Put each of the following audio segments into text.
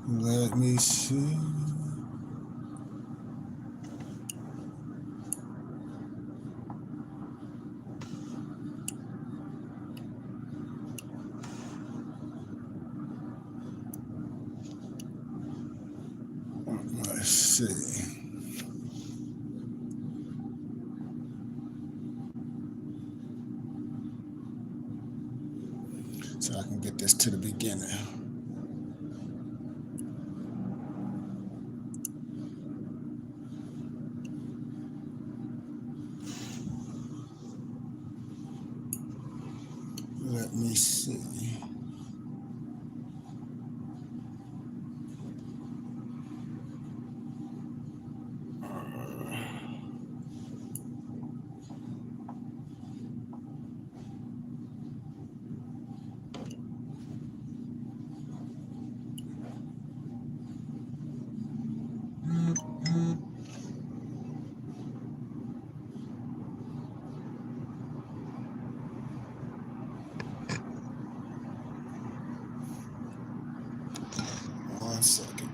Let me see. Let's see. So I can get this to the beginning. Let me see. One second.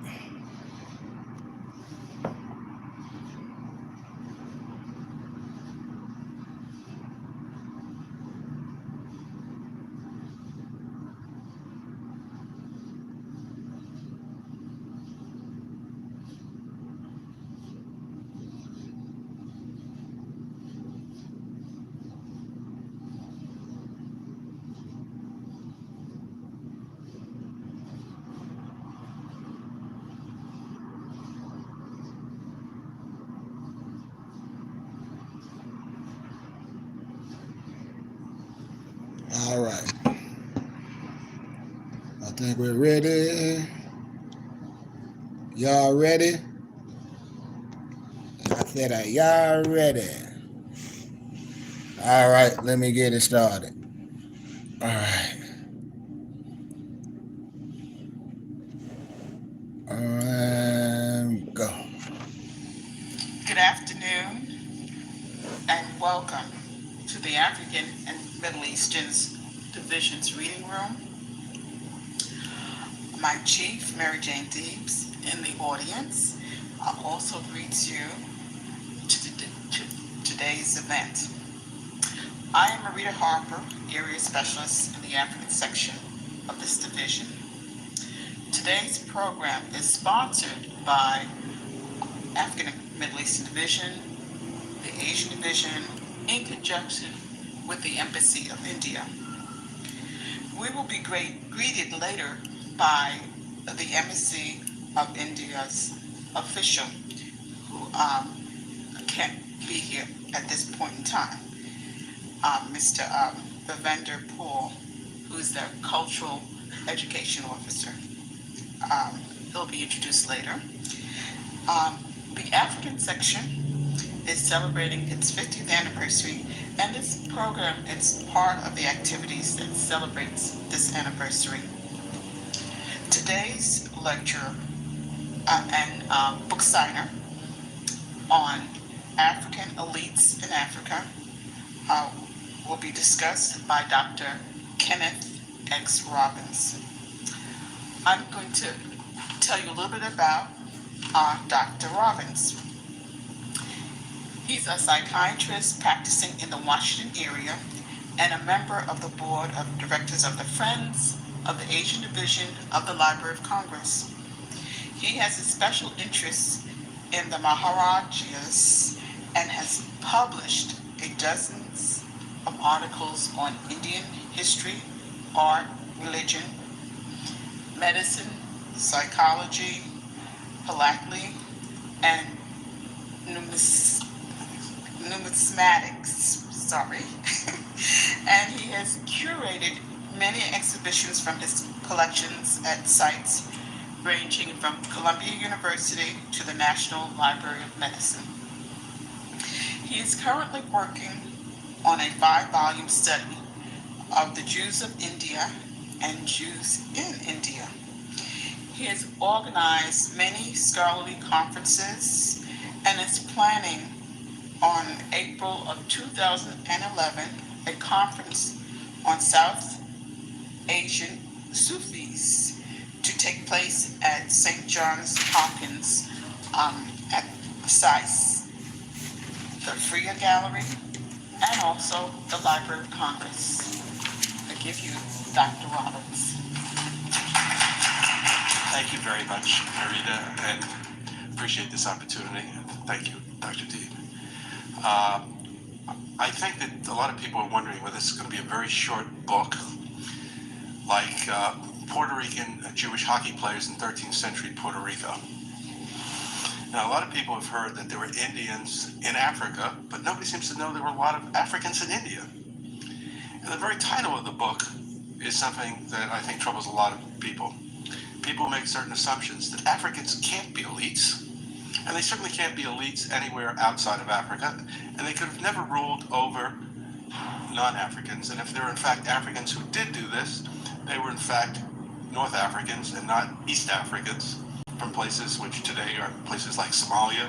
All right. I think we're ready. Y'all ready? I said, are y'all ready? All right, let me get it started. All right. Go. Good afternoon and welcome to the African and Middle Eastern Division's Reading Room. My chief, Mary Jane Deebs, in the audience, also greets you to today's event. I am Marita Harper, Area Specialist in the African section of this division. Today's program is sponsored by African and Middle Eastern Division, the Asian Division, in conjunction with the Embassy of India. We will be greeted later by the Embassy of India's official who can't be here at this point in time, Mr. Bhavender Paul, who's their Cultural Education Officer. He'll be introduced later. The African section is celebrating its 50th anniversary, and this program is part of the activities that celebrates this anniversary. Today's lecture and book signer on African elites in Africa will be discussed by Dr. Kenneth X. Robbins. I'm going to tell you a little bit about Dr. Robbins. He's a psychiatrist practicing in the Washington area and a member of the board of directors of the Friends of the Asian Division of the Library of Congress. He has a special interest in the Maharajas and has published dozens of articles on Indian history, art, religion, medicine, psychology, philately, and numismatics. And he has curated many exhibitions from his collections at sites ranging from Columbia University to the National Library of Medicine. He is currently working on a 5-volume study of the Jews of India and Jews in India. He has organized many scholarly conferences and is planning on April of 2011 a conference on South Asian Sufis to take place at St. John's Hopkins at besides the Freer Gallery and also the Library of Congress. I give you Dr. Roberts. Thank you very much, Marita, and appreciate this opportunity. Thank you, Dr. Deeb. I think that a lot of people are wondering whether this is going to be a very short book, like Puerto Rican Jewish hockey players in 13th century Puerto Rico. Now, a lot of people have heard that there were Indians in Africa, but nobody seems to know there were a lot of Africans in India. And the very title of the book is something that I think troubles a lot of people. People make certain assumptions that Africans can't be elites, and they certainly can't be elites anywhere outside of Africa, and they could have never ruled over non-Africans. And if there were in fact Africans who did do this, they were in fact North Africans and not East Africans from places which today are places like Somalia,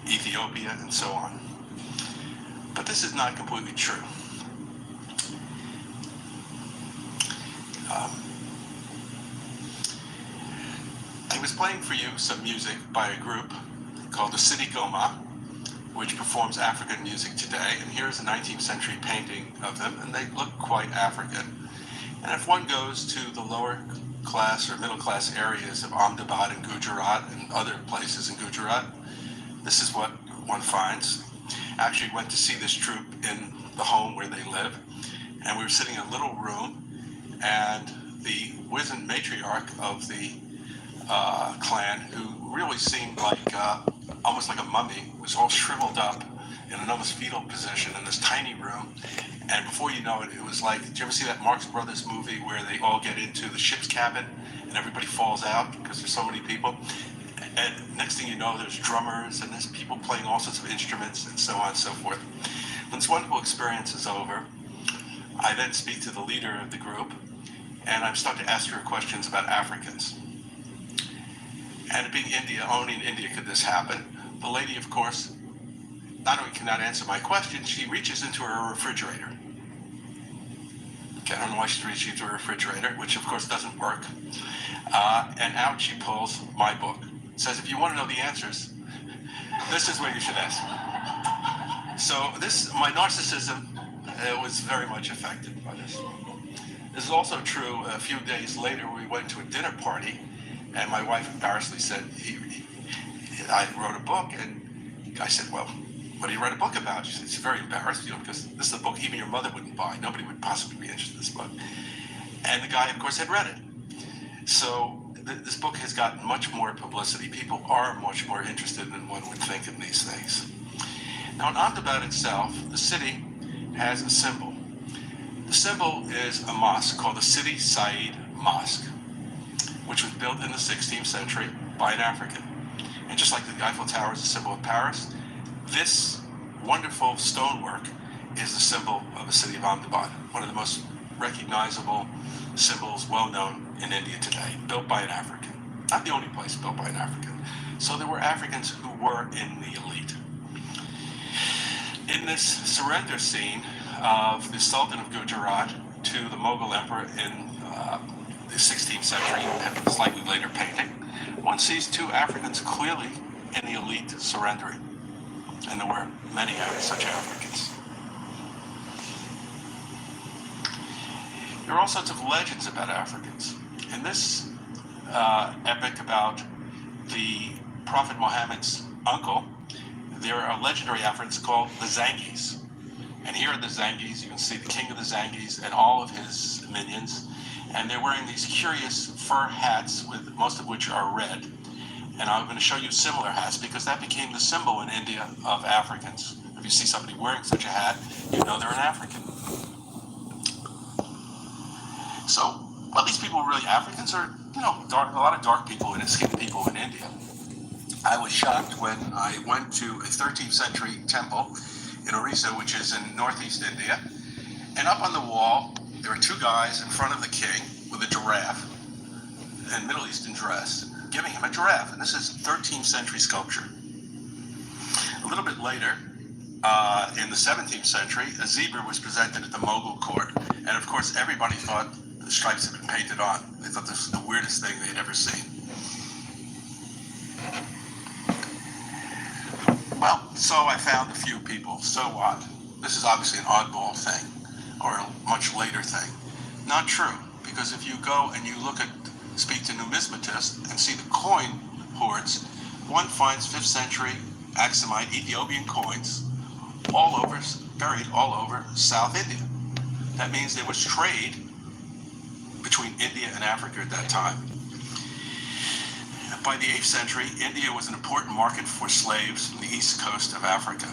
Ethiopia, and so on. But this is not completely true. I was playing for you some music by a group called the Sidi Goma, which performs African music today. And here's a 19th century painting of them, and they look quite African. And if one goes to the lower class or middle class areas of Ahmedabad and Gujarat and other places in Gujarat, this is what one finds. I actually went to see this troupe in the home where they live, and we were sitting in a little room, and the wizened matriarch of the clan, who really seemed like almost like a mummy, was all shriveled up in an almost fetal position in this tiny room. And before you know it, it was like, did you ever see that Marx Brothers movie where they all get into the ship's cabin and everybody falls out because there's so many people? And next thing you know, there's drummers and there's people playing all sorts of instruments and so on and so forth. When this wonderful experience is over, I then speak to the leader of the group, and I'm starting to ask her questions about Africans. And being India, only in India could this happen. The lady, of course, not only cannot answer my question, she reaches into her refrigerator. Okay, I don't know why she's reaching into her refrigerator, which of course doesn't work. And out she pulls my book. It says, if you want to know the answers, this is what you should ask. So my narcissism was very much affected by this. This is also true. A few days later, we went to a dinner party, and my wife embarrassedly said, I wrote a book, and I said, well, what do you write a book about? She said, it's very embarrassed, because this is a book even your mother wouldn't buy. Nobody would possibly be interested in this book. And the guy, of course, had read it. So this book has gotten much more publicity. People are much more interested than one would think in these things. Now, in Ahmedabad itself, the city has a symbol. The symbol is a mosque called the Sidi Said Mosque, which was built in the 16th century by an African. And just like the Eiffel Tower is a symbol of Paris, this wonderful stonework is the symbol of the city of Ahmedabad, one of the most recognizable symbols well known in India today, built by an African. Not the only place built by an African. So there were Africans who were in the elite. In this surrender scene of the Sultan of Gujarat to the Mughal emperor in the 16th century, and slightly later painting, one sees two Africans clearly in the elite surrendering. And there were many such Africans. There are all sorts of legends about Africans. In this epic about the Prophet Muhammad's uncle, there are legendary Africans called the Zangis. And here are the Zangis. You can see the king of the Zangis and all of his minions. And they're wearing these curious fur hats, with most of which are red. And I'm going to show you similar hats because that became the symbol in India of Africans. If you see somebody wearing such a hat, you know they're an African. So, are these people really Africans, or a lot of dark people and skinned people in India? I was shocked when I went to a 13th century temple in Orissa, which is in northeast India, and up on the wall there were two guys in front of the king with a giraffe in Middle Eastern dress, giving him a giraffe, and this is 13th century sculpture. A little bit later, in the 17th century, a zebra was presented at the Mughal court, and of course everybody thought the stripes had been painted on. They thought this was the weirdest thing they'd ever seen. Well, so I found a few people. So what? This is obviously an oddball thing, or a much later thing. Not true, because if you go and you speak to numismatists and see the coin hoards, one finds 5th century Aksumite Ethiopian coins buried all over South India. That means there was trade between India and Africa at that time. By the 8th century, India was an important market for slaves from the east coast of Africa.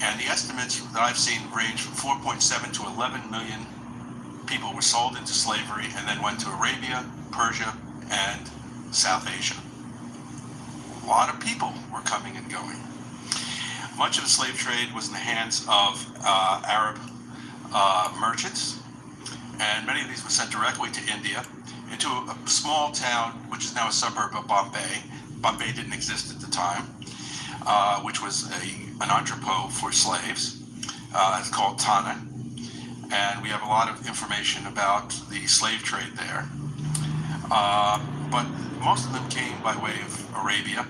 And the estimates that I've seen range from 4.7 to 11 million people were sold into slavery and then went to Arabia, Persia, and South Asia. A lot of people were coming and going. Much of the slave trade was in the hands of Arab merchants, and many of these were sent directly to India, into a small town, which is now a suburb of Bombay. Bombay didn't exist at the time, which was an entrepot for slaves. It's called Thana. And we have a lot of information about the slave trade there. But most of them came by way of Arabia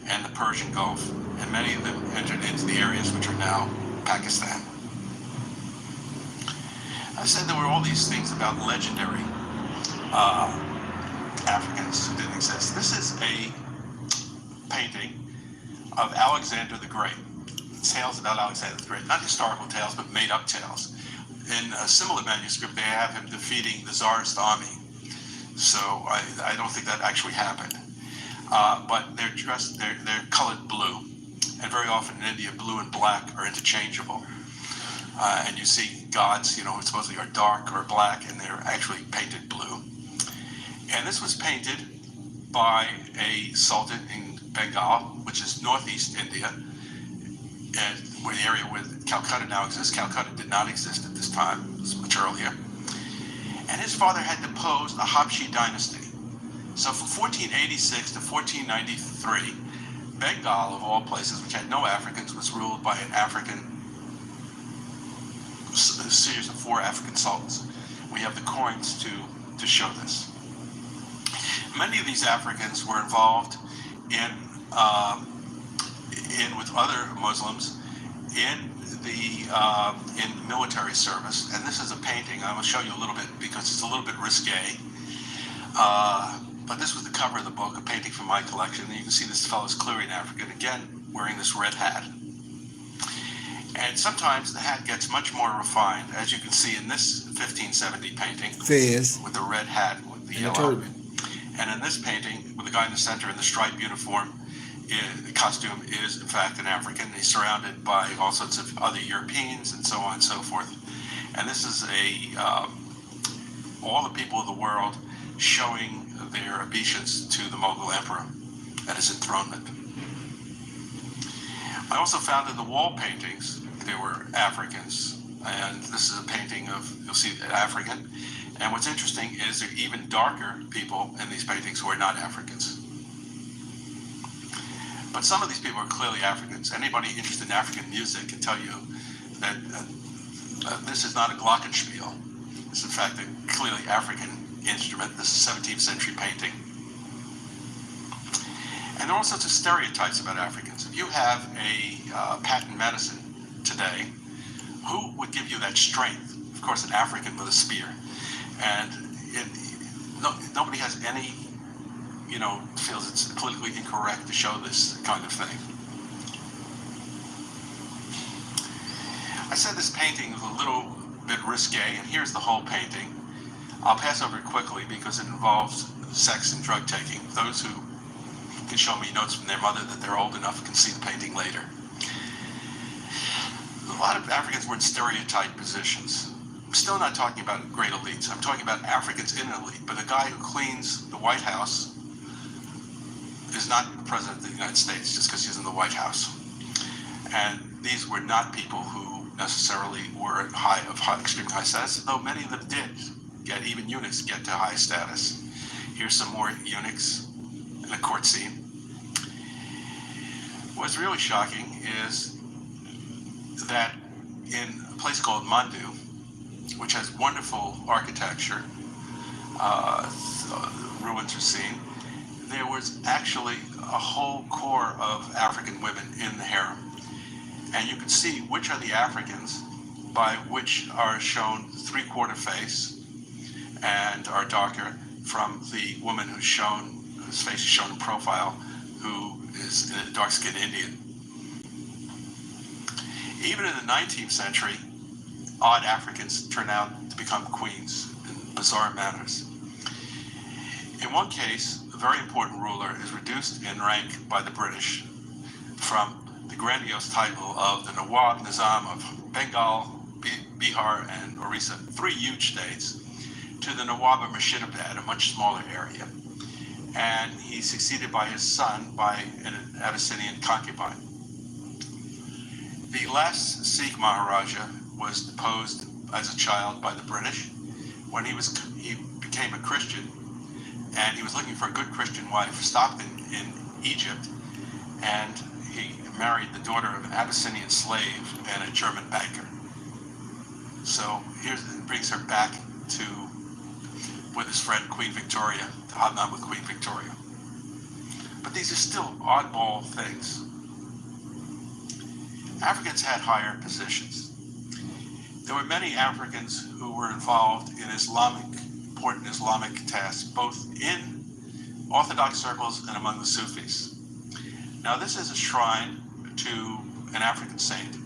and the Persian Gulf, and many of them entered into the areas which are now Pakistan. I said there were all these things about legendary Africans who didn't exist. This is a painting of Alexander the Great. Tales about Alexander the Great, not historical tales, but made-up tales. In a similar manuscript, they have him defeating the Tsarist army. So I don't think that actually happened. But they're dressed, they're colored blue. And very often in India, blue and black are interchangeable. And you see gods, who supposedly are dark or black, and they're actually painted blue. And this was painted by a sultan in Bengal, which is northeast India, and where the area where Calcutta now exists. Calcutta did not exist at this time, it was much earlier. And his father had deposed the Habshi dynasty. So from 1486 to 1493, Bengal, of all places, which had no Africans, was ruled by a series of 4 African sultans. We have the coins to show this. Many of these Africans were involved in with other Muslims in military service. And this is a painting. I will show you a little bit because it's a little bit risque. But this was the cover of the book, a painting from my collection. And you can see this fellow's clearly an African, again, wearing this red hat. And sometimes the hat gets much more refined, as you can see in this 1570 painting with the red hat with the yellow. And in this painting, with the guy in the center in the striped uniform, the costume is in fact an African. He's surrounded by all sorts of other Europeans and so on and so forth. And this is all the people of the world showing their obeisance to the Mughal emperor at his enthronement. I also found in the wall paintings there were Africans, and this is a painting of, you'll see, an African. And what's interesting is there are even darker people in these paintings who are not Africans. But some of these people are clearly Africans. Anybody interested in African music can tell you that this is not a glockenspiel. It's in fact a clearly African instrument. This is a 17th century painting. And there are all sorts of stereotypes about Africans. If you have a patent medicine today, who would give you that strength? Of course, an African with a spear. And nobody has any, feels it's politically incorrect to show this kind of thing. I said this painting is a little bit risque, and here's the whole painting. I'll pass over it quickly because it involves sex and drug taking. Those who can show me notes from their mother that they're old enough can see the painting later. A lot of Africans were in stereotyped positions. I'm still not talking about great elites. I'm talking about Africans in an elite. But the guy who cleans the White House is not the president of the United States just because he's in the White House. And these were not people who necessarily were of extremely high status, though many of them did get, even eunuchs get to high status. Here's some more eunuchs in a court scene. What's really shocking is that in a place called Mandu, which has wonderful architecture. Ruins are seen. There was actually a whole core of African women in the harem. And you can see which are the Africans by which are shown three-quarter face and are darker from the woman whose face is shown in profile, who is a dark-skinned Indian. Even in the 19th century, odd Africans turn out to become queens in bizarre manners. In one case, a very important ruler is reduced in rank by the British from the grandiose title of the Nawab Nizam of Bengal, Bihar, and Orissa, three huge states, to the Nawab of Murshidabad, a much smaller area. And he's succeeded by his son by an Abyssinian concubine. The last Sikh Maharaja was deposed as a child by the British when he became a Christian, and he was looking for a good Christian wife, stopped in Egypt, and he married the daughter of an Abyssinian slave and a German banker. So it brings her back with his friend Queen Victoria, to hobnob with Queen Victoria. But these are still oddball things. Africans had higher positions. There were many Africans who were involved in important Islamic tasks, both in Orthodox circles and among the Sufis. Now, this is a shrine to an African saint,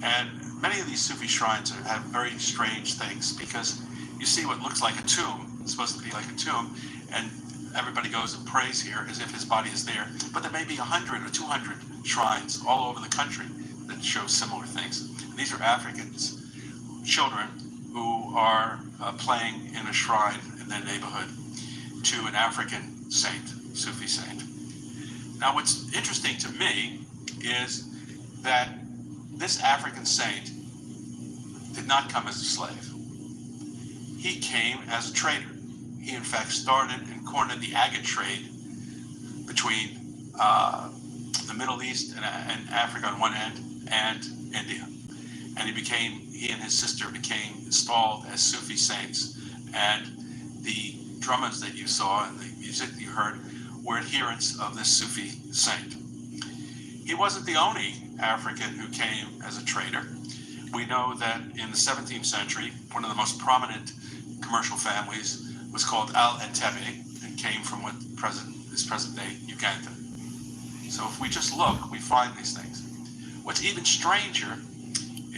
and many of these Sufi shrines have very strange things, because you see what looks like a tomb, it's supposed to be like a tomb, and everybody goes and prays here as if his body is there, but there may be 100 or 200 shrines all over the country that show similar things. And these are Africans, children who are playing in a shrine in their neighborhood to an African saint, Sufi saint. Now, what's interesting to me is that this African saint did not come as a slave. He came as a trader. He, in fact, started and cornered the agate trade between the Middle East and Africa on one end and India. And he and his sister became installed as Sufi saints. And the drummers that you saw and the music that you heard were adherents of this Sufi saint. He wasn't the only African who came as a trader. We know that in the 17th century, one of the most prominent commercial families was called Al-Entebbe and came from what is present-day Uganda. So if we just look, we find these things. What's even stranger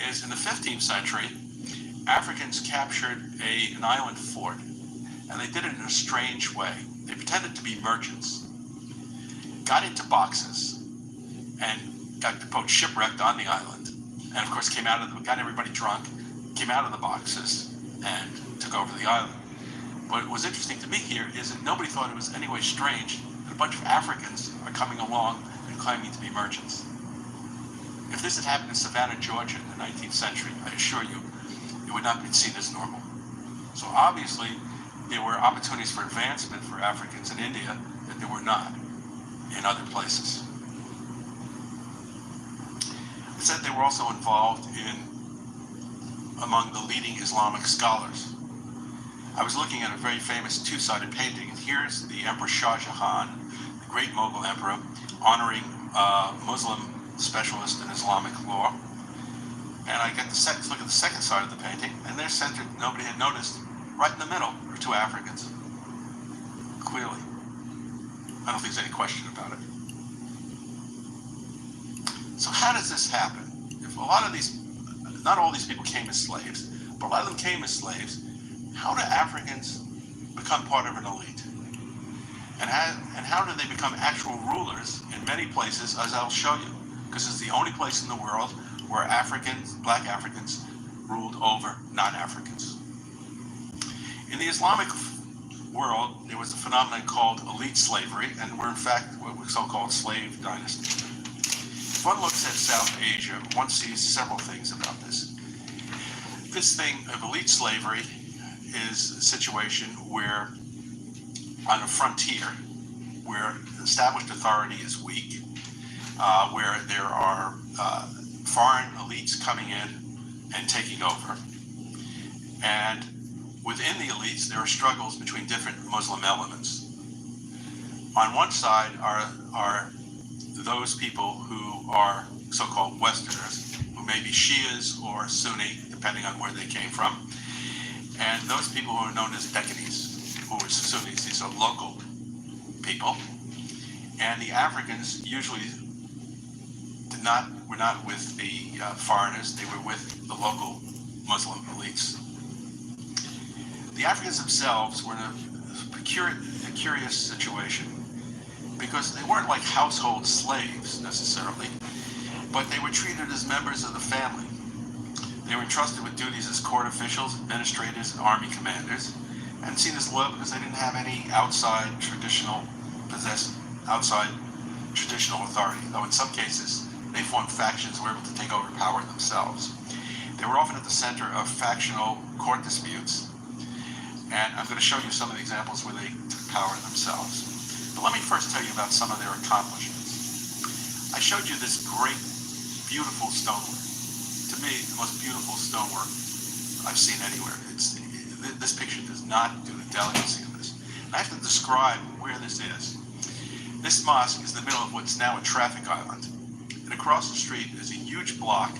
is in the 15th century, Africans captured an island fort, and they did it in a strange way. They pretended to be merchants, got into boxes, and got the boat shipwrecked on the island, and of course got everybody drunk, came out of the boxes, and took over the island. What was interesting to me here is that nobody thought it was any way strange that a bunch of Africans are coming along and claiming to be merchants. If this had happened in Savannah, Georgia in the 19th century, I assure you, it would not be seen as normal. So obviously, there were opportunities for advancement for Africans in India that there were not in other places. It said they were also involved among the leading Islamic scholars. I was looking at a very famous two-sided painting, and here's the Emperor Shah Jahan, the great Mughal emperor, honoring a Muslim specialist in Islamic law. And I get to look at the second side of the painting, and they're centered, nobody had noticed, right in the middle are two Africans. Clearly. I don't think there's any question about it. So how does this happen? If a lot of these, not all these people came as slaves, but a lot of them came as slaves, how do Africans become part of an elite? And how do they become actual rulers in many places, as I'll show you? Because it's the only place in the world where Africans, black Africans, ruled over non-Africans. In the Islamic world, there was a phenomenon called elite slavery, and we're in fact what we so-called slave dynasty. If one looks at South Asia, one sees several things about this. This thing of elite slavery is a situation where, on a frontier, where established authority is weak, where there are foreign elites coming in and taking over. And within the elites, there are struggles between different Muslim elements. On one side are those people who are so-called Westerners, who may be Shias or Sunni, depending on where they came from. And those people who are known as Deccanese, who are Sunnis, these are local people. And the Africans usually were not with the foreigners, they were with the local Muslim elites. The Africans themselves were in a curious situation because they weren't like household slaves necessarily, but they were treated as members of the family. They were entrusted with duties as court officials, administrators, and army commanders, and seen as loyal because they didn't have any outside traditional authority, though in some cases they formed factions and were able to take over power themselves. They were often at the center of factional court disputes, and I'm going to show you some of the examples where they took power themselves. But let me first tell you about some of their accomplishments. I showed you this great, beautiful stonework. To me, the most beautiful stonework I've seen anywhere. This picture does not do the delicacy of this. I have to describe where this is. This mosque is in the middle of what's now a traffic island. And across the street is a huge block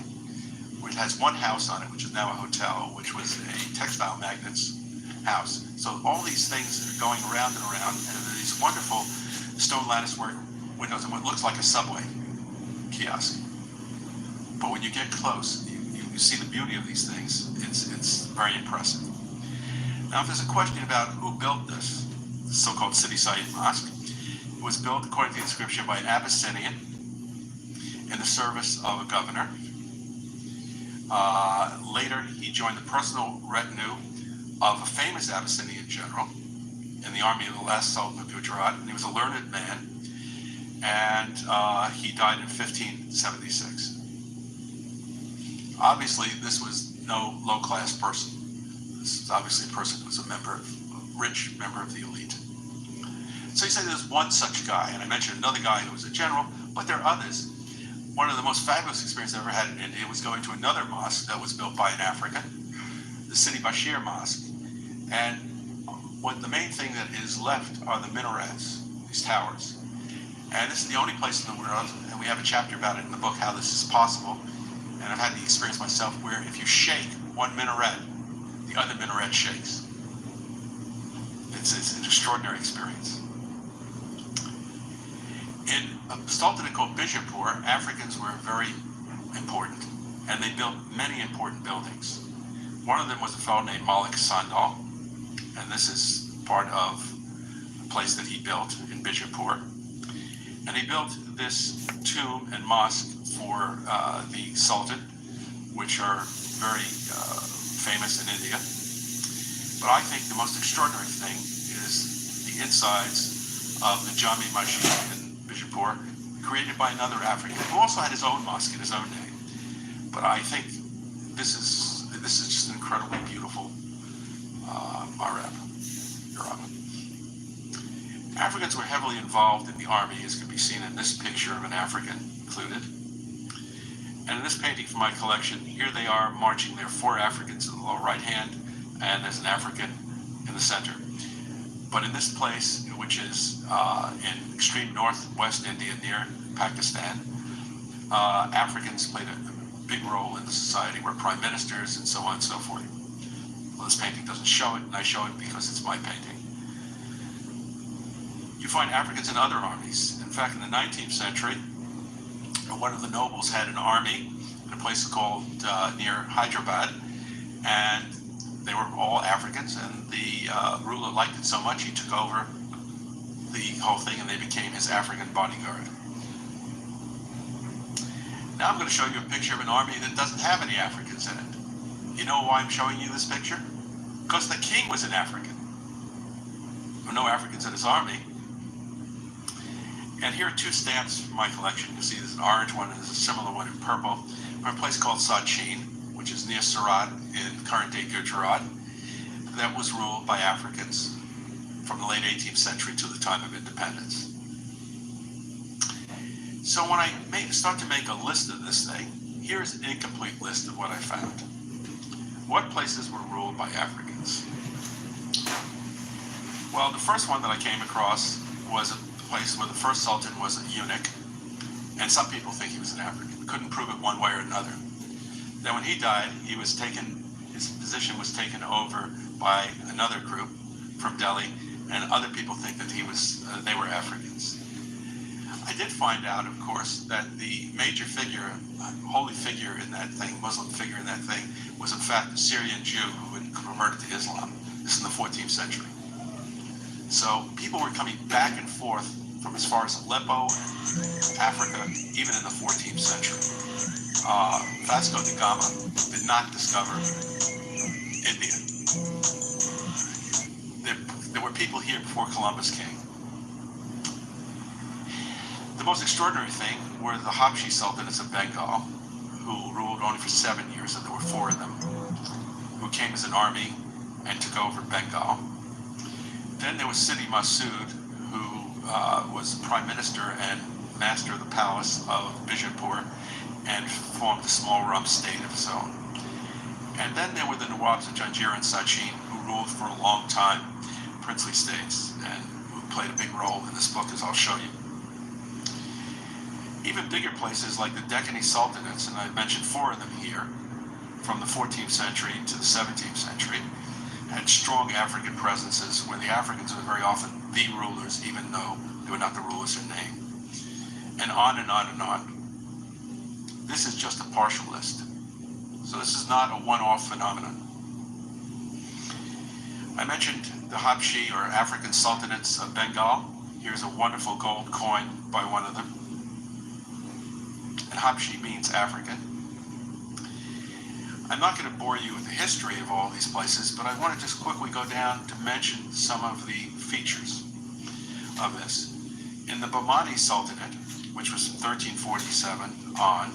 which has one house on it, which is now a hotel, which was a textile magnate's house. So all these things are going around and around, and there are these wonderful stone latticework windows and what looks like a subway kiosk. But when you get close, you see the beauty of these things. It's very impressive. Now, if there's a question about who built this so-called Sidi Said Mosque, it was built, according to the inscription, by an Abyssinian in the service of a governor. Later, he joined the personal retinue of a famous Abyssinian general in the army of the last Sultan of Gujarat, and he was a learned man, and he died in 1576. Obviously, this was no low-class person. This is obviously a person who was a rich member of the elite. So you say there's one such guy, and I mentioned another guy who was a general, but there are others. One of the most fabulous experiences I ever had in India was going to another mosque that was built by an African, the Sidi Bashir Mosque. And the main thing that is left are the minarets, these towers. And this is the only place in the world, and we have a chapter about it in the book, how this is possible. And I've had the experience myself where if you shake one minaret, the other minaret shakes. It's an extraordinary experience. In a sultanate called Bijapur, Africans were very important, and they built many important buildings. One of them was a fellow named Malik Sandal, and this is part of the place that he built in Bijapur. And he built this tomb and mosque for the Sultan, which are very famous in India. But I think the most extraordinary thing is the insides of the Jami Masjid in Bijapur, created by another African who also had his own mosque in his own name. But I think this is just an incredibly beautiful Marab. Africans were heavily involved in the army, as can be seen in this picture of an African included. And in this painting from my collection, here they are marching. There are 4 Africans in the lower right hand, and there's an African in the center. But in this place, which is in extreme northwest India near Pakistan, Africans played a big role in the society, were prime ministers and so on and so forth. Well, this painting doesn't show it, and I show it because it's my painting. You find Africans in other armies. In fact, in the 19th century, one of the nobles had an army in a place called near Hyderabad, and they were all Africans, and the ruler liked it so much he took over the whole thing, and they became his African bodyguard. Now I'm going to show you a picture of an army that doesn't have any Africans in it. You know why I'm showing you this picture? Because the king was an African. There were no Africans in his army. And here are 2 stamps from my collection. You see there's an orange one and there's a similar one in purple from a place called Sachin, which is near Surat in current-day Gujarat, that was ruled by Africans from the late 18th century to the time of independence. So when I start to make a list of this thing, here's an incomplete list of what I found. What places were ruled by Africans? Well, the first one that I came across was a place where the first sultan was a eunuch, and some people think he was an African. Couldn't prove it one way or another. Then when he died, his position was taken over by another group from Delhi, and other people think that they were Africans. I did find out, of course, that the major figure, holy figure in that thing, Muslim figure in that thing, was in fact a Syrian Jew who had converted to Islam. This is in the 14th century. So people were coming back and forth from as far as Aleppo and Africa, even in the 14th century. Vasco da Gama did not discover India. There were people here before Columbus came. The most extraordinary thing were the Habshi Sultanates of Bengal, who ruled only for 7 years, and there were 4 of them, who came as an army and took over Bengal. Then there was Sidi Masood, who was prime minister and master of the palace of Bijapur and formed a small rump state of his own. And then there were the Nawabs of Janjir and Sachin, who ruled for a long time princely states and who played a big role in this book, as I'll show you. Even bigger places like the Deccan Sultanates, and I mentioned 4 of them here, from the 14th century to the 17th century, had strong African presences where the Africans were very often the rulers, even though they were not the rulers in name. And on and on and on. This is just a partial list. So this is not a one-off phenomenon. I mentioned the Habshi, or African Sultanates of Bengal. Here's a wonderful gold coin by one of them. And Habshi means African. I'm not going to bore you with the history of all these places, but I want to just quickly go down to mention some of the features of this. In the Bahmani Sultanate, which was from 1347 on,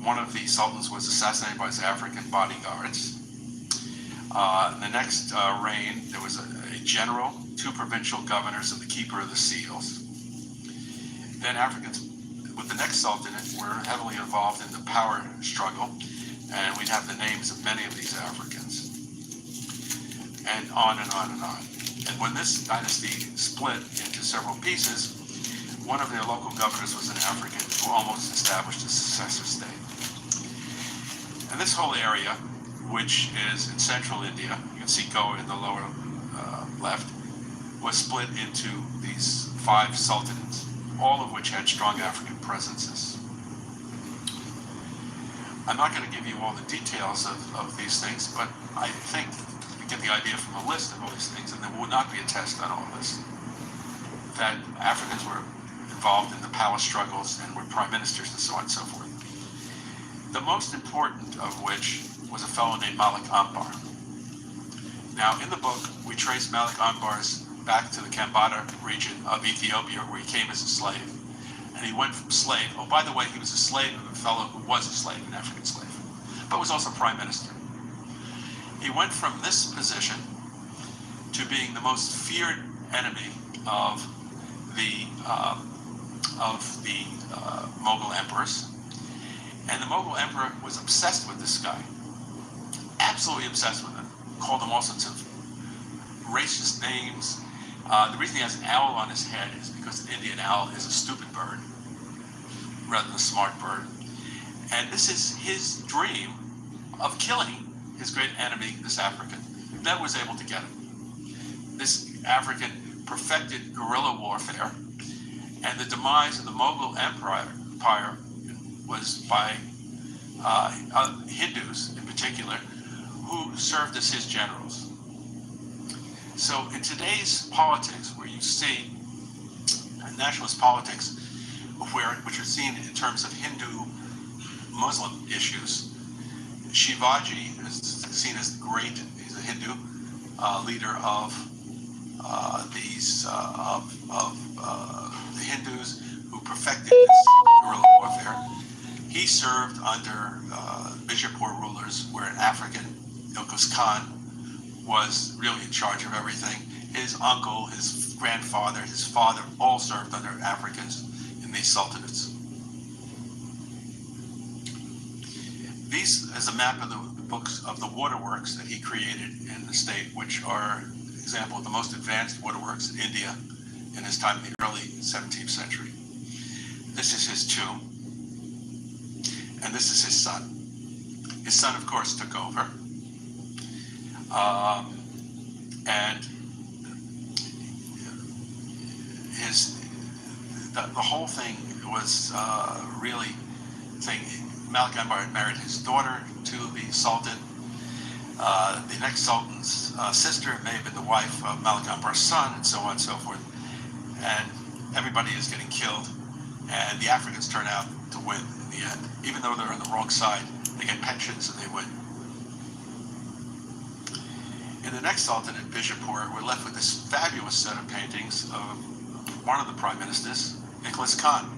one of the sultans was assassinated by his African bodyguards. In the next reign, there was a general, 2 provincial governors, and the keeper of the seals. Then Africans, with the next sultanate, were heavily involved in the power struggle, and we'd have the names of many of these Africans. And on and on and on. And when this dynasty split into several pieces, one of their local governors was an African who almost established a successor state. And this whole area, which is in central India, you can see Goa in the lower left, was split into these 5 sultanates, all of which had strong African presences. I'm not going to give you all the details of these things, but I think you get the idea from the list of all these things, and there will not be a test on all this, that Africans were involved in the power struggles and were prime ministers and so on and so forth. The most important of which was a fellow named Malik Ambar. Now, in the book, we trace Malik Ambar's back to the Kambata region of Ethiopia, where he came as a slave. And he went from slave, oh, by the way, he was a slave of a fellow who was a slave, an African slave, but was also prime minister. He went from this position to being the most feared enemy of the Mughal emperors. And the Mughal emperor was obsessed with this guy, absolutely obsessed with him, called him all sorts of racist names. The reason he has an owl on his head is because an Indian owl is a stupid bird rather than a smart bird. And this is his dream of killing his great enemy, this African, that was able to get him. This African perfected guerrilla warfare, and the demise of the Mughal Empire was by Hindus in particular, who served as his generals. So in today's politics, where you see nationalist politics, which are seen in terms of Hindu-Muslim issues, Shivaji is seen as great. He's a Hindu leader of the Hindus who perfected this guerrilla warfare. He served under Bijapur rulers, where an African, Ilkus Khan, was really in charge of everything. His uncle, his grandfather, his father all served under Africans in these sultanates. These is a map of the books of the waterworks that he created in the state, which are an example of the most advanced waterworks in India in his time in the early 17th century. This is his tomb, and this is his son. His son, of course, took over, and the whole thing was really thing. Malik Anbar had married his daughter to the Sultan. The next Sultan's sister may have been the wife of Malik Anbar's son, and so on and so forth. And everybody is getting killed, and the Africans turn out to win in the end. Even though they're on the wrong side, they get pensions and they win. In the next Sultan at Bijapur, we're left with this fabulous set of paintings of one of the prime ministers, Nicholas Khan.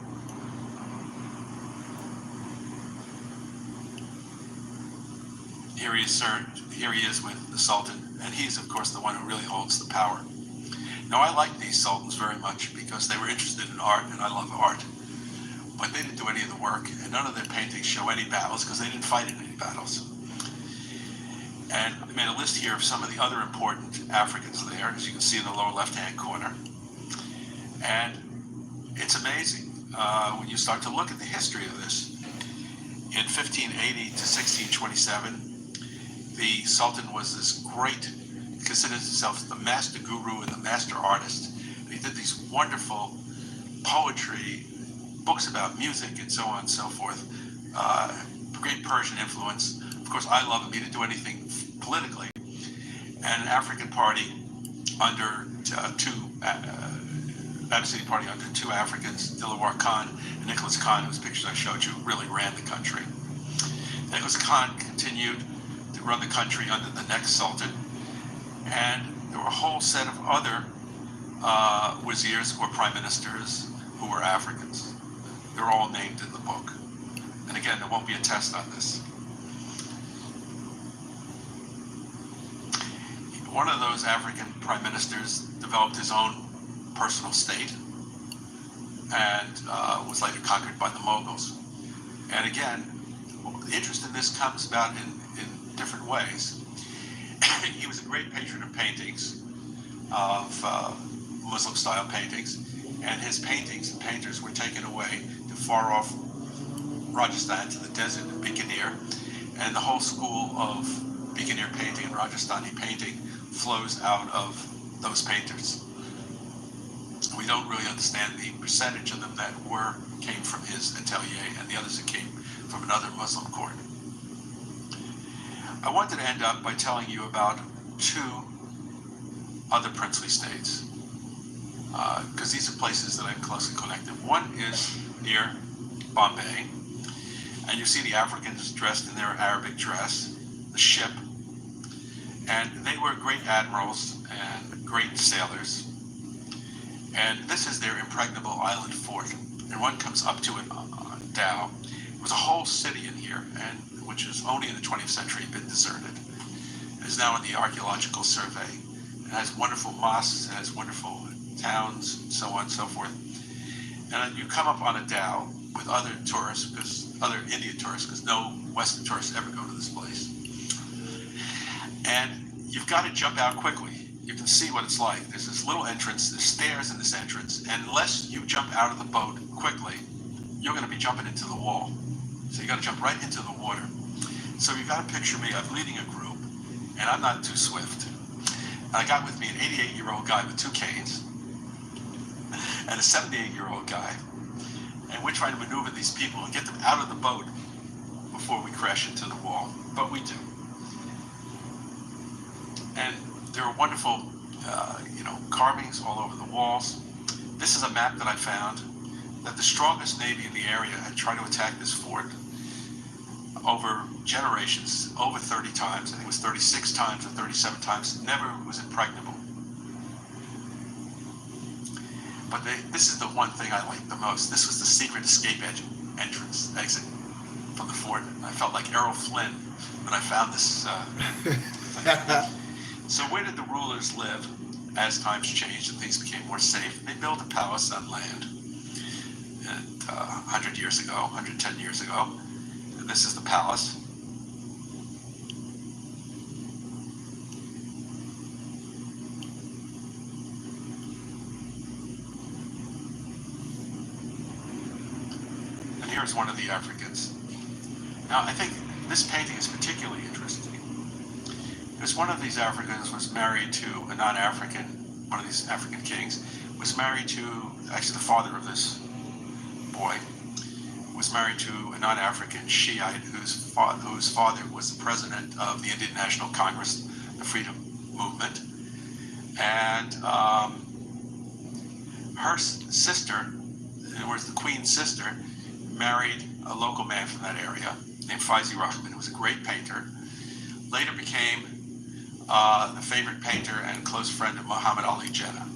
Here he is with the Sultan, and he's, of course, the one who really holds the power. Now, I like these Sultans very much because they were interested in art, and I love art. But they didn't do any of the work, and none of their paintings show any battles because they didn't fight in any battles. And I made a list here of some of the other important Africans there, as you can see in the lower left-hand corner. And it's amazing when you start to look at the history of this. In 1580 to 1627, the Sultan was this great, considered himself the master guru and the master artist. And he did these wonderful poetry, books about music, and so on and so forth. Great Persian influence. Of course, I love him. He didn't do anything politically. And an African party under Abyssinian party under two Africans, Dilawar Khan and Nicholas Khan, whose pictures I showed you, really ran the country. Nicholas Khan continued to run the country under the next Sultan, and there were a whole set of other wazirs or prime ministers who were Africans. They're all named in the book. And again, there won't be a test on this. One of those African prime ministers developed his own personal state and was later conquered by the Mughals. And again, the interest in this comes about in different ways. He was a great patron of paintings, of Muslim-style paintings, and his paintings and painters were taken away to far-off Rajasthan, to the desert of Bikaner, and the whole school of Bikaner painting and Rajasthani painting flows out of those painters. We don't really understand the percentage of them that came from his atelier and the others that came from another Muslim court. I wanted to end up by telling you about two other princely states, because these are places that I'm closely connected. One is near Bombay, and you see the Africans dressed in their Arabic dress, the ship, and they were great admirals and great sailors. And this is their impregnable island fort. And one comes up to it on Dhow. It was a whole city in here, and which has only in the 20th century been deserted. It is now in the Archaeological Survey. It has wonderful mosques, it has wonderful towns, and so on and so forth. And you come up on a Dhow with other tourists, other Indian tourists, because no Western tourists ever go to this place. And you've got to jump out quickly. You can see what it's like. There's this little entrance, there's stairs in this entrance, and unless you jump out of the boat quickly, you're going to be jumping into the wall. So you got to jump right into the water. So you've got to picture me, I'm leading a group, and I'm not too swift. And I got with me an 88-year-old guy with two canes, and a 78-year-old guy, and we're trying to maneuver these people and get them out of the boat before we crash into the wall, but we do. And there are wonderful, carvings all over the walls. This is a map that I found that the strongest navy in the area had tried to attack this fort over generations, over 30 times. I think it was 36 times or 37 times. Never was impregnable. But this is the one thing I liked the most. This was the secret escape exit from the fort. I felt like Errol Flynn when I found this thing. So where did the rulers live as times changed and things became more safe? They built a palace on land. And 100 years ago, 110 years ago, and this is the palace. here's one of the Africans. Now, I think this painting is particularly interesting because one of these Africans was married to a non-African, one of these African kings, was married to, actually the father of this boy, was married to a non-African Shiite whose father was the president of the Indian National Congress, the Freedom Movement. And her sister, in other words, the Queen's sister, married a local man from that area named Faizi Rahman, who was a great painter. Later became the favorite painter and close friend of Muhammad Ali Jinnah.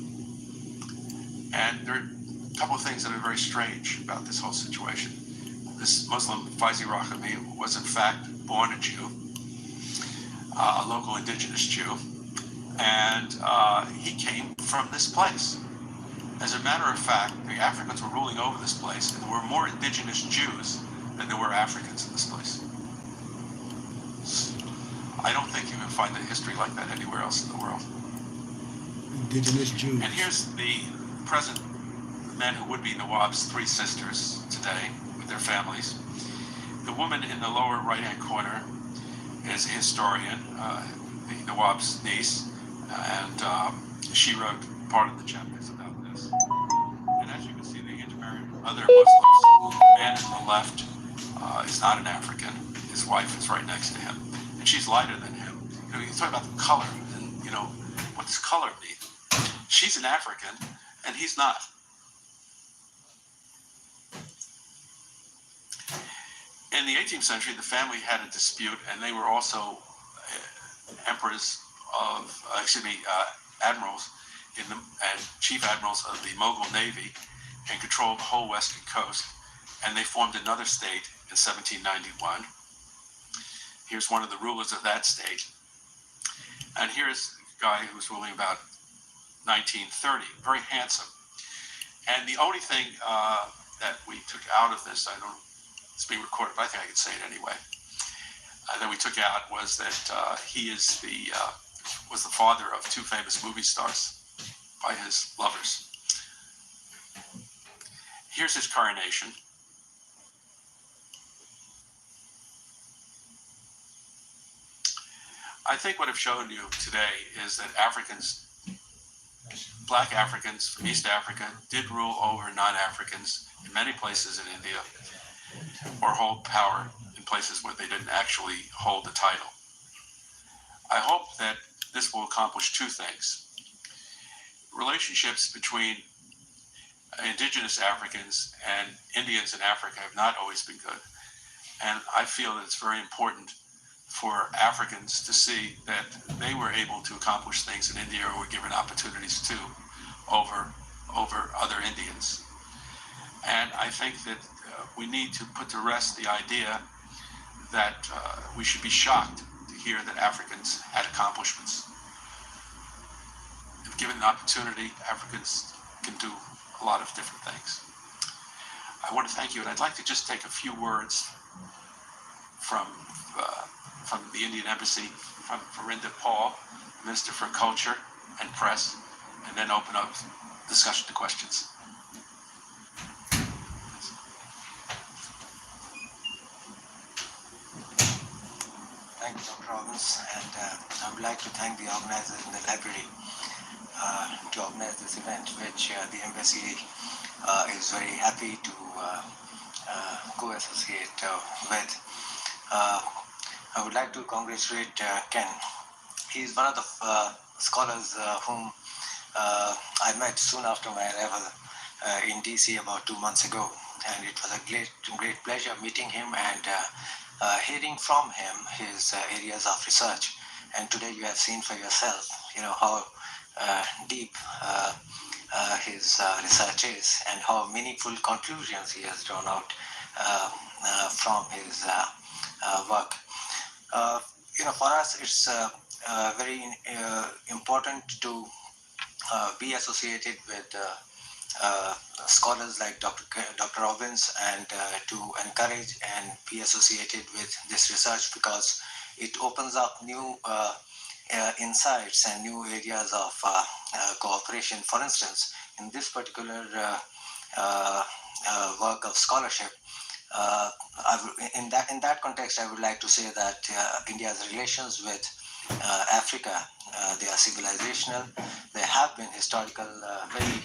And there are a couple of things that are very strange about this whole situation. This Muslim, Faizi Rahman, was in fact born a Jew, a local indigenous Jew, and he came from this place. As a matter of fact, the Africans were ruling over this place, and there were more indigenous Jews than there were Africans in this place. I don't think you can find a history like that anywhere else in the world. Indigenous Jews. And here's the present men who would be Nawab's three sisters today with their families. The woman in the lower right-hand corner is a historian, the Nawab's niece, and she wrote part of the chapters about this. And as you can see, they intermarried other Muslims. The man on the left is not an African. His wife is right next to him, and she's lighter than him. You know, you talk about the color, and you know, what does color mean? She's an African, and he's not. In the 18th century, the family had a dispute, and they were also admirals and chief admirals of the Mughal Navy, and controlled the whole western coast. And they formed another state in 1791. Here's one of the rulers of that state. And here's a guy who was ruling about 1930, very handsome. And the only thing that we took out of this, I don't know, it's being recorded, but I think I could say it anyway, that we took out was that he is was the father of two famous movie stars by his lovers. Here's his coronation. I think what I've shown you today is that Africans, black Africans from East Africa, did rule over non-Africans in many places in India, or hold power in places where they didn't actually hold the title. I hope that this will accomplish two things. Relationships between indigenous Africans and Indians in Africa have not always been good. And I feel that it's very important for Africans to see that they were able to accomplish things in India, or were given opportunities to, over other Indians. And I think that we need to put to rest the idea that we should be shocked to hear that Africans had accomplishments. If given an opportunity, Africans can do a lot of different things. I want to thank you, and I'd like to just take a few words from the Indian Embassy, from Verinda Paul, Minister for Culture and Press, and then open up discussion to questions. Thank you, Dr. Robbins, and I would like to thank the organizers in the library to organize this event, which the embassy is very happy to co-associate with. I would like to congratulate Ken. He is one of the scholars whom I met soon after my arrival in DC about 2 months ago, and it was a great pleasure meeting him and hearing from him his areas of research. And today you have seen for yourself, how deep his research is, and how meaningful conclusions he has drawn out from his work. For us, it's very important to be associated with scholars like Dr. Robbins, and to encourage and be associated with this research, because it opens up new insights and new areas of cooperation. For instance, in this particular work of scholarship, In that context, I would like to say that India's relations with Africa, they are civilizational. They have been historical, very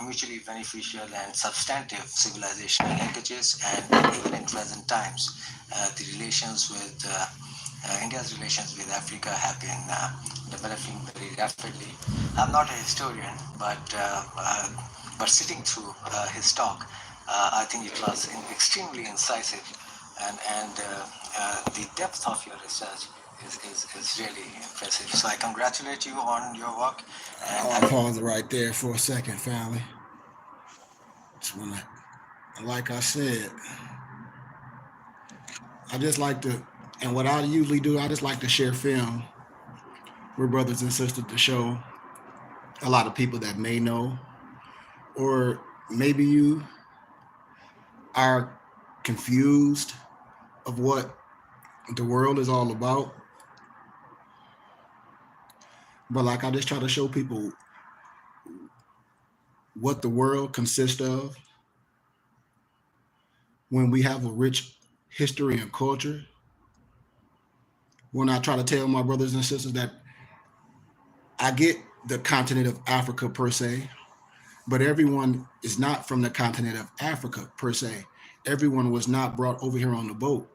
mutually beneficial and substantive civilizational linkages, and even in present times, the relations with India's relations with Africa have been developing very rapidly. I'm not a historian, but sitting through his talk, I think it was extremely incisive, and the depth of your research is really impressive. So I congratulate you on your work. I'll pause it right there for a second, family. Just wanna, like I said, I just like to, and what I usually do, I just like to share film with brothers and sisters to show a lot of people that may know, or maybe you are confused of what the world is all about. But like I just try to show people what the world consists of when we have a rich history and culture. When I try to tell my brothers and sisters that I get the continent of Africa per se, but everyone is not from the continent of Africa per se. Everyone was not brought over here on the boat.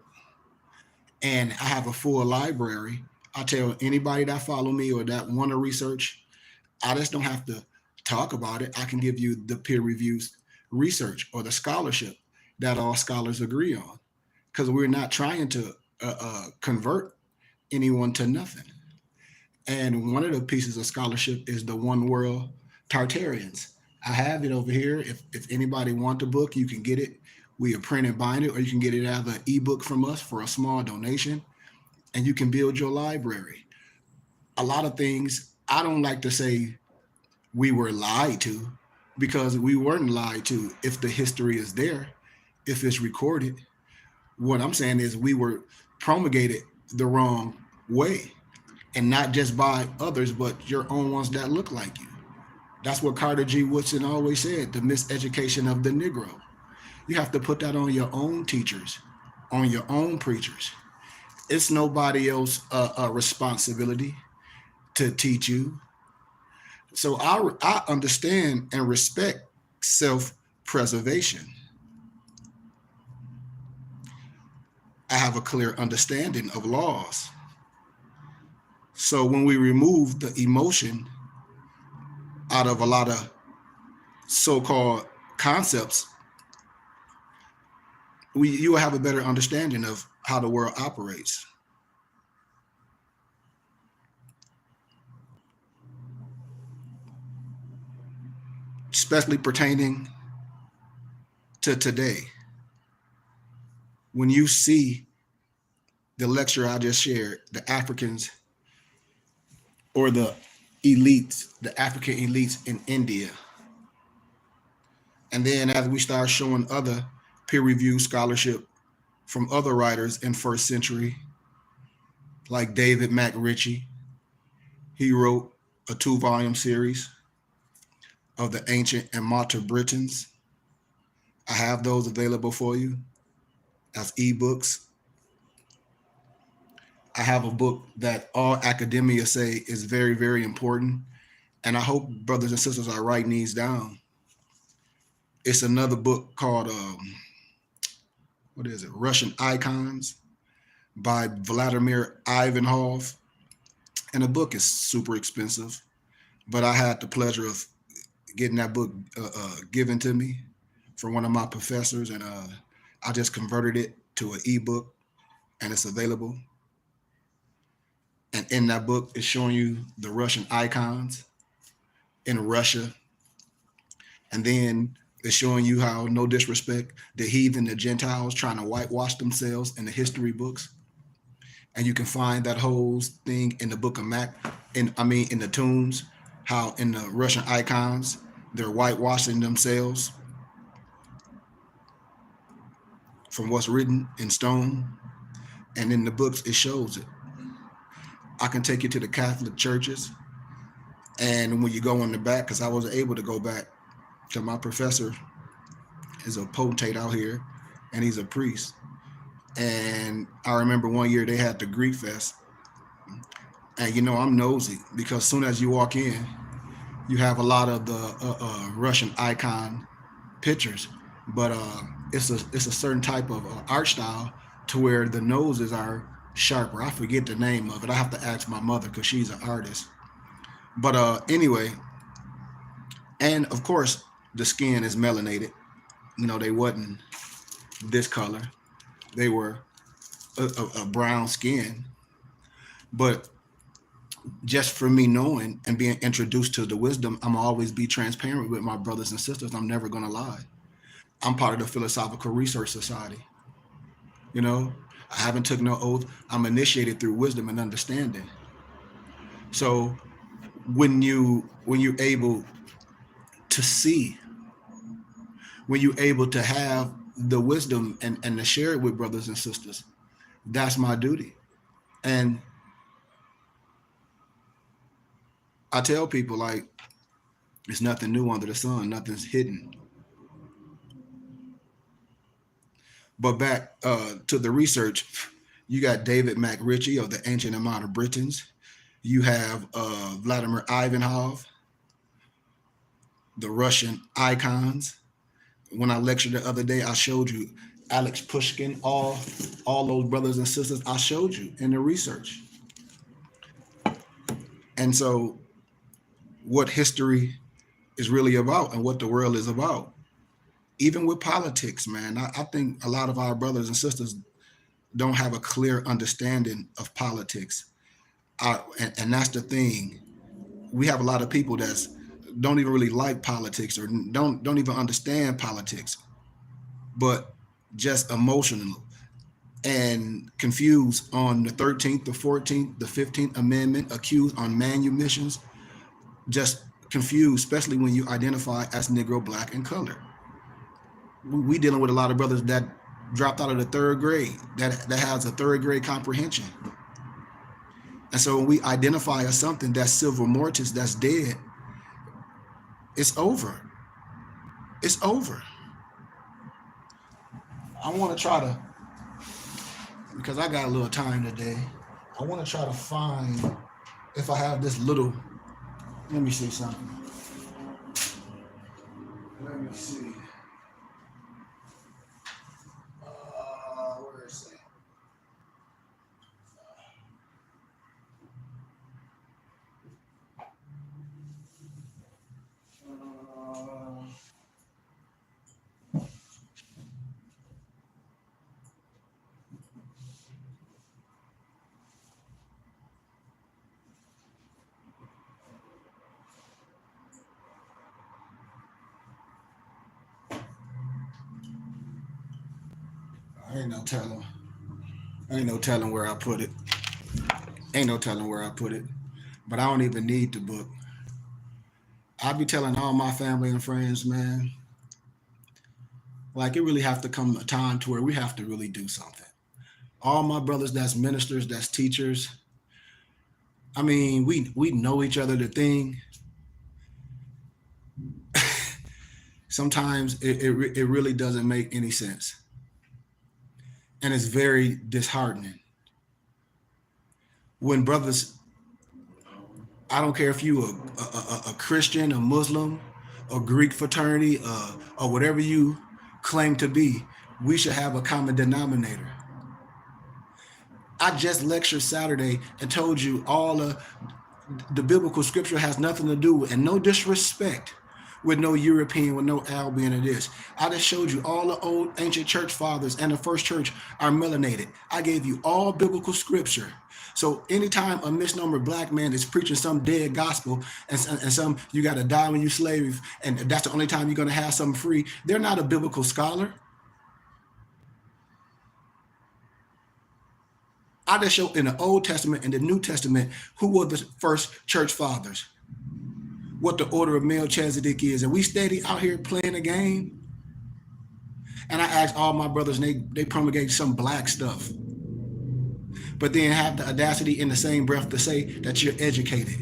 And I have a full library. I tell anybody that follow me or that want to research, I just don't have to talk about it. I can give you the peer reviews research or the scholarship that all scholars agree on, because we're not trying to convert anyone to nothing. And one of the pieces of scholarship is the One World Tartarians. I have it over here. If anybody want the book, you can get it. We are print and bind it, or you can get it as an ebook from us for a small donation, and you can build your library. A lot of things I don't like to say we were lied to, because we weren't lied to if the history is there, if it's recorded. What I'm saying is we were promulgated the wrong way, and not just by others, but your own ones that look like you. That's what Carter G. Woodson always said, the miseducation of the Negro. You have to put that on your own teachers, on your own preachers. It's nobody else's responsibility to teach you. So I understand and respect self-preservation. I have a clear understanding of laws. So when we remove the emotion out of a lot of so-called concepts, you will have a better understanding of how the world operates. Especially pertaining to today. When you see the lecture I just shared, the Africans or the elites, the African elites in India, and then as we start showing other peer-reviewed scholarship from other writers in first century, like David MacRitchie, he wrote a 2-volume series of the ancient and modern Britons. I have those available for you as ebooks. I have a book that all academia say is very, very important, and I hope brothers and sisters are writing these down. It's another book called Russian Icons by Vladimir Ivanov, and the book is super expensive, but I had the pleasure of getting that book given to me from one of my professors, and I just converted it to an ebook, and it's available. And in that book, it's showing you the Russian icons in Russia, and then it's showing you how, no disrespect, the heathen, the Gentiles trying to whitewash themselves in the history books. And you can find that whole thing in the book of in the tombs, how in the Russian icons, they're whitewashing themselves from what's written in stone. And in the books, it shows it. I can take you to the Catholic churches. And when you go in the back, because I was able to go back, because my professor is a potentate out here, and he's a priest. And I remember one year they had the Greek Fest, and you know I'm nosy because as soon as you walk in, you have a lot of the Russian icon pictures, but it's a certain type of art style to where the noses are sharper. I forget the name of it. I have to ask my mother because she's an artist. But anyway, and of course the skin is melanated. You know, they wasn't this color. They were a brown skin. But just for me knowing and being introduced to the wisdom, I'm always be transparent with my brothers and sisters. I'm never gonna lie. I'm part of the Philosophical Research Society. You know, I haven't took no oath. I'm initiated through wisdom and understanding. So when you're able to see, when you're able to have the wisdom and to share it with brothers and sisters, that's my duty. And I tell people, like, there's nothing new under the sun, nothing's hidden. But back to the research, you got David McRitchie of the Ancient and Modern Britons. You have Vladimir Ivanov, the Russian icons. When I lectured the other day, I showed you Alex Pushkin, all those brothers and sisters I showed you in the research. And so what history is really about and what the world is about, even with politics, man, I think a lot of our brothers and sisters don't have a clear understanding of politics. And that's the thing. We have a lot of people that don't even really like politics or don't even understand politics, but just emotional and confused on the 13th, the 14th, the 15th Amendment, accused on manumissions, just confused, especially when you identify as Negro, Black, and colored. We dealing with a lot of brothers that dropped out of the third grade, that has a third grade comprehension. And so when we identify as something that's silver mortis, that's dead, it's over. It's over. I want to try to, because I got a little time today, I want to try to find, if I have this little, let me see something. Let me see. Where is it? Ain't no telling. Ain't no telling where I put it. Ain't no telling where I put it. But I don't even need the book. I be telling all my family and friends, man, like it really have to come a time to where we have to really do something. All my brothers that's ministers, that's teachers. I mean, we know each other. The thing, sometimes it really doesn't make any sense. And it's very disheartening when brothers, I don't care if you a Christian, a Muslim, a Greek fraternity, or whatever you claim to be, we should have a common denominator. I just lectured Saturday and told you all the biblical scripture has nothing to do with, and no disrespect, with no European, with no Albion or this. I just showed you all the old ancient church fathers and the first church are melanated. I gave you all biblical scripture. So anytime a misnomer Black man is preaching some dead gospel and some you got to die when you slave, and that's the only time you're going to have something free, they're not a biblical scholar. I just showed in the Old Testament and the New Testament who were the first church fathers, what the order of Melchizedek is, and we steady out here playing a game. And I asked all my brothers, and they promulgate some black stuff, but then have the audacity in the same breath to say that you're educated.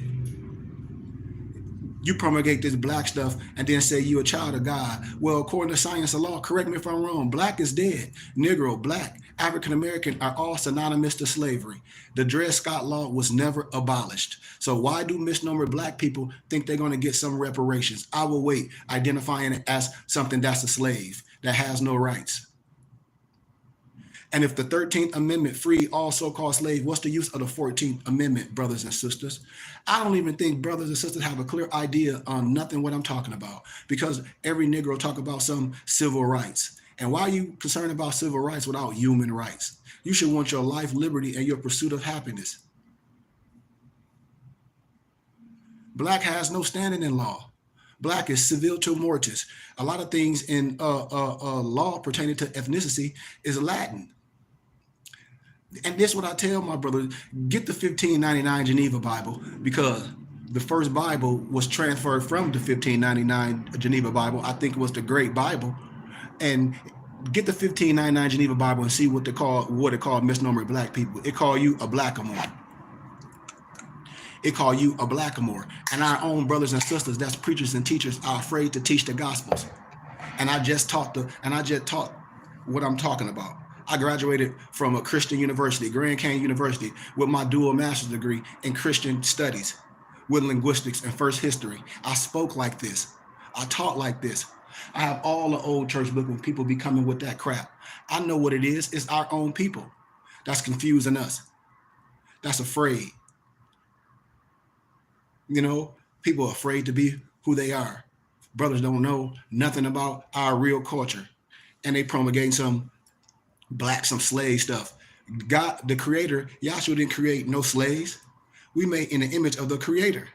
You promulgate this black stuff and then say you a child of God. Well, according to science and law, correct me if I'm wrong, black is dead. Negro, black, African American are all synonymous to slavery. The Dred Scott Law was never abolished. So why do misnomer black people think they're going to get some reparations? I will wait, identifying it as something that's a slave that has no rights. And if the 13th Amendment freed all so-called slaves, what's the use of the 14th Amendment, brothers and sisters? I don't even think brothers and sisters have a clear idea on nothing what I'm talking about, because every Negro talk about some civil rights. And why are you concerned about civil rights without human rights? You should want your life, liberty, and your pursuit of happiness. Black has no standing in law. Black is civiliter mortis. A lot of things in law pertaining to ethnicity is Latin. And this is what I tell my brother, get the 1599 Geneva Bible, because the first Bible was transferred from the 1599 Geneva Bible. I think it was the Great Bible. And get the 1599 Geneva Bible and see what it called misnomer black people. It call you a blackamoor. It call you a blackamoor. And our own brothers and sisters, that's preachers and teachers, are afraid to teach the gospels. And I just taught what I'm talking about. I graduated from a Christian university, Grand Canyon University, with my dual master's degree in Christian studies with linguistics and first history. I spoke like this. I taught like this. I have all the old church book when people be coming with that crap. I know what it is. It's our own people that's confusing us, that's afraid. You know, people are afraid to be who they are. Brothers don't know nothing about our real culture, and they promulgating some slave stuff. God, the creator, Yahshua didn't create no slaves. We made in the image of the creator.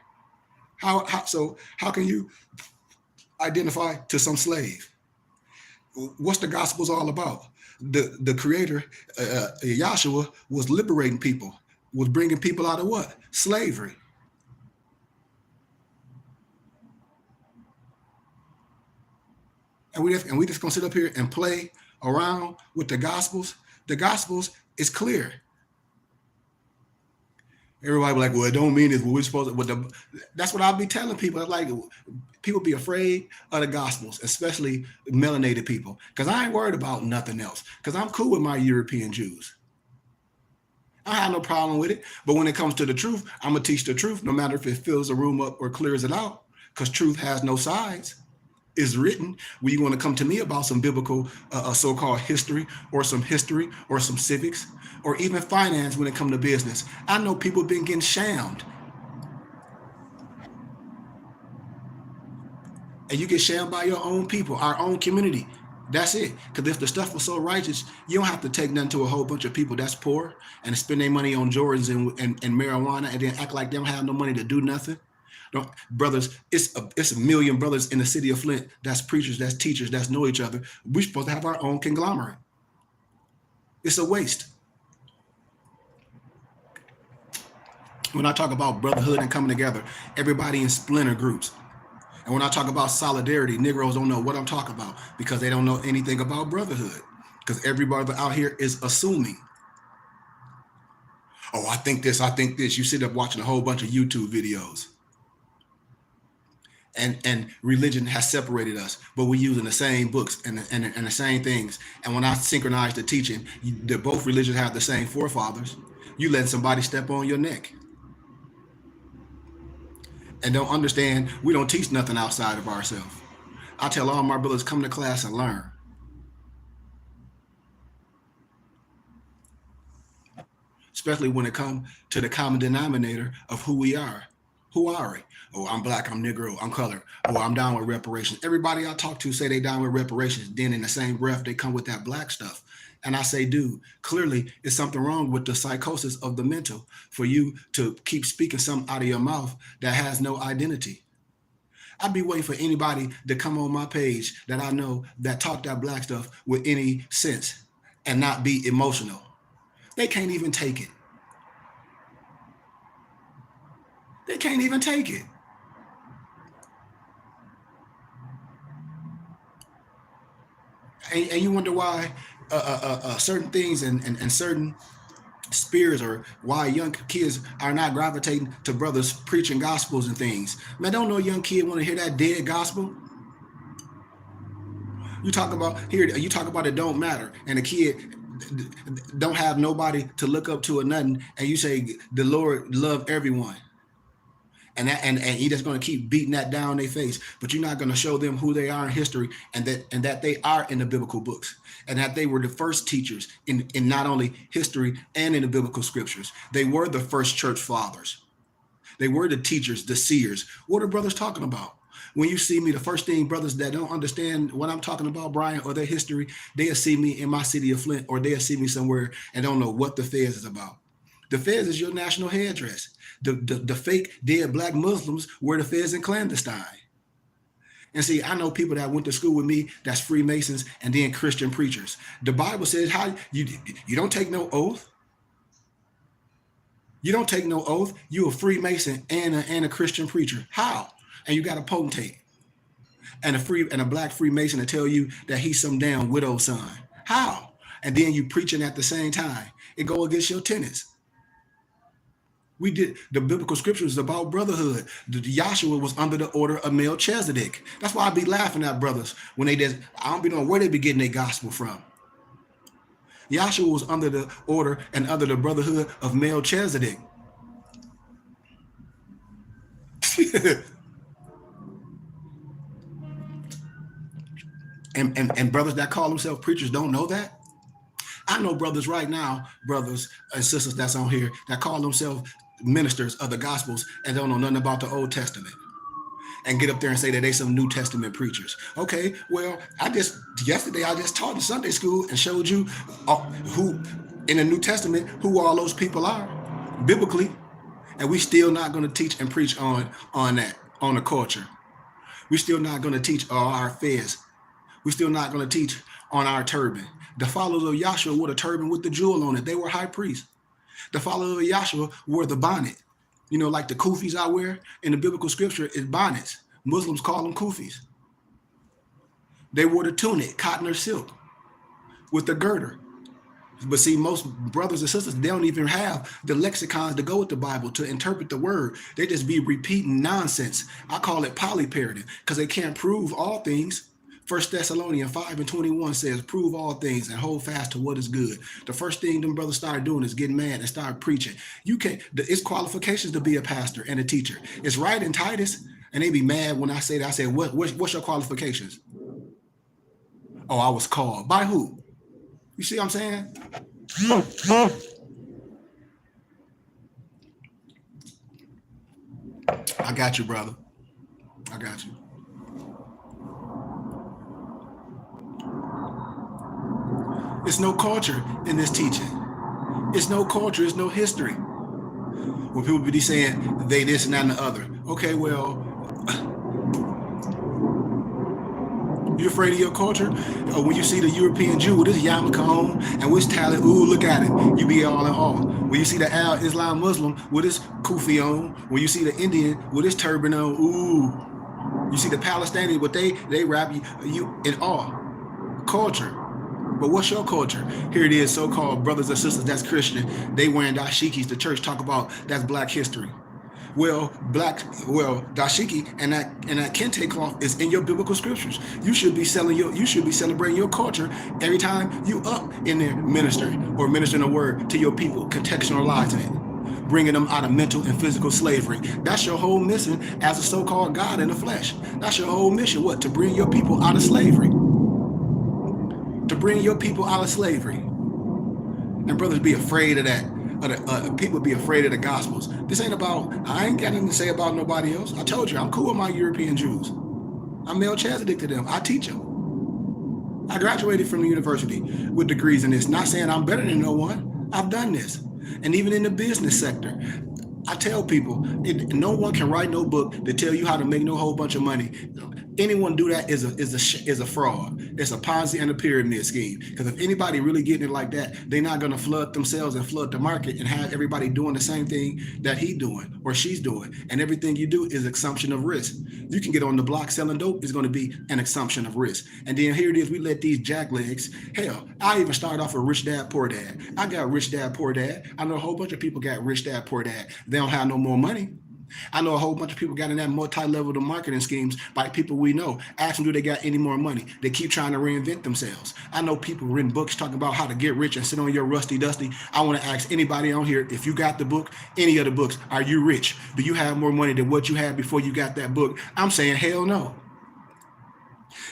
How can you identify to some slave? What's the gospel's all about? The creator, Yahshua, was liberating people, was bringing people out of what? Slavery. And we just gonna sit up here and play around with the gospels. The gospels is clear. Everybody be like, well, it don't mean it's what we're supposed to. That's what I'll be telling people. Like, people be afraid of the gospels, especially melanated people, because I ain't worried about nothing else, because I'm cool with my European Jews. I have no problem with it. But when it comes to the truth, I'm gonna teach the truth, no matter if it fills the room up or clears it out, because truth has no sides. Is written. When you want to come to me about some biblical so-called history or some civics or even finance when it comes to business, I know people been getting shammed. And you get shammed by your own people, our own community. That's it. Because if the stuff was so righteous, you don't have to take nothing to a whole bunch of people that's poor and spend their money on Jordans and marijuana and then act like they don't have no money to do nothing. Brothers, it's a million brothers in the city of Flint that's preachers, that's teachers, that's know each other. We're supposed to have our own conglomerate. It's a waste. When I talk about brotherhood and coming together, everybody in splinter groups. And when I talk about solidarity, Negroes don't know what I'm talking about because they don't know anything about brotherhood. Because everybody out here is assuming. Oh, I think this. You sit up watching a whole bunch of YouTube videos. And religion has separated us, but we're using the same books and the same things. And when I synchronize the teaching, both religions have the same forefathers. You letting somebody step on your neck. And don't understand, we don't teach nothing outside of ourselves. I tell all my brothers, come to class and learn. Especially when it comes to the common denominator of who we are. Who are we? Oh, I'm black, I'm Negro, I'm colored. Oh, I'm down with reparations. Everybody I talk to say they down with reparations. Then in the same breath, they come with that black stuff. And I say, dude, clearly it's something wrong with the psychosis of the mental for you to keep speaking something out of your mouth that has no identity. I'd be waiting for anybody to come on my page that I know that talk that black stuff with any sense and not be emotional. They can't even take it. They can't even take it. And you wonder why certain things and certain spears or why young kids are not gravitating to brothers preaching gospels and things. Man, don't no young kid want to hear that dead gospel. You talk about it don't matter, and the kid don't have nobody to look up to or nothing, and you say the Lord love everyone. And he just going to keep beating that down their face, but you're not going to show them who they are in history, and that they are in the biblical books, and that they were the first teachers in not only history and in the biblical scriptures. They were the first church fathers. They were the teachers, the seers. What are brothers talking about? When you see me, the first thing brothers that don't understand what I'm talking about, Brian, or their history, they'll see me in my city of Flint, or they'll see me somewhere and don't know what the Fez is about. The Fez is your national headdress. The fake dead black Muslims were the Fez and clandestine. And see, I know people that went to school with me that's Freemasons and then Christian preachers. The Bible says how you don't take no oath. You don't take no oath. You a Freemason and a Christian preacher. How? And you got a potentate and a black Freemason to tell you that he's some damn widow's son. How? And then you preaching at the same time. It go against your tenets. We did the biblical scriptures about brotherhood. Yahshua was under the order of Melchizedek. That's why I be laughing at brothers when I don't be knowing where they be getting their gospel from. Yahshua was under the order and under the brotherhood of Melchizedek. And brothers that call themselves preachers don't know that. I know brothers right now, brothers and sisters that's on here that call themselves ministers of the gospels and don't know nothing about the Old Testament and get up there and say that they some New Testament preachers. Okay, well, yesterday I just taught in Sunday school and showed you who in the New Testament, who all those people are biblically, and we still not going to teach and preach on the culture. We still not going to teach our Fez. We still not going to teach on our turban. The followers of Yahshua wore the turban with the jewel on it. They were high priests. The followers of Yahshua wore the bonnet. You know, like the kufis I wear in the biblical scripture is bonnets. Muslims call them kufis. They wore the tunic, cotton or silk, with the girder. But see, most brothers and sisters, they don't even have the lexicons to go with the Bible to interpret the word. They just be repeating nonsense. I call it polyparroting because they can't prove all things. 1 Thessalonians 5:21 says, prove all things and hold fast to what is good. The first thing them brothers started doing is getting mad and start preaching. You can't, it's qualifications to be a pastor and a teacher. It's right in Titus, and they be mad when I say that. I say, what's your qualifications? Oh, I was called. By who? You see what I'm saying? I got you, brother. I got you. It's no culture in this teaching. It's no culture. It's no history. When people be saying they this and that and the other. Okay, well, you afraid of your culture? Or when you see the European Jew with his yarmulke on and with his talent, ooh, look at it. You be all in awe. When you see the Al-Islam Muslim with his kufi on, when you see the Indian with his turban on, ooh. You see the Palestinian, but they wrap you in awe. Culture. But what's your culture? Here it is, so-called brothers and sisters that's Christian. They wearing dashikis. The church talk about that's black history. Well, dashiki and that kente cloth is in your biblical scriptures. You should be celebrating your culture every time you up in there ministering a word to your people, contextualizing it, bringing them out of mental and physical slavery. That's your whole mission as a so-called God in the flesh. That's your whole mission. What? To bring your people out of slavery. To bring your people out of slavery. And brothers be afraid of that. People be afraid of the gospels. This ain't about, I ain't got nothing to say about nobody else. I told you, I'm cool with my European Jews. I'm Melchizedek to them. I teach them. I graduated from the university with degrees in this. Not saying I'm better than no one. I've done this. And even in the business sector, I tell people, no one can write no book to tell you how to make no whole bunch of money. Anyone do that is a fraud. It's a Ponzi and a pyramid scheme. Because if anybody really getting it like that, they're not going to flood themselves and flood the market and have everybody doing the same thing that he doing or she's doing. And everything you do is assumption of risk. You can get on the block selling dope, is going to be an assumption of risk. And then here it is, we let these jacklegs. Hell, I even started off with Rich Dad Poor Dad. I got Rich Dad Poor Dad. I know a whole bunch of people got Rich Dad Poor Dad. They don't have no more money. I know a whole bunch of people got in that multi-level of marketing schemes by people we know. Ask them, do they got any more money? They keep trying to reinvent themselves. I know people written books talking about how to get rich and sit on your rusty dusty. I want to ask anybody on here, if you got the book, any of the books, are you rich? Do you have more money than what you had before you got that book? I'm saying hell no.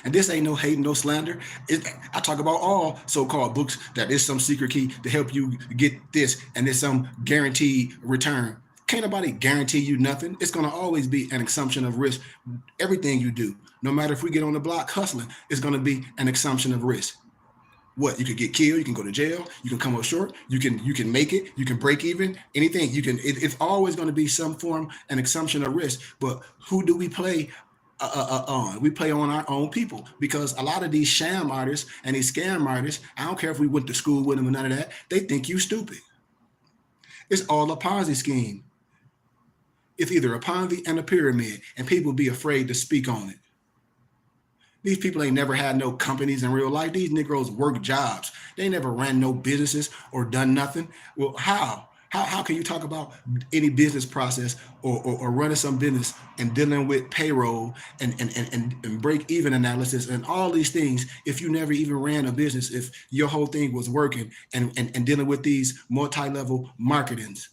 And this ain't no hate, no slander. I talk about all so-called books that is some secret key to help you get this and there's some guaranteed return. Can't nobody guarantee you nothing. It's going to always be an assumption of risk. Everything you do, no matter if we get on the block hustling, it's going to be an assumption of risk. What? You could get killed. You can go to jail. You can come up short. You can make it. You can break even. Anything. You can. It's always going to be some form, an assumption of risk. But who do we play on? We play on our own people, because a lot of these sham artists and these scam artists, I don't care if we went to school with them or none of that, they think you stupid. It's all a Ponzi scheme. It's either a Ponzi and a pyramid, and people be afraid to speak on it. These people ain't never had no companies in real life. These Negroes work jobs. They never ran no businesses or done nothing. Well, how? How can you talk about any business process or running some business and dealing with payroll and break even analysis and all these things if you never even ran a business, if your whole thing was working and dealing with these multi-level marketings?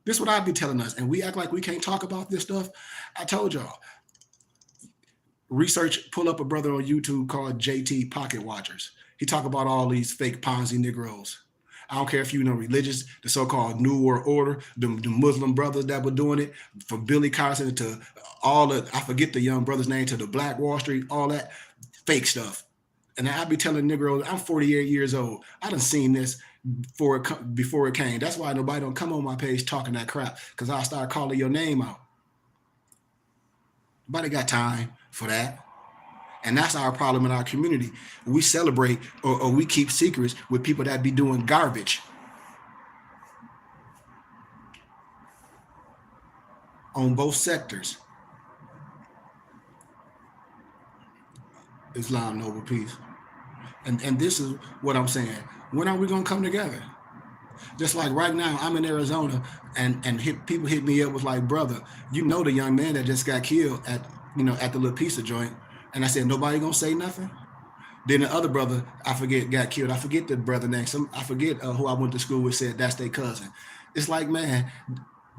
This is what I'd be telling us, and we act like we can't talk about this stuff. I told y'all, research, pull up a brother on YouTube called JT Pocket Watchers. He talk about all these fake Ponzi Negroes. I don't care if you know religious, the so-called New World Order, the Muslim brothers that were doing it, from Billy Carson to all the, I forget the young brother's name, to the Black Wall Street, all that fake stuff. And I be telling Negroes, I'm 48 years old. I done seen this before it came. That's why nobody don't come on my page talking that crap, because I'll start calling your name out. Nobody got time for that. And that's our problem in our community. We celebrate or we keep secrets with people that be doing garbage. On both sectors. Islam, noble peace. And this is what I'm saying. When are we going to come together? Just like right now, I'm in Arizona, and people hit me up with like, brother, you know the young man that just got killed at the little pizza joint. And I said, nobody gonna say nothing? Then the other brother, I forget, got killed. I forget the brother name. I forget who I went to school with, said that's their cousin. It's like, man,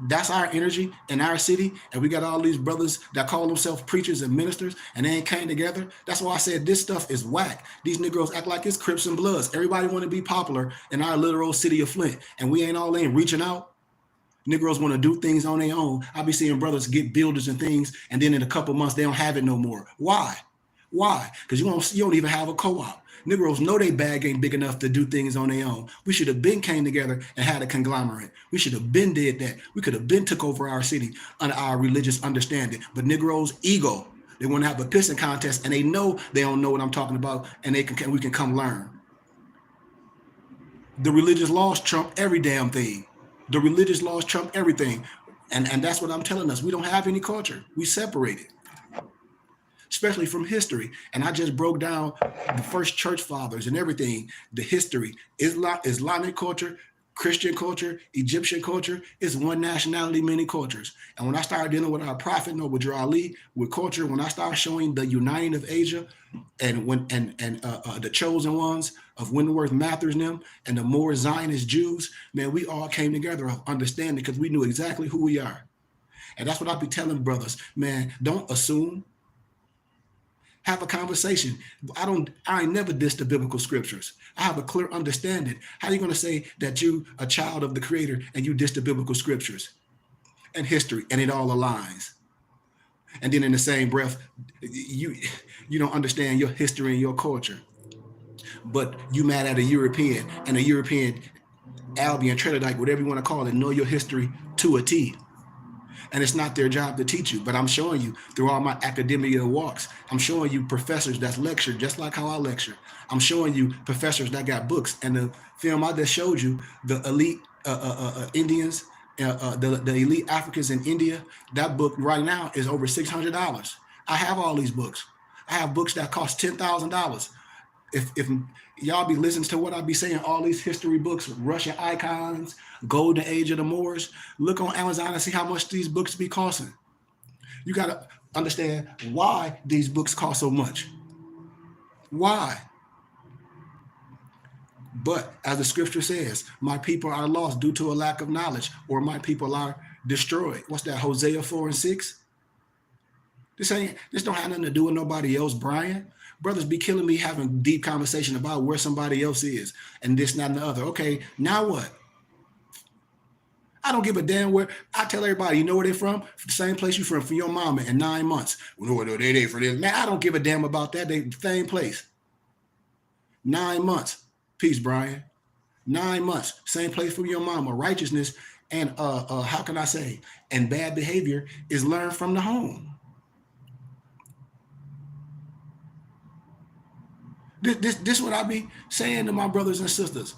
that's our energy in our city. And we got all these brothers that call themselves preachers and ministers, and they ain't came together. That's why I said this stuff is whack. These Negroes act like it's Crips and Bloods. Everybody want to be popular in our little old city of Flint, and we ain't all in reaching out. Negroes want to do things on their own. I be seeing brothers get builders and things, and then in a couple months, they don't have it no more. Why? Because you don't even have a co-op. Negroes know they bag ain't big enough to do things on their own. We should have been came together and had a conglomerate. We should have been did that. We could have been took over our city under our religious understanding. But Negroes' ego, they want to have a pissing contest, and they know they don't know what I'm talking about, and we can come learn. The religious laws trump every damn thing. The religious laws trump everything. And that's what I'm telling us. We don't have any culture. We separated, especially from history. And I just broke down the first church fathers and everything, the history, Islamic culture, Christian culture, Egyptian culture. Is one nationality, many cultures. And when I started dealing with our prophet, Noble Drew Ali, with culture, when I started showing the uniting of Asia and the chosen ones of Wentworth Mathers and them, and the more Zionist Jews, man, we all came together of understanding, because we knew exactly who we are. And that's what I be telling brothers, man, don't assume. Have a conversation. I ain't never dissed the biblical scriptures. I have a clear understanding. How are you going to say that you a child of the Creator and you diss the biblical scriptures and history, and it all aligns? And then in the same breath, you don't understand your history and your culture, but you mad at a European, and a European Albion, Trinidad, whatever you want to call it, know your history to a T. And it's not their job to teach you, but I'm showing you through all my academia walks. I'm showing you professors that's lectured just like how I lecture. I'm showing you professors that got books. And the film I just showed you, the elite Indians, the elite Africans in India, that book right now is over $600. I have all these books. I have books that cost $10,000. If y'all be listening to what I be saying, all these history books, Russian icons, Golden Age of the Moors, look on Amazon and see how much these books be costing. You got to understand why these books cost so much. Why? But as the scripture says, my people are lost due to a lack of knowledge, or my people are destroyed. What's that? Hosea 4:6. This don't have nothing to do with nobody else, Brian. Brothers be killing me having deep conversation about where somebody else is and this, that, and the other. Okay, now what? I don't give a damn where. I tell everybody, you know where they're from? The same place you from your mama in 9 months. Well, no, they ain't for this. Man, I don't give a damn about that. They the same place. 9 months. Peace, Brian. 9 months. Same place from your mama. Righteousness and how can I say? And bad behavior is learned from the home. This what I be saying to my brothers and sisters.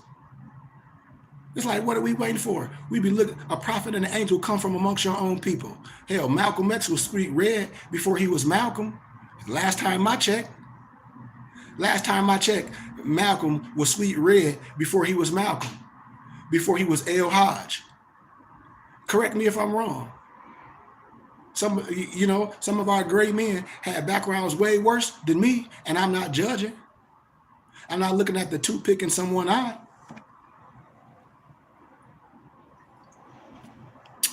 It's like, what are we waiting for? We be looking, a prophet and an angel come from amongst your own people. Hell, Malcolm X was street red before he was Malcolm. Last time I checked, Malcolm was sweet red before he was Malcolm, before he was El Hodge. Correct me if I'm wrong. Some of our great men had backgrounds way worse than me, and I'm not judging. I'm not looking at the toothpick in someone's eye.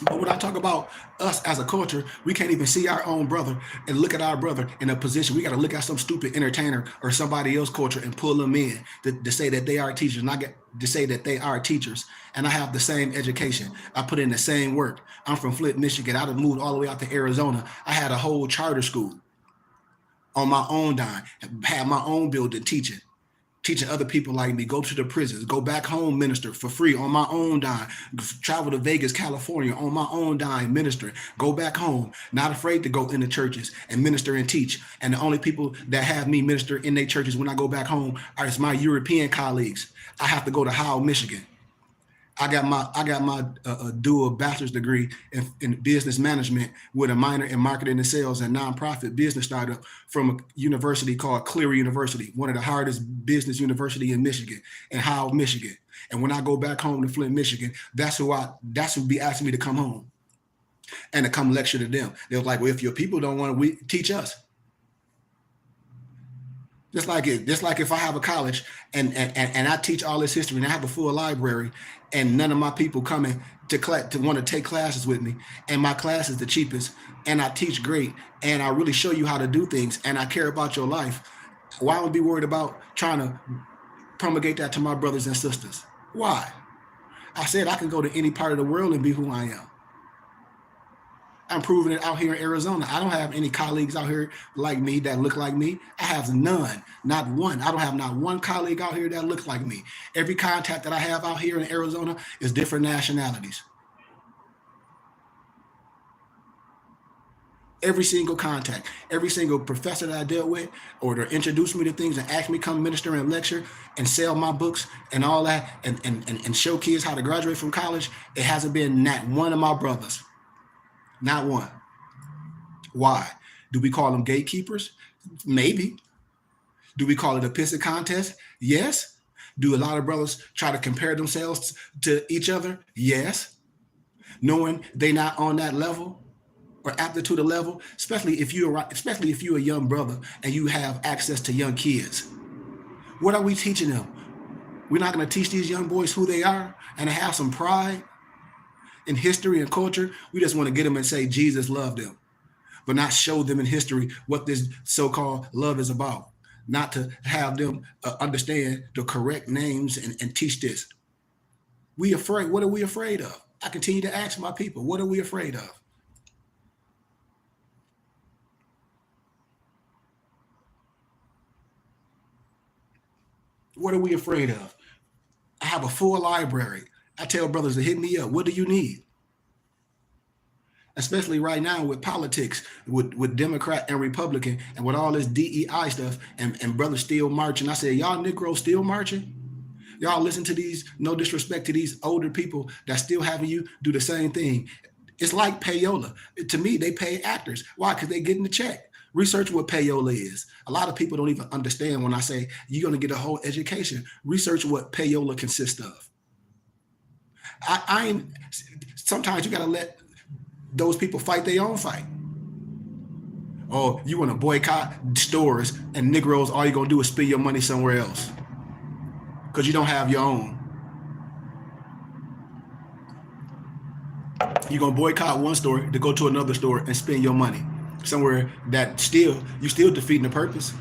But when I talk about us as a culture, we can't even see our own brother and look at our brother in a position. We got to look at some stupid entertainer or somebody else's culture and pull them in to say that they are teachers. And I get to say that they are teachers. And I have the same education. I put in the same work. I'm from Flint, Michigan. I've moved all the way out to Arizona. I had a whole charter school on my own dime, had my own building teaching other people like me, go to the prisons, go back home, minister for free on my own dime, travel to Vegas, California on my own dime, minister, go back home, not afraid to go into churches and minister and teach. And the only people that have me minister in their churches when I go back home are my European colleagues. I have to go to Howell, Michigan. I got my dual bachelor's degree in business management with a minor in marketing and sales and nonprofit business startup from a university called Cleary University, one of the hardest business university in Michigan, in Howell, Michigan. And when I go back home to Flint, Michigan, that's who be asking me to come home and to come lecture to them. They're like, well, if your people don't want to teach us. Just like if I have a college and I teach all this history and I have a full library and none of my people coming to want to take classes with me, and my class is the cheapest and I teach great and I really show you how to do things and I care about your life, why would I be worried about trying to promulgate that to my brothers and sisters? Why? I said I can go to any part of the world and be who I am. I'm proving it out here in Arizona. I don't have any colleagues out here like me that look like me. I have none, not one. I don't have not one colleague out here that looks like me. Every contact that I have out here in Arizona is different nationalities. Every single contact, every single professor that I dealt with or to introduce me to things and ask me to come minister and lecture and sell my books and all that and show kids how to graduate from college, it hasn't been not one of my brothers. Not one. Why? Do we call them gatekeepers? Maybe. Do we call it a pissing contest? Yes. Do a lot of brothers try to compare themselves to each other? Yes. Knowing they're not on that level or aptitude level, especially if you're a young brother and you have access to young kids. What are we teaching them? We're not going to teach these young boys who they are and have some pride in history and culture. We just want to get them and say Jesus loved them, but not show them in history what this so-called love is about. Not to have them understand the correct names and teach this. We afraid. What are we afraid of? I continue to ask my people, what are we afraid of? What are we afraid of? I have a full library. I tell brothers to hit me up. What do you need? especially right now with politics, with Democrat and Republican, and with all this DEI stuff, and brothers still marching. I said, y'all Negroes still marching? Y'all listen to these, no disrespect to these older people that still having you do the same thing. It's like payola. To me, they pay actors. Why? Because they getting the check. Research what payola is. A lot of people don't even understand when I say you're going to get a whole education. Research what payola consists of. Sometimes you got to let those people fight their own fight. Oh, you want to boycott stores and Negroes, all you're going to do is spend your money somewhere else because you don't have your own. You're going to boycott one store to go to another store and spend your money somewhere that you're still defeating the purpose.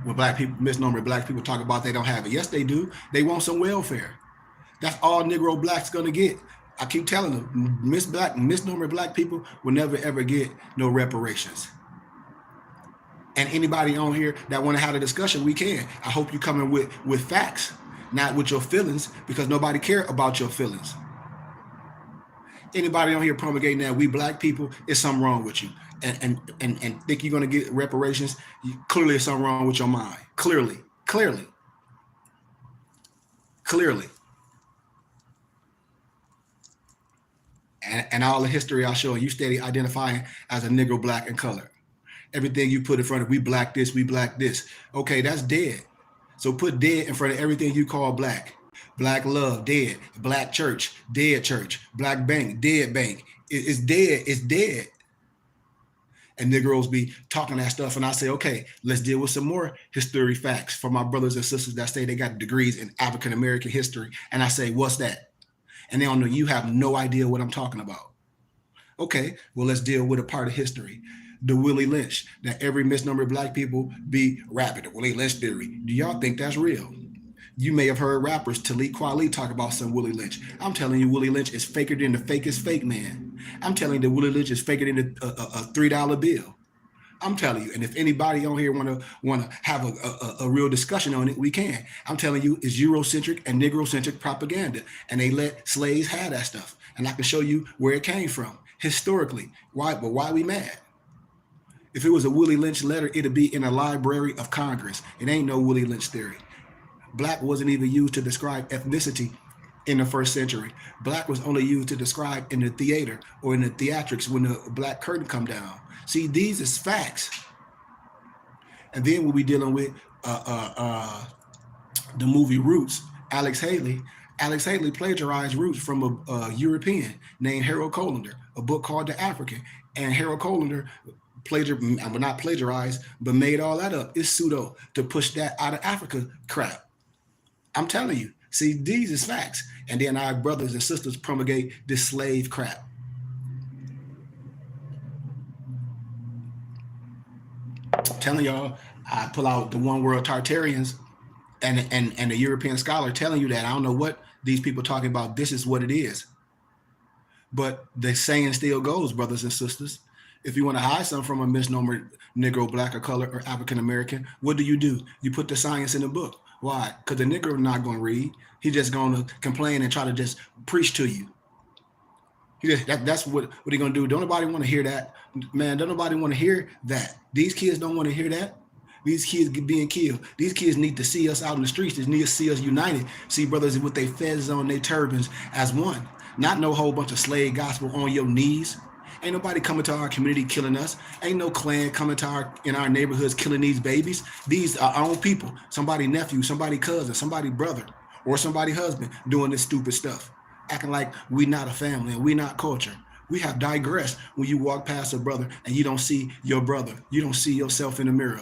When black people, misnomer black people talk about they don't have it. Yes, they do. They want some welfare. That's all Negro blacks going to get. I keep telling them, misnomer black people will never ever get no reparations. And anybody on here that want to have a discussion, we can. I hope you come in with facts, not with your feelings, because nobody care about your feelings. Anybody on here promulgating that we black people, is something wrong with you, and think you're going to get reparations, clearly there's something wrong with your mind. Clearly. And all the history I'll show you steady identifying as a Negro, black, and colored. Everything you put in front of, we black this, we black this. Okay, that's dead. So put dead in front of everything you call black. Black love, dead. Black church, dead church. Black bank, dead bank. It's dead, it's dead. And Negroes be talking that stuff, and I say, okay, let's deal with some more history facts for my brothers and sisters that say they got degrees in African American history. And I say, what's that? And they don't know, you have no idea what I'm talking about. Okay, well, let's deal with a part of history. The Willie Lynch, that every misnomer black people be rapping, the Willie Lynch theory. Do y'all think that's real? You may have heard rappers, Talib Kweli, talk about some Willie Lynch. I'm telling you, Willie Lynch is faker than the fakest fake man. I'm telling you that Willie Lynch is faker than a $3 bill. I'm telling you, and if anybody on here want to have a real discussion on it, we can. I'm telling you, it's Eurocentric and Negrocentric propaganda, and they let slaves have that stuff. And I can show you where it came from historically. Why? But why we mad? If it was a Willie Lynch letter, it'd be in a Library of Congress. It ain't no Willie Lynch theory. Black wasn't even used to describe ethnicity in the first century. Black was only used to describe in the theater or in the theatrics when the black curtain come down. See, these is facts. And then we'll be dealing with the movie Roots. Alex Haley plagiarized Roots from a European named Harold Colander, a book called The African. And Harold Colander not plagiarized, but made all that up. It's pseudo to push that out of Africa crap. I'm telling you. See, these is facts. And then our brothers and sisters promulgate this slave crap. I'm telling y'all, I pull out the One World Tartarians and the European scholar telling you that I don't know what these people talking about. This is what it is. But the saying still goes, brothers and sisters. If you want to hide something from a misnomer Negro, black, or color, or African American, what do? You put the science in the book. Why? Because the Negro is not going to read. He's just going to complain and try to just preach to you. That's what he going to do. Don't nobody want to hear that. Man, don't nobody want to hear that. These kids don't want to hear that. These kids being killed. These kids need to see us out in the streets. They need to see us united. See brothers with their fez on, their turbans as one. Not no whole bunch of slave gospel on your knees. Ain't nobody coming to our community killing us. Ain't no clan coming to in our neighborhoods killing these babies. These are our own people. Somebody nephew, somebody cousin, somebody brother, or somebody husband doing this stupid stuff. Acting like we not a family and we not culture. We have digressed when you walk past a brother and you don't see your brother. You don't see yourself in the mirror.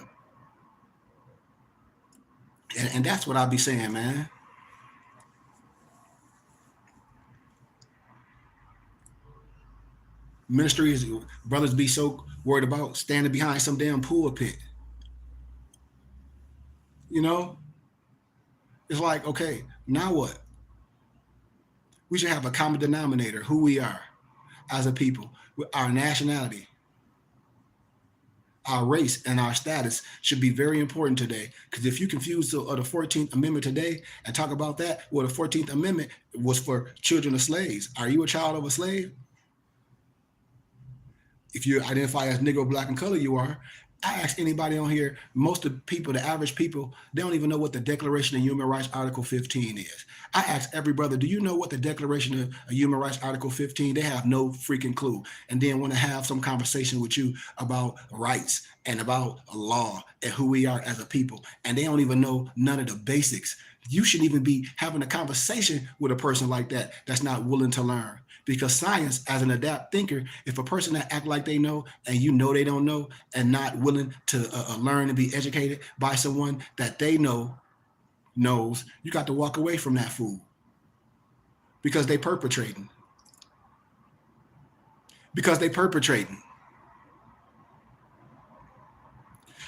And that's what I be saying, man. Ministry is brothers be so worried about standing behind some damn pulpit. You know? It's like, okay, now what? We should have a common denominator, who we are as a people, our nationality, our race, and our status should be very important today. Because if you confuse the 14th Amendment today and talk about that, well, the 14th Amendment was for children of slaves. Are you a child of a slave? if you identify as Negro, Black, and color, you are. I ask anybody on here, most of the people, the average people, they don't even know what the Declaration of Human Rights Article 15 is. I ask every brother, do you know what the Declaration of Human Rights Article 15? They have no freaking clue. And then want to have some conversation with you about rights and about law and who we are as a people. And they don't even know none of the basics. You shouldn't even be having a conversation with a person like that that's not willing to learn. Because science, as an adapt thinker, if a person that act like they know and you know they don't know and not willing to learn and be educated by someone that they knows, you got to walk away from that fool because they perpetrating. Because they perpetrating.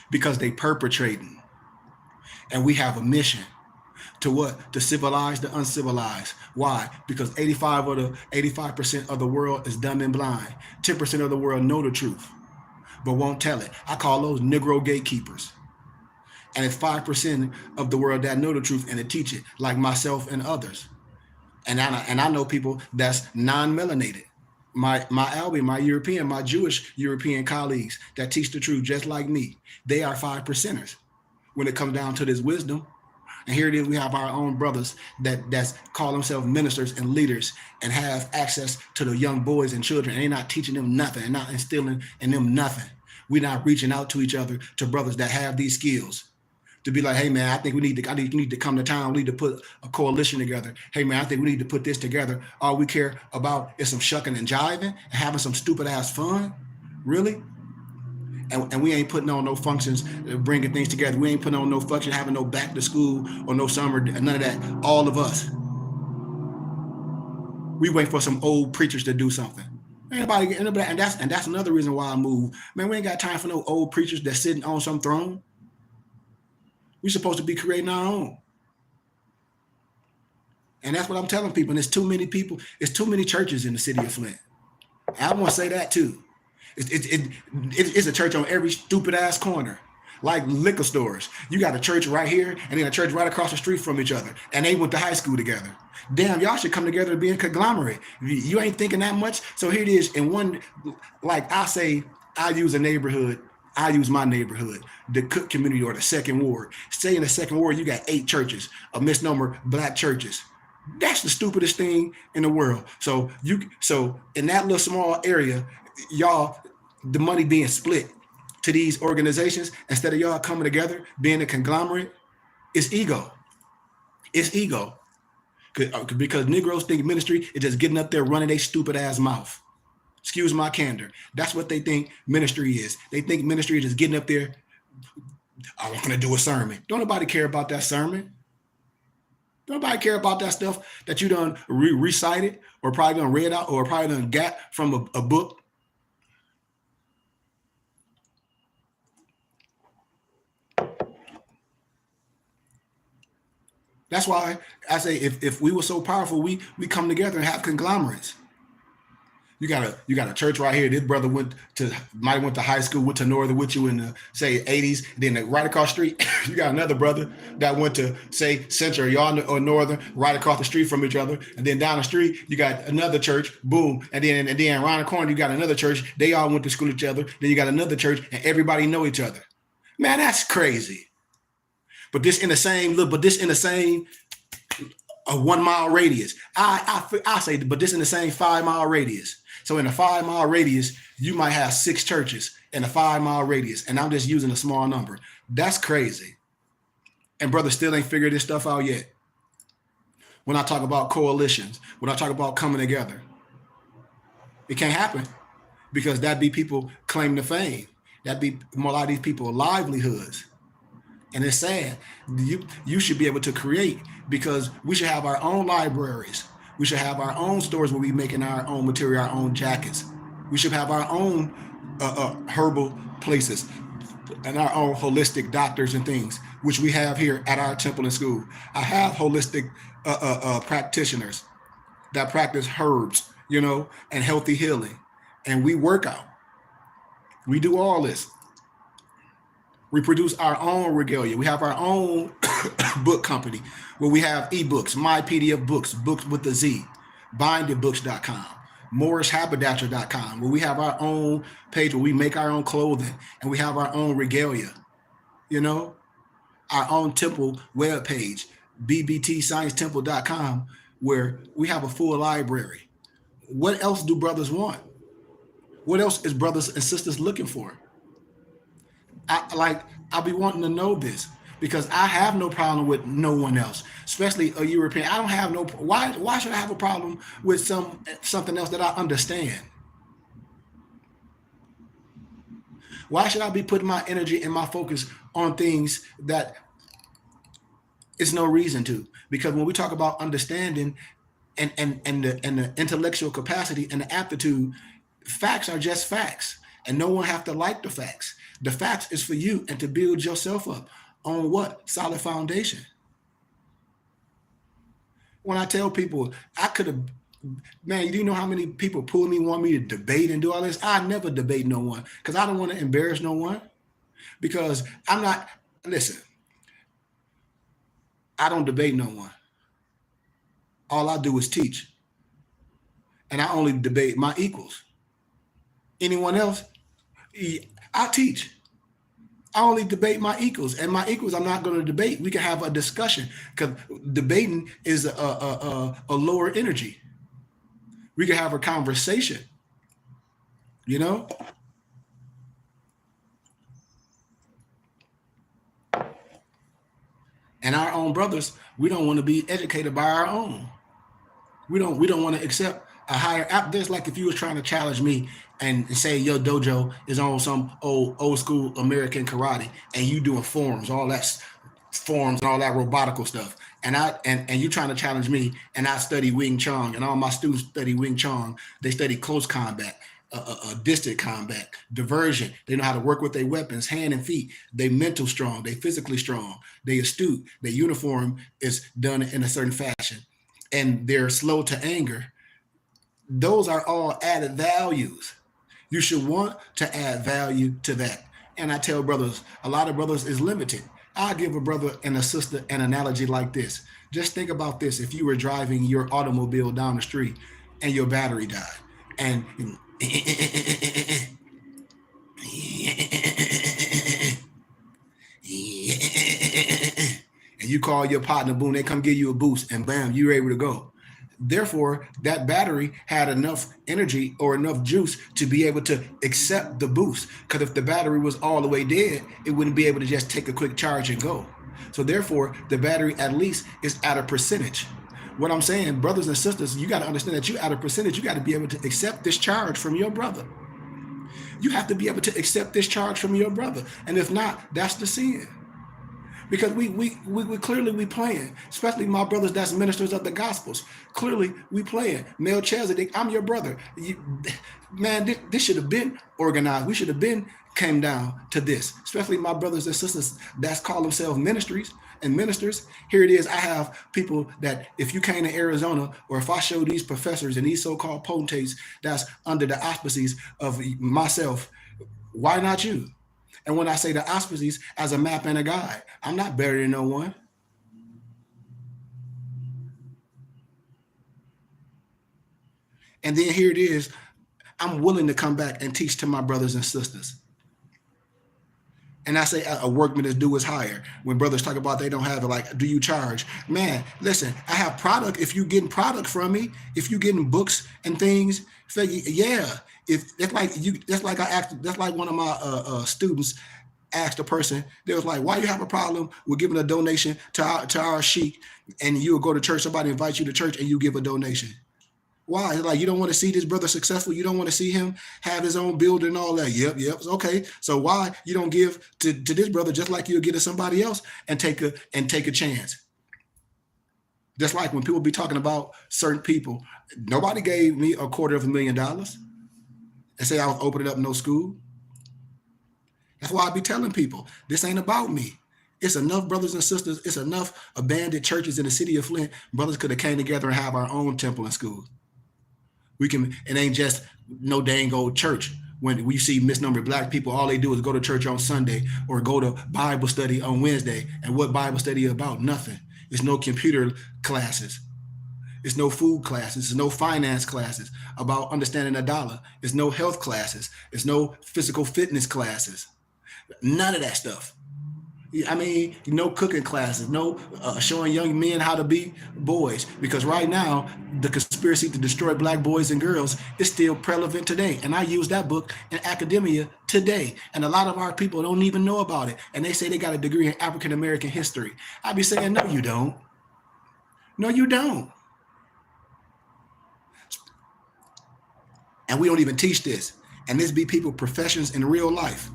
Because they perpetrating. And we have a mission. To what? To civilize the uncivilized. Why? Because 85% of the world is dumb and blind. 10% of the world know the truth, but won't tell it. I call those Negro gatekeepers. And it's 5% of the world that know the truth and to teach it, like myself and others. And I know people that's non-melanated. My Albie, my European, my Jewish European colleagues that teach the truth just like me. They are 5%ers when it comes down to this wisdom. And here it is, we have our own brothers that's call themselves ministers and leaders and have access to the young boys and children. And they're not teaching them nothing and not instilling in them nothing. We're not reaching out to each other, to brothers that have these skills. To be like, hey man, I think we need to come to town. We need to put a coalition together. Hey man, I think we need to put this together. All we care about is some shucking and jiving and having some stupid ass fun. Really? And we ain't putting on no functions, bringing things together. We ain't putting on no function, having no back to school or no summer, none of that. All of us. We wait for some old preachers to do something. Anybody, and that's another reason why I moved. Man, we ain't got time for no old preachers that's sitting on some throne. We're supposed to be creating our own. And that's what I'm telling people. And there's too many people, it's too many churches in the city of Flint. And I want to say that too. It's a church on every stupid ass corner, like liquor stores. You got a church right here and then a church right across the street from each other, and they went to high school together. Damn, y'all should come together to be a conglomerate. You ain't thinking that much. So here it is in one, like I say, I use my neighborhood, the Cook community or the Second Ward. Say in the Second Ward, you got 8 churches, a misnomer Black churches. That's the stupidest thing in the world. So in that little small area, y'all, the money being split to these organizations instead of y'all coming together, being a conglomerate, it's ego. It's ego. Because Negroes think ministry is just getting up there running their stupid ass mouth. Excuse my candor. That's what they think ministry is. They think ministry is just getting up there. I'm going to do a sermon. Don't nobody care about that sermon. Don't nobody care about that stuff that you done recited or probably done read out or probably done got from a book. That's why I say if we were so powerful, we come together and have conglomerates. You got a church right here. This brother went to high school, went to Northern with you in the say 80s. Then right across the street, you got another brother that went to say Central, y'all or Northern, right across the street from each other. And then down the street, you got another church, boom. And then around the corner, you got another church. They all went to school with each other. Then you got another church, and everybody know each other. Man, that's crazy. But this in the same 1 mile radius. I say, but this in the same 5 mile radius. So in a 5 mile radius, you might have 6 churches in a 5 mile radius. And I'm just using a small number. That's crazy. And brothers still ain't figured this stuff out yet. When I talk about coalitions, when I talk about coming together, it can't happen because that'd be people claim the fame. That'd be a lot of these people livelihoods. And it's sad. You should be able to create because we should have our own libraries. We should have our own stores where we making our own material, our own jackets. We should have our own herbal places and our own holistic doctors and things, which we have here at our temple and school. I have holistic practitioners that practice herbs, and healthy healing. And we work out. We do all this. We produce our own regalia. We have our own book company where we have ebooks, My PDF Books, books with the Z, bindedbooks.com. MorrisHaberdasher.com, where we have our own page where we make our own clothing and we have our own regalia, you know, our own temple web page, bbtsciencetemple.com, where we have a full library. What else do brothers want? What else is brothers and sisters looking for? I'll be wanting to know this, because I have no problem with no one else, especially a European. I don't have no, why should I have a problem with something else that I understand? Why should I be putting my energy and my focus on things that it's no reason to? Because when we talk about understanding and the intellectual capacity and the aptitude, facts are just facts, and no one have to like the facts. The facts is for you and to build yourself up on what? Solid foundation. When I tell people I could have, man, do you know how many people pull me, want me to debate and do all this? I never debate no one, because I don't want to embarrass no one, because I'm not, listen, I don't debate no one. All I do is teach. And I only debate my equals. Anyone else, I teach. I only debate my equals, and my equals I'm not going to debate. We can have a discussion, because debating is a lower energy. We can have a conversation, you know? And our own brothers, we don't want to be educated by our own. We don't want to accept a higher app. There's like if you was trying to challenge me and say your dojo is on some old school American karate, and you doing forms, all that forms and all that robotical stuff, and you trying to challenge me, and I study Wing Chun, and all my students study Wing Chun. They study close combat, distant combat, diversion. They know how to work with their weapons, hand and feet. They mental strong, they physically strong, they astute. Their uniform is done in a certain fashion, and they're slow to anger. Those are all added values. You should want to add value to that. And I tell brothers, a lot of brothers is limited. I'll give a brother and a sister an analogy like this. Just think about this. If you were driving your automobile down the street and your battery died, and you call your partner, boom, they come give you a boost, and bam, you're able to go. Therefore, that battery had enough energy or enough juice to be able to accept the boost. Because if the battery was all the way dead, it wouldn't be able to just take a quick charge and go. So therefore, the battery at least is at a percentage. What I'm saying, brothers and sisters, you got to understand that you at a percentage, you got to be able to accept this charge from your brother. You have to be able to accept this charge from your brother. And if not, that's the sin. Because we clearly we playing, especially my brothers that's ministers of the gospels. Clearly we playing. Melchizedek, I'm your brother. Man, this should have been organized. We should have been came down to this, especially my brothers and sisters that's call themselves ministries and ministers. Here it is. I have people that if you came to Arizona, or if I show these professors and these so-called potentates that's under the auspices of myself, why not you? And when I say the auspices as a map and a guide, I'm not better than no one. And then here it is. I'm willing to come back and teach to my brothers and sisters. And I say a workman is due his hire. When brothers talk about they don't have it, like, do you charge? Man, listen, I have product. If you getting product from me, if you getting books and things, say, yeah. If that's like you, that's like I asked, that's like one of my students asked a person, they was like, why you have a problem with giving a donation to our sheik, and you will go to church, somebody invites you to church and you give a donation? Why? Like, you don't want to see this brother successful? You don't want to see him have his own building and all that? Yep. Okay. So why you don't give to this brother just like you'll give to somebody else and take a chance? Just like when people be talking about certain people, nobody gave me $250,000 and say I was opening up no school. That's why I be telling people, this ain't about me. It's enough brothers and sisters. It's enough abandoned churches in the city of Flint. Brothers could have came together and have our own temple and school. It ain't just no dang old church. When we see misnumbered black people, all they do is go to church on Sunday or go to Bible study on Wednesday. And what Bible study is about? Nothing. It's no computer classes. It's no food classes. It's no finance classes about understanding a dollar. It's no health classes. It's no physical fitness classes. None of that stuff. I mean, no cooking classes, no showing young men how to be boys. Because right now, the conspiracy to destroy black boys and girls is still prevalent today. And I use that book in academia today. And a lot of our people don't even know about it. And they say they got a degree in African American history. I'd be saying, no, you don't. No, you don't. And we don't even teach this. And this be people professions in real life.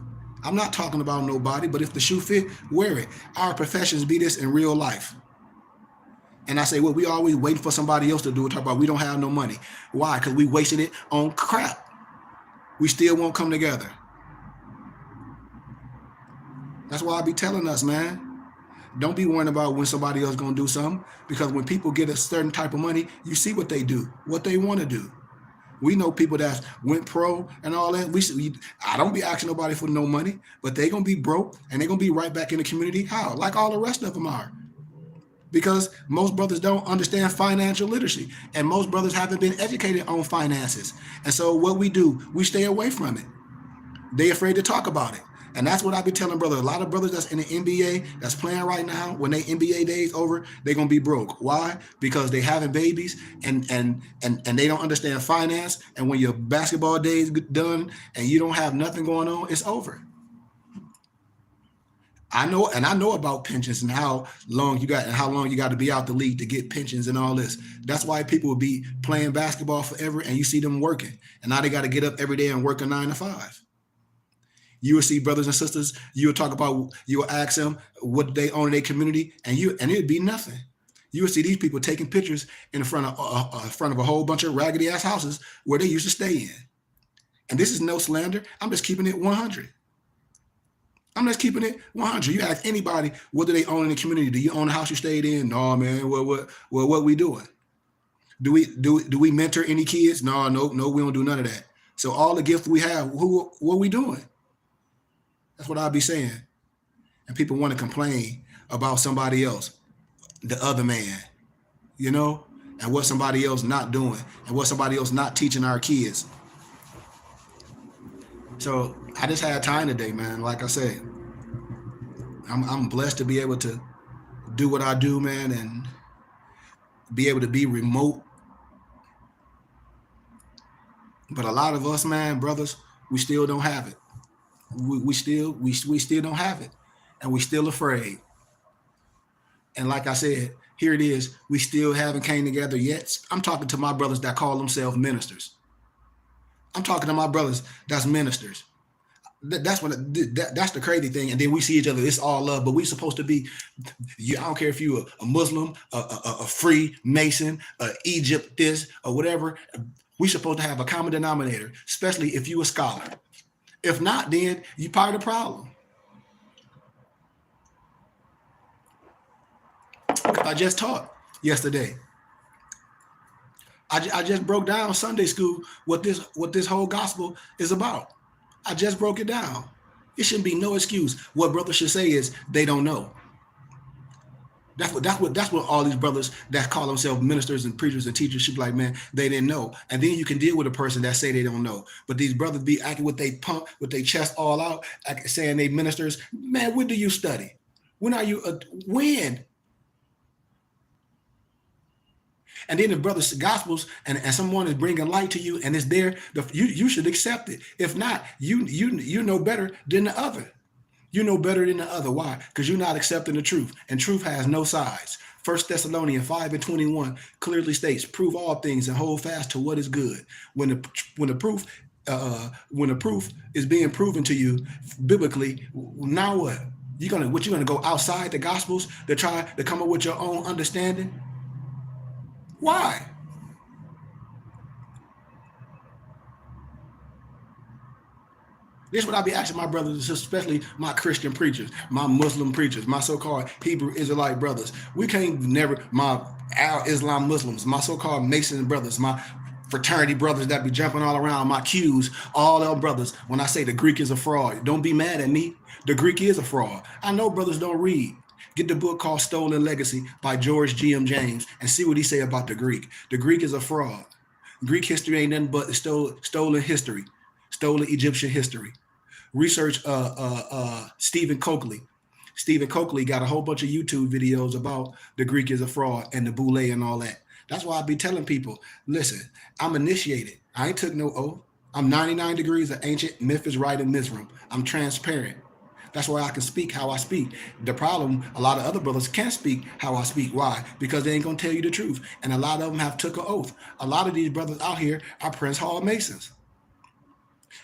I'm not talking about nobody, but if the shoe fit, wear it. Our professions be this in real life. And I say, well, we always waiting for somebody else to do it. Talk about we don't have no money. Why? Because we wasted it on crap. We still won't come together. That's why I be telling us, man, don't be worrying about when somebody else gonna do something. Because when people get a certain type of money, you see what they do, what they want to do. We know people that went pro and all that. I don't be asking nobody for no money, but they gonna be broke and they gonna be right back in the community. How? Like all the rest of them are. Because most brothers don't understand financial literacy, and most brothers haven't been educated on finances. And so what we do, we stay away from it. They afraid to talk about it. And that's what I be telling brothers. A lot of brothers that's in the NBA that's playing right now, when they NBA days over, they're gonna be broke. Why? Because they having babies and they don't understand finance. And when your basketball days done and you don't have nothing going on, it's over. I know about pensions and how long you got to be out the league to get pensions and all this. That's why people will be playing basketball forever and you see them working. And now they got to get up every day and work a 9 to 5. You will see brothers and sisters, you will ask them what they own in their community, and it'd be nothing. You will see these people taking pictures in front of a whole bunch of raggedy ass houses where they used to stay in. And this is no slander. I'm just keeping it 100. I'm just keeping it 100. You ask anybody, what do they own in the community? Do you own the house you stayed in? No, man. What we doing? Do we mentor any kids? No, we don't do none of that. So all the gifts we have, what we doing? That's what I'll be saying. And people want to complain about somebody else, the other man, and what somebody else not doing and what somebody else not teaching our kids. So I just had time today, man. Like I said, I'm blessed to be able to do what I do, man, and be able to be remote. But a lot of us, man, brothers, we still don't have it. We still don't have it, and we still afraid. And like I said, here it is. We still haven't came together yet. I'm talking to my brothers that call themselves ministers. I'm talking to my brothers that's ministers. That's the crazy thing. And then we see each other. It's all love, but we supposed to be. I don't care if you a Muslim, a free Mason, Egypt, this or whatever. We supposed to have a common denominator, especially if you a scholar. If not, then you part of the problem. I just taught yesterday. I just broke down Sunday school what this whole gospel is about. I just broke it down. It shouldn't be no excuse. What brothers should say is they don't know. That's what all these brothers that call themselves ministers and preachers and teachers should be like, man, they didn't know. And then you can deal with a person that say they don't know. But these brothers be acting with they pump, with their chest all out, saying they ministers. Man, when do you study? When are you? When? And then the brothers' gospels and someone is bringing light to you and it's there, you should accept it. If not, you know better than the other. You know better than the other. Why? Because you're not accepting the truth. And truth has no sides. 1 Thessalonians 5:21 clearly states, prove all things and hold fast to what is good. When the proof is being proven to you biblically, now what? You're gonna go outside the gospels to try to come up with your own understanding? Why? This is what I be asking my brothers, especially my Christian preachers, my Muslim preachers, my so-called Hebrew Israelite brothers. We can't our Islam Muslims, my so-called Mason brothers, my fraternity brothers that be jumping all around, my Qs, all our brothers. When I say the Greek is a fraud, don't be mad at me. The Greek is a fraud. I know brothers don't read. Get the book called Stolen Legacy by George G.M. James and see what he say about the Greek. The Greek is a fraud. Greek history ain't nothing but stolen history, stolen Egyptian history. Research Stephen Coakley. Stephen Coakley got a whole bunch of YouTube videos about the Greek is a fraud and the Boule and all that. That's why I be telling people, listen, I'm initiated. I ain't took no oath. I'm 99 degrees of ancient Memphis, right, and Mizraim. I'm transparent. That's why I can speak how I speak. The problem, a lot of other brothers can't speak how I speak. Why? Because they ain't gonna tell you the truth. And a lot of them have took an oath. A lot of these brothers out here are Prince Hall Masons.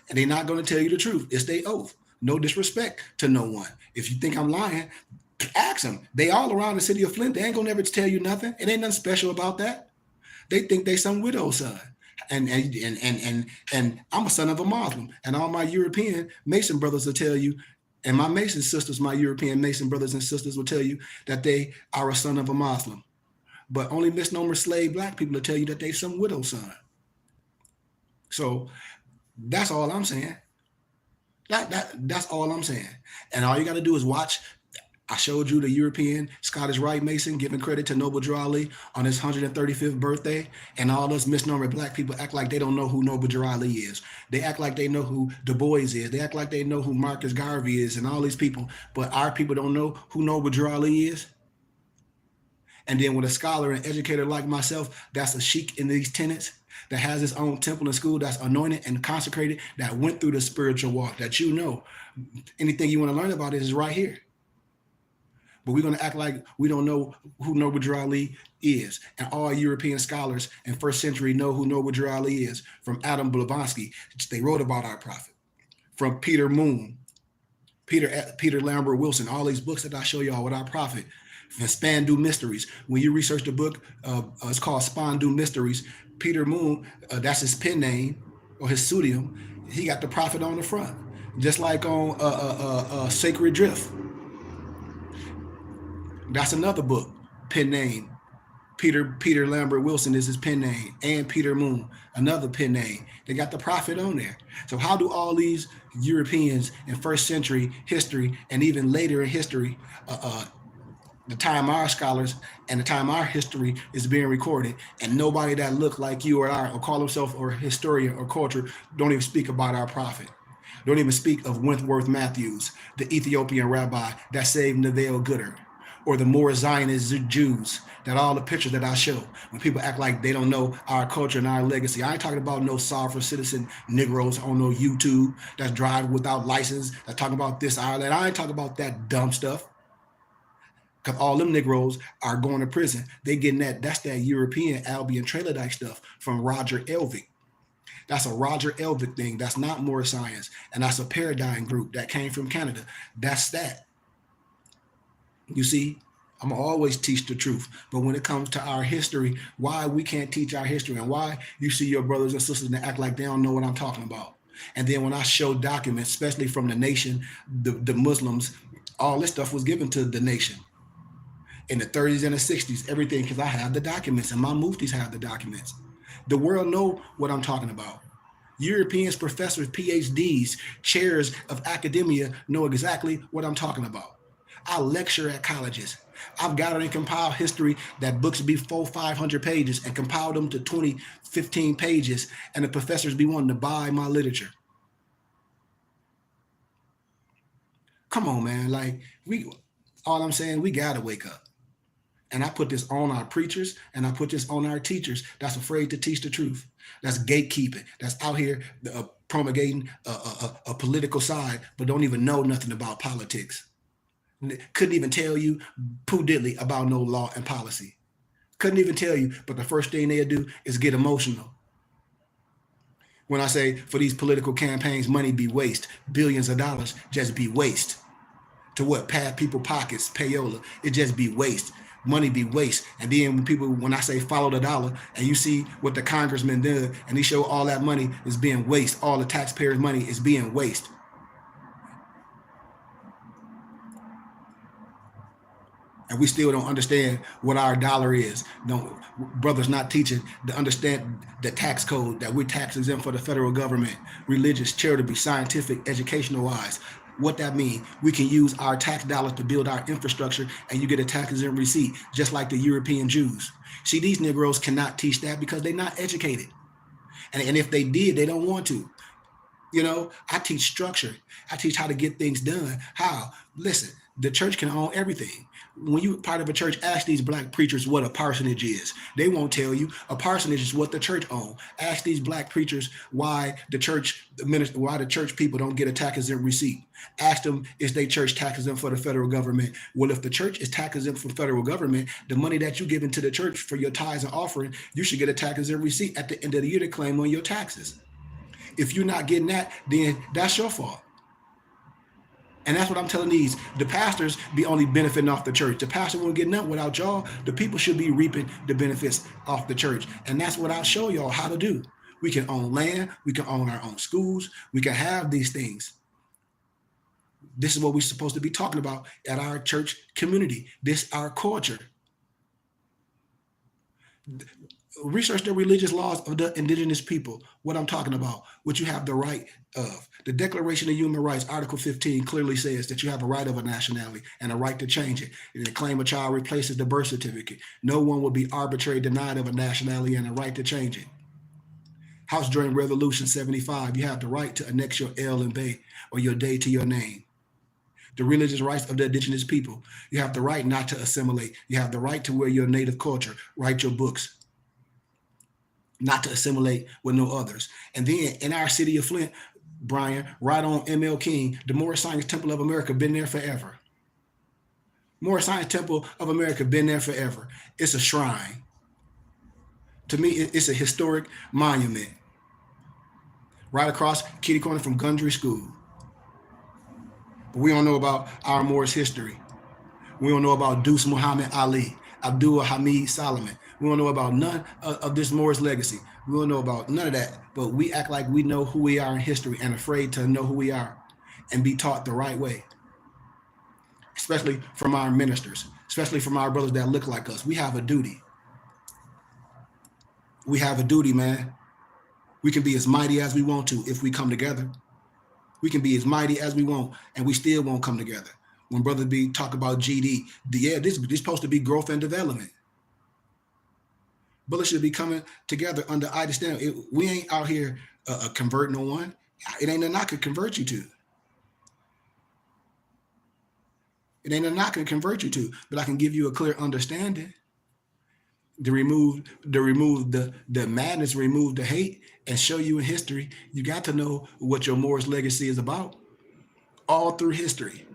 And they're not gonna tell you the truth. It's their oath. No disrespect to no one. If you think I'm lying, ask them. They all around the city of Flint. They ain't gonna never tell you nothing. It ain't nothing special about that. They think they some widow's son. And I'm a son of a Muslim. And all my European Mason brothers will tell you, and my Mason sisters, my European Mason brothers and sisters will tell you that they are a son of a Muslim. But only misnomer slave black people will tell you that they some widow's son. So that's all I'm saying. That's all I'm saying. And all you got to do is watch. I showed you the European Scottish Rite Mason giving credit to Noble Drew Ali on his 135th birthday, and all us misnomer black people act like they don't know who Noble Drew Ali is. They act like they know who Du Bois is. They act like they know who Marcus Garvey is and all these people, but our people don't know who Noble Drew Ali is. And then with a scholar and educator like myself, that's a sheik in these tenets, that has his own temple and school, that's anointed and consecrated, that went through the spiritual walk, that you know. Anything you want to learn about it is right here. But we're going to act like we don't know who Noble Drew Ali is. And all European scholars in first century know who Noble Drew Ali is. From Adam Blavatsky, they wrote about our prophet. From Peter Moon, Peter Lambert Wilson, all these books that I show y'all with our prophet. From Spandu Mysteries. When you research the book, it's called Spandu Mysteries. Peter Moon, that's his pen name or his pseudonym. He got the prophet on the front. Just like on Sacred Drift. That's another book, pen name. Peter Lambert Wilson is his pen name, and Peter Moon, another pen name. They got the prophet on there. So how do all these Europeans in first century history and even later in history, the time our scholars and the time our history is being recorded, and nobody that look like you or I or call themselves or historian or culture don't even speak about our prophet. Don't even speak of Wentworth Matthews, the Ethiopian rabbi that saved Neville Goddard. Or the more Zionist Jews, that all the pictures that I show, when people act like they don't know our culture and our legacy. I ain't talking about no sovereign citizen Negroes on no YouTube that's driving without license, that talking about this, that. I ain't talking about that dumb stuff. Because all them Negroes are going to prison. They getting that's that European Albion Trailer stuff from Roger Elvig. That's a Roger Elvig thing. That's not more science. And that's a paradigm group that came from Canada. That's that. You see, I'm always teach the truth. But when it comes to our history, why we can't teach our history and why you see your brothers and sisters that act like they don't know what I'm talking about. And then when I show documents, especially from the nation, the Muslims, all this stuff was given to the nation. In the 30s and the 60s, everything, because I have the documents and my muftis have the documents. The world know what I'm talking about. Europeans, professors, PhDs, chairs of academia know exactly what I'm talking about. I lecture at colleges. I've gathered and compiled history that books be 400-500 pages and compiled them to 20, 15 pages, and the professors be wanting to buy my literature. Come on, man. Like, all I'm saying, we gotta wake up. And I put this on our preachers and I put this on our teachers that's afraid to teach the truth. That's gatekeeping. That's out here promulgating a political side, but don't even know nothing about politics. Couldn't even tell you poo diddly about no law and policy. Couldn't even tell you, but the first thing they'll do is get emotional. When I say for these political campaigns, money be waste, billions of dollars just be waste. To what? Pad people pockets, payola, it just be waste. Money be waste. And then when I say follow the dollar and you see what the congressman did and he show all that money is being waste, all the taxpayers' money is being waste. And we still don't understand what our dollar is. Brothers not teaching to understand the tax code that we're tax exempt for the federal government, religious, charitable, scientific, educational wise. What that means, we can use our tax dollars to build our infrastructure, and you get a tax-exempt receipt, just like the European Jews. See, these Negroes cannot teach that because they're not educated. And if they did, they don't want to. You know, I teach structure. I teach how to get things done. How? Listen, the church can own everything. When you're part of a church, ask these black preachers what a parsonage is. They won't tell you. A parsonage is what the church owns. Ask these black preachers why the church people don't get a tax-exempt receipt. Ask them, is they church tax-exempt for the federal government? Well, if the church is tax-exempt for the federal government, the money that you give into the church for your tithes and offering, you should get a tax-exempt receipt at the end of the year to claim on your taxes. If you're not getting that, then that's your fault. And that's what I'm telling the pastors be only benefiting off the church. The pastor won't get nothing without y'all. The people should be reaping the benefits off the church. And that's what I'll show y'all how to do. We can own land. We can own our own schools. We can have these things. This is what we're supposed to be talking about at our church community. This is our culture. Research the religious laws of the indigenous people, what I'm talking about, what you have the right of. The Declaration of Human Rights, Article 15, clearly says that you have a right of a nationality and a right to change it. And the claim a child replaces the birth certificate. No one will be arbitrarily denied of a nationality and a right to change it. House Joint Resolution 75, you have the right to annex your L and Bay or your day to your name. The religious rights of the indigenous people, you have the right not to assimilate. You have the right to wear your native culture, write your books, not to assimilate with no others. And then in our city of Flint, Brian, right on ML King, the Moorish Science Temple of America been there forever. Moorish Science Temple of America been there forever. It's a shrine. To me, it's a historic monument. Right across kitty corner from Gundry School. But we don't know about our Moorish history. We don't know about Deuce Muhammad Ali, Abdul Hamid Solomon. We don't know about none of this Moorish legacy. We don't know about none of that, but we act like we know who we are in history and afraid to know who we are and be taught the right way, especially from our ministers, especially from our brothers that look like us. We have a duty. We have a duty, man. We can be as mighty as we want to if we come together. We can be as mighty as we want, and we still won't come together. When brothers talk about GD, this is supposed to be growth and development. Brothers should be coming together under either standard. We ain't out here converting no one. It ain't nothing I could convert you to. It ain't nothing I can convert you to, but I can give you a clear understanding. To remove the madness, remove the hate, and show you in history. You got to know what your Moorish legacy is about. All through history.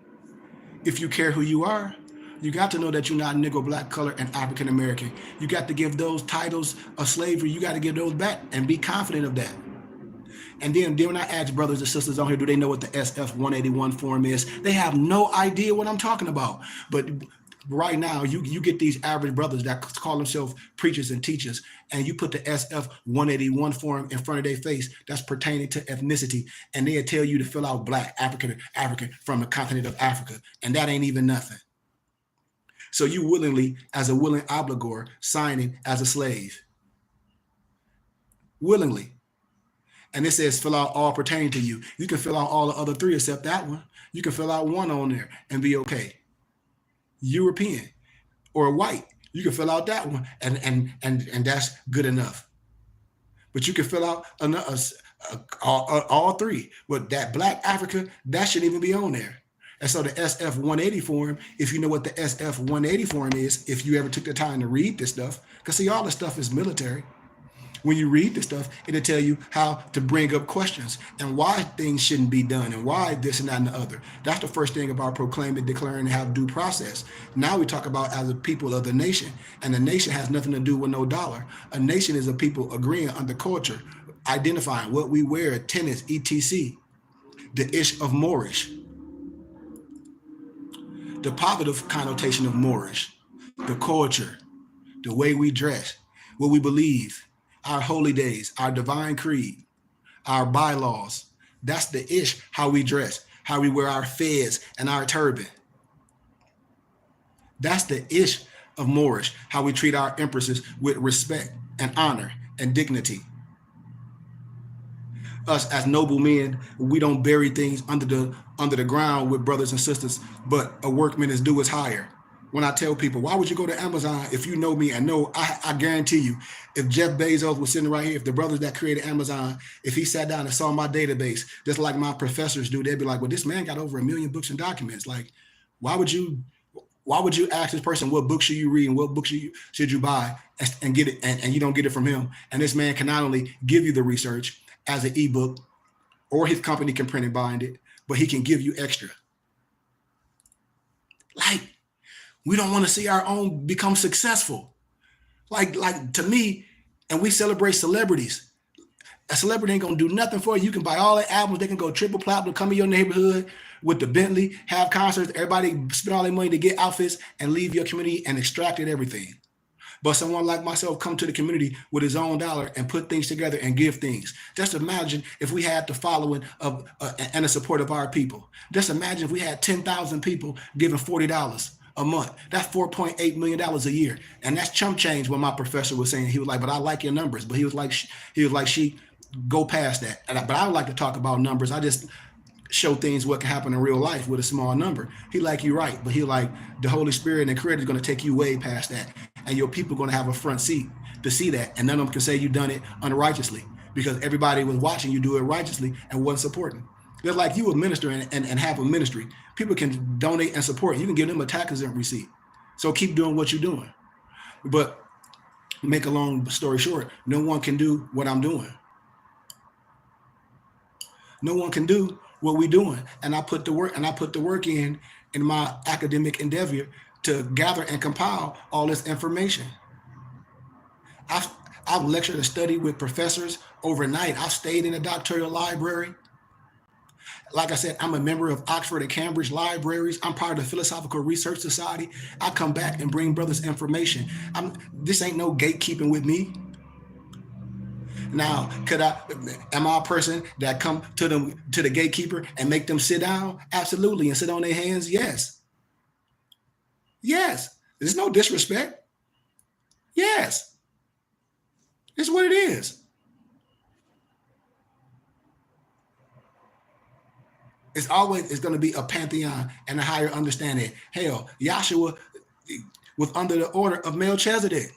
If you care who you are, you got to know that you're not Negro, black, color, and African American. You got to give those titles of slavery, you got to give those back and be confident of that. And then when I ask brothers and sisters on here, do they know what the SF 181 form is? They have no idea what I'm talking about. But right now, you get these average brothers that call themselves preachers and teachers, and you put the SF 181 form in front of their face that's pertaining to ethnicity, and they'll tell you to fill out black, African from the continent of Africa, and that ain't even nothing. So you willingly, as a willing obligor, signing as a slave. Willingly. And it says fill out all pertaining to you. You can fill out all the other three except that one. You can fill out one on there and be okay. European or white, you can fill out that one and that's good enough. But you can fill out all three. But that black Africa, that shouldn't even be on there. And so the SF 180 form, if you know what the SF 180 form is, if you ever took the time to read this stuff, because see, all this stuff is military. When you read this stuff, it'll tell you how to bring up questions and why things shouldn't be done and why this and that and the other. That's the first thing about proclaiming, declaring, and have due process. Now we talk about as a people of the nation, and the nation has nothing to do with no dollar. A nation is a people agreeing on the culture, identifying what we wear, tenets, etc. The ish of Moorish. The positive connotation of Moorish, the culture, the way we dress, what we believe, our holy days, our divine creed, our bylaws. That's the ish, how we dress, how we wear our fez and our turban. That's the ish of Moorish, how we treat our empresses with respect and honor and dignity. us as noble men, we don't bury things under the ground with brothers and sisters, but a workman is due his hire. When I tell people, why would you go to Amazon if you know me and know, I guarantee you, if Jeff Bezos was sitting right here, if the brothers that created Amazon, if he sat down and saw my database, just like my professors do, they'd be like, well, this man got over 1 million books and documents. Like, why would you ask this person what books should you read and what books should you buy and get it, and you don't get it from him? And this man can not only give you the research as an ebook, or his company can print and bind it, but he can give you extra. Like, we don't want to see our own become successful. Like to me, and we celebrate celebrities. A celebrity ain't gonna do nothing for you. You can buy all their albums. They can go triple platinum, come in your neighborhood with the Bentley, have concerts. Everybody spend all their money to get outfits and leave your community and extracted everything. But someone like myself come to the community with his own dollar and put things together and give things. Just imagine if we had the following of and the support of our people. Just imagine if we had 10,000 people giving $40 a month. That's $4.8 million a year. And that's chump change. What my professor was saying, he was like, but I like your numbers. But he was like, she go past that. But I don't like to talk about numbers. I just show things what can happen in real life with a small number. He like, you right. But he like, the Holy Spirit and credit is going to take you way past that. And your people are going to have a front seat to see that. And none of them can say you done it unrighteously, because everybody was watching you do it righteously and wasn't supporting. Just like you a minister and have a ministry. People can donate and support. You can give them a tax exempt receipt. So keep doing what you're doing. But make a long story short, no one can do what I'm doing. No one can do what we're doing. And I put the work in my academic endeavor to gather and compile all this information. I've lectured and studied with professors overnight. I've stayed in a doctoral library. Like I said, I'm a member of Oxford and Cambridge libraries. I'm part of the Philosophical Research Society. I come back and bring brothers information. This ain't no gatekeeping with me. Now, am I a person that come to the gatekeeper and make them sit down? Absolutely. And sit on their hands? Yes. Yes. There's no disrespect. Yes. It's what it is. It's going to be a pantheon and a higher understanding. Hell, Yahshua was under the order of Melchizedek.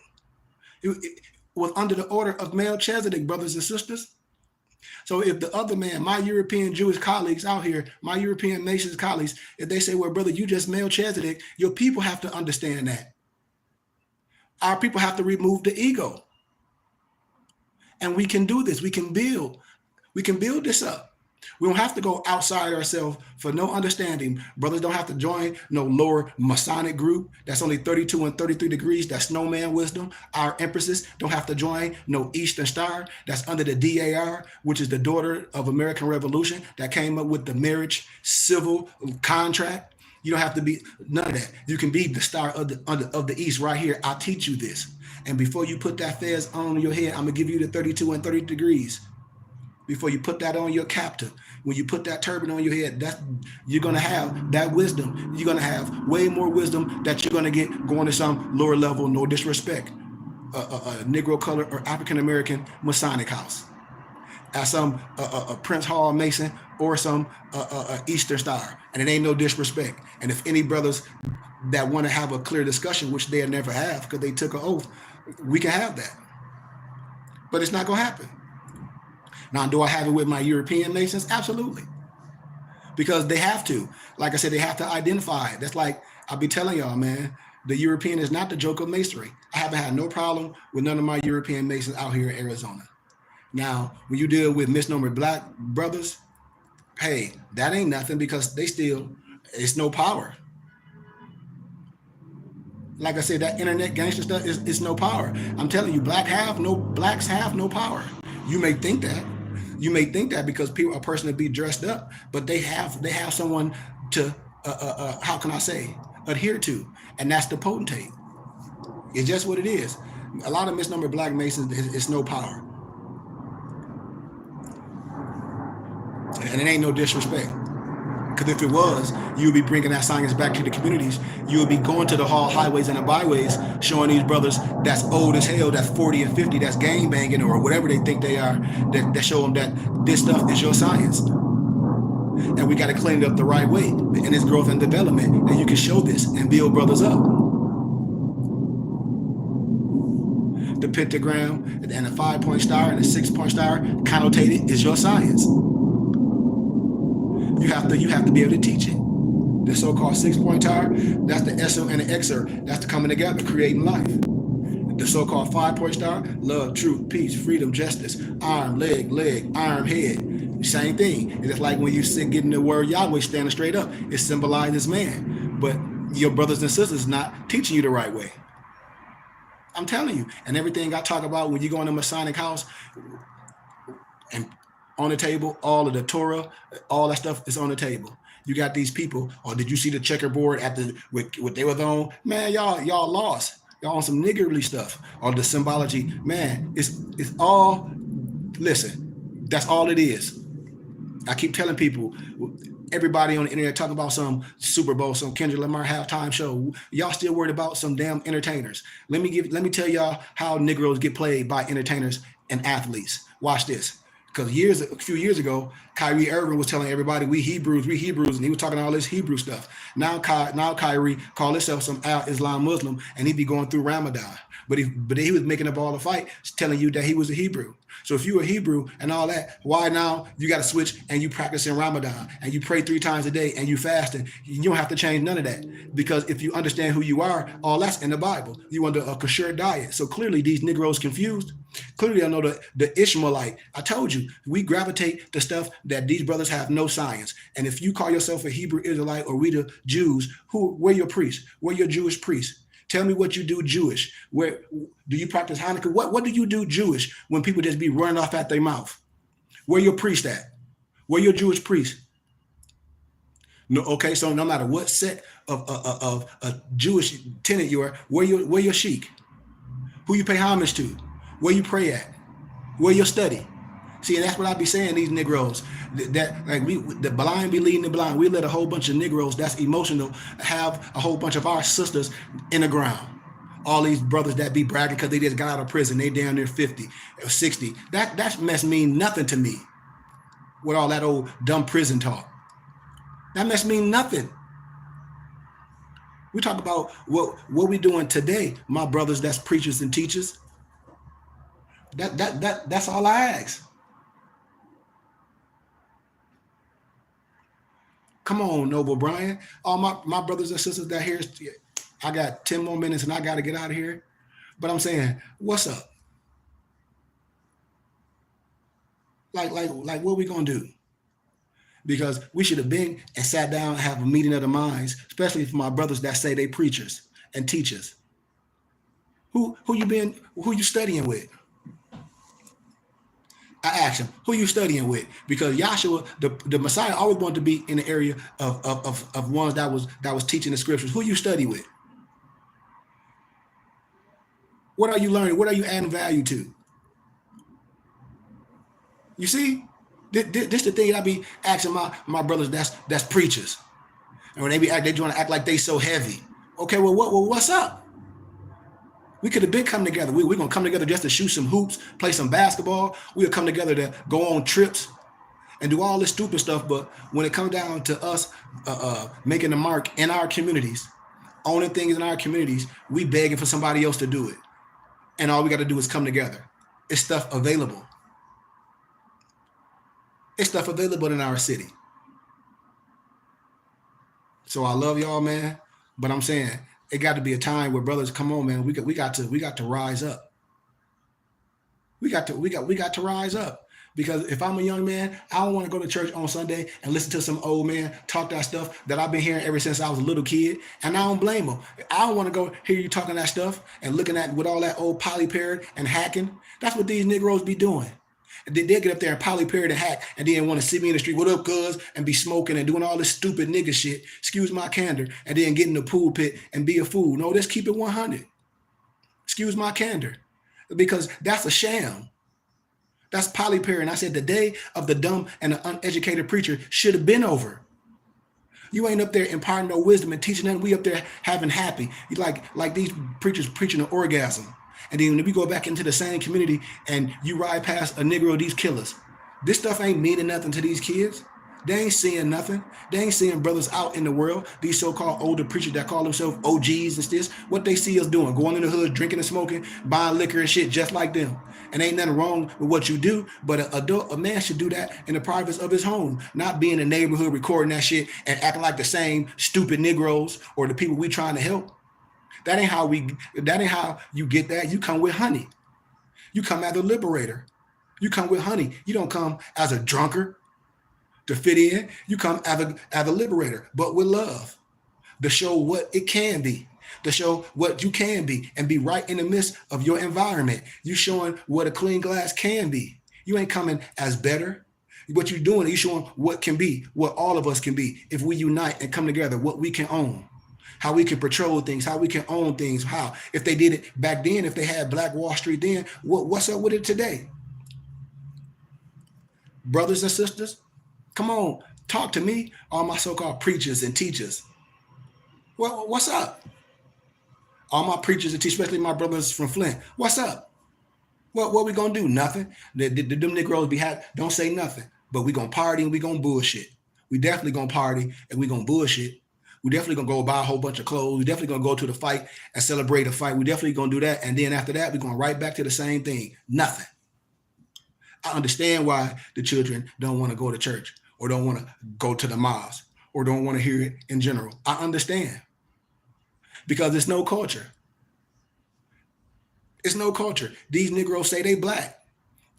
It was under the order of Melchizedek, brothers and sisters. So if the other man, my European Jewish colleagues out here, my European nations colleagues, if they say, well, brother, you just Melchizedek, your people have to understand that. Our people have to remove the ego. And we can do this. We can build this up. We don't have to go outside ourselves for no understanding. Brothers don't have to join no lower Masonic group. That's only 32 and 33 degrees. That's snowman wisdom. Our empresses don't have to join no Eastern Star. That's under the DAR, which is the daughter of American Revolution that came up with the marriage civil contract. You don't have to be none of that. You can be the star of the East right here. I'll teach you this. And before you put that fez on your head, I'm going to give you the 32 and 30 degrees. Before you put that on your captive, when you put that turban on your head, you're going to have that wisdom. You're going to have way more wisdom that you're going to get going to some lower level, no disrespect, a Negro color or African-American Masonic house, at some a Prince Hall Mason or some Eastern Star. And it ain't no disrespect. And if any brothers that want to have a clear discussion, which they'll never have because they took an oath, we can have that. But it's not going to happen. Now, do I have it with my European nations? Absolutely. Because they have to. Like I said, they have to identify it. That's like, I'll be telling y'all, man, the European is not the joke of masonry. I haven't had no problem with none of my European masons out here in Arizona. Now, when you deal with misnomer black brothers, hey, that ain't nothing because it's no power. Like I said, that internet gangster stuff is no power. I'm telling you, blacks have no power. You may think that. You may think that because a person to be dressed up, but they have someone to how can I say, adhere to, and that's the potentate. It's just what it is. A lot of misnumbered black masons, it's no power, and it ain't no disrespect. Because if it was, you would be bringing that science back to the communities. You would be going to the highways and the byways, showing these brothers that's old as hell, that's 40 and 50, that's gang banging or whatever they think they are, that show them that this stuff is your science. And we got to clean it up the right way in its growth and development. And you can show this and build brothers up. The pentagram and the 5-point star and the 6-point star connotated is your science. You have to be able to teach it. The so-called 6-point star, that's the Esser and the Exer. That's the coming together, creating life. The so-called 5-point star, love, truth, peace, freedom, justice, arm, leg, arm, head. Same thing. It's just like when you sit getting the word Yahweh standing straight up, it symbolizes man. But your brothers and sisters not teaching you the right way. I'm telling you. And everything I talk about when you go in the Masonic house and on the table, all of the Torah, all that stuff is on the table. You got these people, or did you see the checkerboard at what they were on? Man, y'all lost. Y'all on some niggardly stuff. Or the symbology, man, it's all, listen, that's all it is. I keep telling people, everybody on the internet talking about some Super Bowl, some Kendrick Lamar halftime show. Y'all still worried about some damn entertainers. Let me tell y'all how Negroes get played by entertainers and athletes. Watch this. Because a few years ago, Kyrie Irving was telling everybody, we Hebrews, and he was talking all this Hebrew stuff. Now Kyrie called himself some Islam Muslim, and he'd be going through Ramadan. But he was making up all the fight, telling you that he was a Hebrew. So if you a Hebrew and all that, why now you got to switch and you practice in Ramadan and you pray 3 times a day and you fasting? You don't have to change none of that, because if you understand who you are, all that's in the Bible. You under a kosher diet. So clearly these Negroes confused. Clearly I know the Ishmaelite. I told you, we gravitate to stuff that these brothers have no science. And if you call yourself a Hebrew Israelite or we the Jews, where your priests? Where your Jewish priests? Tell me what you do Jewish. Where do you practice Hanukkah? What do you do Jewish when people just be running off at their mouth? Where your priest at? Where your Jewish priest? No, okay, so no matter what set of a Jewish tenant you are, where your sheik? Who you pay homage to? Where you pray at? Where you study? See, and that's what I be saying, these Negroes, that like the blind be leading the blind. We let a whole bunch of Negroes that's emotional have a whole bunch of our sisters in the ground. All these brothers that be bragging because they just got out of prison, they down there 50 or 60. That mess mean nothing to me with all that old dumb prison talk. That mess mean nothing. We talk about what we doing today, my brothers that's preachers and teachers. That's all I ask. Come on, Noble Brian. All my brothers and sisters that here, I got 10 more minutes and I got to get out of here. But I'm saying, what's up? Like what we going to do? Because we should have been and sat down and have a meeting of the minds, especially for my brothers that say they preachers and teachers. Who you studying with? I asked him, who you studying with? Because Yahshua, the Messiah, always wanted to be in the area of ones that was teaching the scriptures. Who you study with? What are you learning? What are you adding value to? You see, this the thing that I be asking my brothers that's preachers, and when they want to act like they so heavy. Okay, well what's up? We could have been coming together. We're going to come together just to shoot some hoops, play some basketball. We'll come together to go on trips and do all this stupid stuff. But when it comes down to us making a mark in our communities, owning things in our communities, we begging for somebody else to do it. And all we got to do is come together. It's stuff available. It's stuff available in our city. So I love y'all, man. But I'm saying, it got to be a time where brothers, come on, man. We got to rise up. We got to rise up. Because if I'm a young man, I don't want to go to church on Sunday and listen to some old man talk that stuff that I've been hearing ever since I was a little kid. And I don't blame them. I don't want to go hear you talking that stuff and looking at with all that old polyparrot and hacking. That's what these Negroes be doing. They'll get up there and polyparrot and hack and then want to see me in the street, what up, cuz, and be smoking and doing all this stupid nigga shit, excuse my candor, and then get in the pool pit and be a fool. No, let's keep it 100. Excuse my candor. Because that's a sham. That's polyparrot. And I said the day of the dumb and the uneducated preacher should have been over. You ain't up there imparting no wisdom and teaching them. We up there having happy. You like these preachers preaching an orgasm. And then when we go back into the same community and you ride past a Negro, these killers. This stuff ain't meaning nothing to these kids. They ain't seeing nothing. They ain't seeing brothers out in the world. These so-called older preachers that call themselves OGs and this, what they see us doing, going in the hood, drinking and smoking, buying liquor and shit just like them. And ain't nothing wrong with what you do, but a man should do that in the privacy of his home, not be in the neighborhood recording that shit and acting like the same stupid Negroes or the people we trying to help. That ain't how you get that. You come with honey. You come as a liberator. You come with honey. You don't come as a drunkard to fit in. You come as a liberator, but with love, to show what it can be, to show what you can be and be right in the midst of your environment. You showing what a clean glass can be. You ain't coming as better. What you're doing, you showing what can be, what all of us can be if we unite and come together, what we can own. How we can patrol things, how we can own things, how if they did it back then, if they had Black Wall Street then, what's up with it today? Brothers and sisters, come on, talk to me, all my so-called preachers and teachers. Well, what's up? All my preachers and teachers, especially my brothers from Flint, what's up? What we gonna do? Nothing. Them Negroes don't say nothing, but we gonna party and we gonna bullshit. We definitely gonna party and we gonna bullshit. We definitely gonna go buy a whole bunch of clothes. We definitely gonna go to the fight and celebrate a fight. We definitely gonna do that. And then after that, we're going right back to the same thing. Nothing. I understand why the children don't want to go to church or don't want to go to the mosque or don't want to hear it in general. I understand. Because it's no culture. It's no culture. These Negroes say they Black.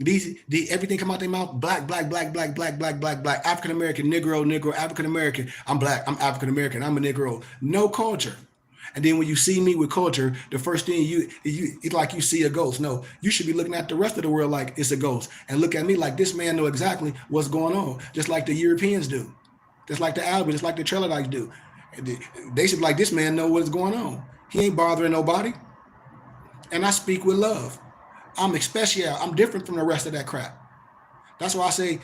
Everything come out their mouth, black, African American, Negro, African American. I'm Black, I'm African American, I'm a Negro. No culture. And then when you see me with culture, the first thing it's like you see a ghost. No, you should be looking at the rest of the world like it's a ghost and look at me like this man know exactly what's going on, just like the Europeans do, just like the Albans, just like the Trelodites do. They should be like, this man know what's going on. He ain't bothering nobody. And I speak with love. I'm different from the rest of that crap. That's why I say,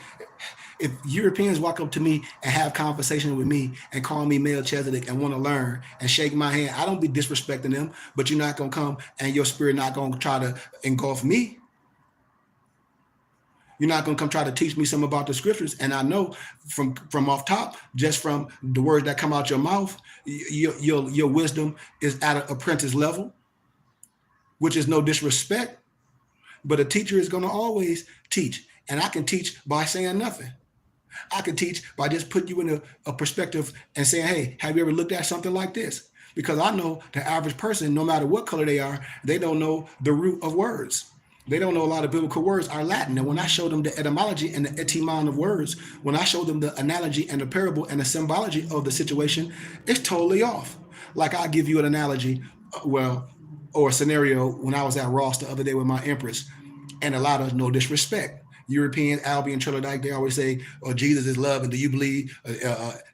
if Europeans walk up to me and have conversation with me and call me Melchizedek and want to learn and shake my hand, I don't be disrespecting them, but you're not going to come and your spirit not going to try to engulf me. You're not going to come try to teach me something about the scriptures. And I know from off top, just from the words that come out your mouth, your wisdom is at an apprentice level, which is no disrespect. But a teacher is going to always teach. And I can teach by saying nothing. I can teach by just putting you in a perspective and saying, hey, have you ever looked at something like this? Because I know the average person, no matter what color they are, they don't know the root of words. They don't know a lot of biblical words are Latin. And when I show them the etymology and the etymon of words, when I show them the analogy and the parable and the symbology of the situation, it's totally off. Like I give you an analogy, or a scenario when I was at Ross the other day with my Empress, and a lot of no disrespect. European, Albion, Trilodite, they always say, oh, Jesus is love, and do you believe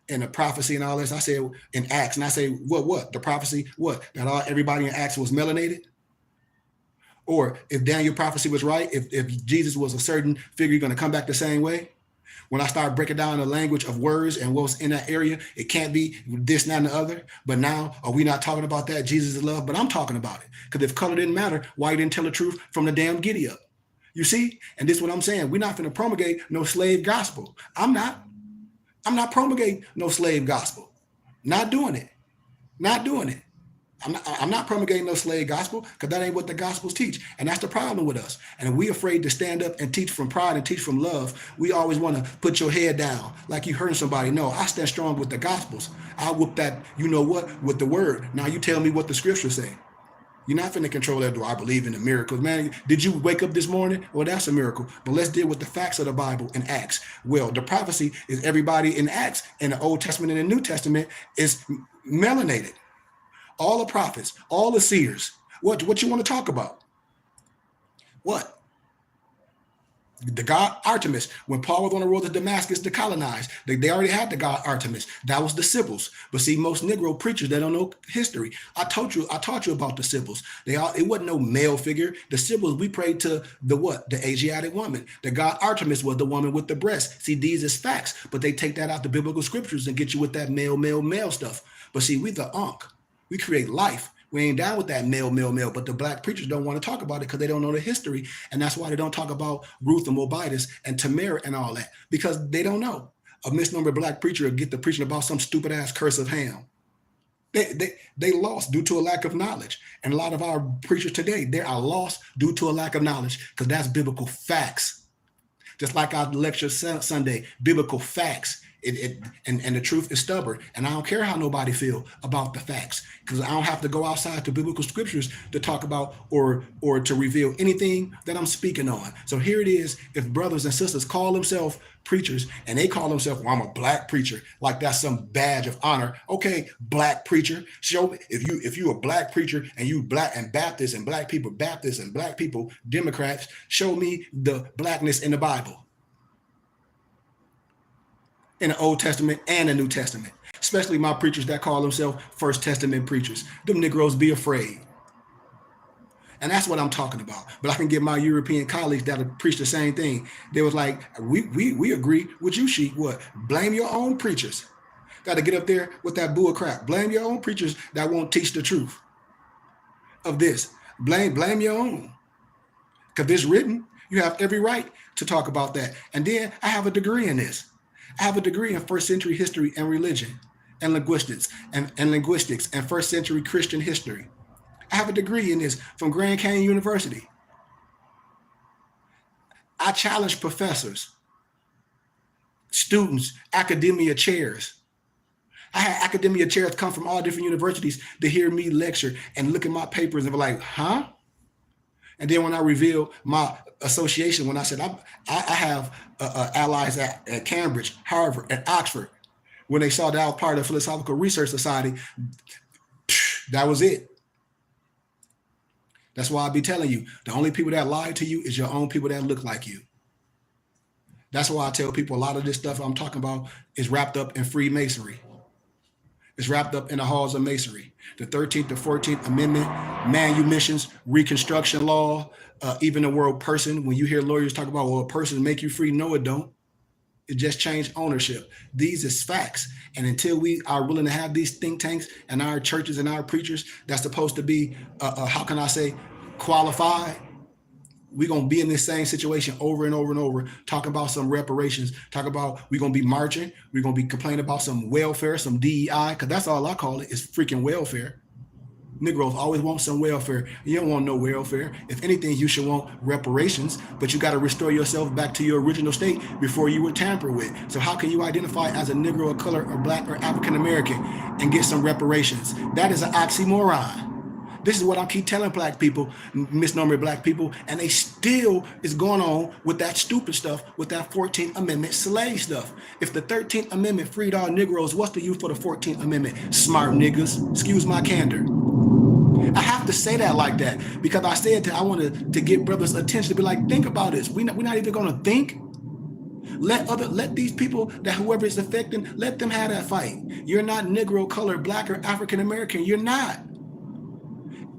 in the prophecy and all this? I say in Acts, and I say, what? The prophecy, what? That everybody in Acts was melanated? Or if Daniel prophecy was right, if Jesus was a certain figure, you're going to come back the same way? When I start breaking down the language of words and what's in that area, it can't be this, that, and the other. But now, are we not talking about that? Jesus is love, but I'm talking about it. Because if color didn't matter, why you didn't tell the truth from the damn giddy up? You see? And this is what I'm saying. We're not going to promulgate no slave gospel. I'm not promulgating no slave gospel. Not doing it. I'm not promulgating no slave gospel, because that ain't what the gospels teach. And that's the problem with us. And if we afraid to stand up and teach from pride and teach from love, we always want to put your head down like you hurting somebody. No, I stand strong with the gospels. I whoop that, you know what, with the word. Now you tell me what the scriptures say. You're not finna control that. Do I believe in the miracles? Man, did you wake up this morning? Well, that's a miracle. But let's deal with the facts of the Bible in Acts. Well, the prophecy is everybody in Acts, in the Old Testament and the New Testament, is melanated. All the prophets, all the seers. What you want to talk about? What? The god Artemis. When Paul was on the road to Damascus to colonize, they already had the god Artemis. That was the Sibyls. But see, most Negro preachers, they don't know history. I taught you about the Sibyls. It wasn't no male figure. The Sibyls, we prayed to the what? The Asiatic woman. The god Artemis was the woman with the breast. See, these is facts, but they take that out the biblical scriptures and get you with that male stuff. But see, we the Ankh. We create life. We ain't down with that male. But the black preachers don't want to talk about it because they don't know the history. And that's why they don't talk about Ruth and Moabitis and Tamar and all that, because they don't know. A misnombered black preacher will get to preaching about some stupid ass curse of Ham. They lost due to a lack of knowledge. And a lot of our preachers today, they are lost due to a lack of knowledge, because that's biblical facts. Just like our lecture Sunday, biblical facts. And the truth is stubborn, and I don't care how nobody feel about the facts, because I don't have to go outside to biblical scriptures to talk about or to reveal anything that I'm speaking on. So here it is. If brothers and sisters call themselves preachers and they call themselves, well, I'm a black preacher, like that's some badge of honor. Okay, black preacher, show me if you a black preacher and you black and Baptists and black people Baptists and black people Democrats, show me the blackness in the Bible. In the Old Testament and the New Testament, especially my preachers that call themselves First Testament preachers. Them Negroes be afraid. And that's what I'm talking about. But I can get my European colleagues that preach the same thing. They was like, we agree with you, Sheik. What? Blame your own preachers. Got to get up there with that bull crap. Blame your own preachers that won't teach the truth of this. Blame your own. Because it's written, you have every right to talk about that. And then I have a degree in this. I have a degree in first century history and religion and linguistics and first century Christian history. I have a degree in this from Grand Canyon University. I challenge professors, students, academia chairs. I had academia chairs come from all different universities to hear me lecture and look at my papers and be like, huh? And then when I reveal my association, when I said I have allies at Cambridge, Harvard, and Oxford, when they saw that I was part of the Philosophical Research Society, that was it. That's why I be telling you, the only people that lie to you is your own people that look like you. That's why I tell people a lot of this stuff I'm talking about is wrapped up in Freemasonry. It's wrapped up in the halls of masonry. The 13th to 14th Amendment, manumissions, Reconstruction law, even the word person. When you hear lawyers talk about, well, a person make you free, no, it don't. It just changed ownership. These is facts. And until we are willing to have these think tanks and our churches and our preachers that's supposed to be, how can I say, qualified, we're going to be in this same situation over and over and over, talking about some reparations, talk about we're going to be marching, we're going to be complaining about some welfare, some DEI, because that's all I call it, is freaking welfare. Negroes always want some welfare. You don't want no welfare. If anything, you should want reparations, but you got to restore yourself back to your original state before you were tampered with. So how can you identify as a Negro of color or black or African American and get some reparations? That is an oxymoron. This is what I keep telling black people, misnomer black people, and they still is going on with that stupid stuff, with that 14th Amendment slave stuff. If the 13th Amendment freed all Negroes, what's the use for the 14th Amendment? Smart niggas, excuse my candor. I have to say that like that because I said I wanted to get brothers' attention to be like, think about this. We're not even going to think. Let these people that whoever is affecting, let them have that fight. You're not Negro, color, black, or African American. You're not.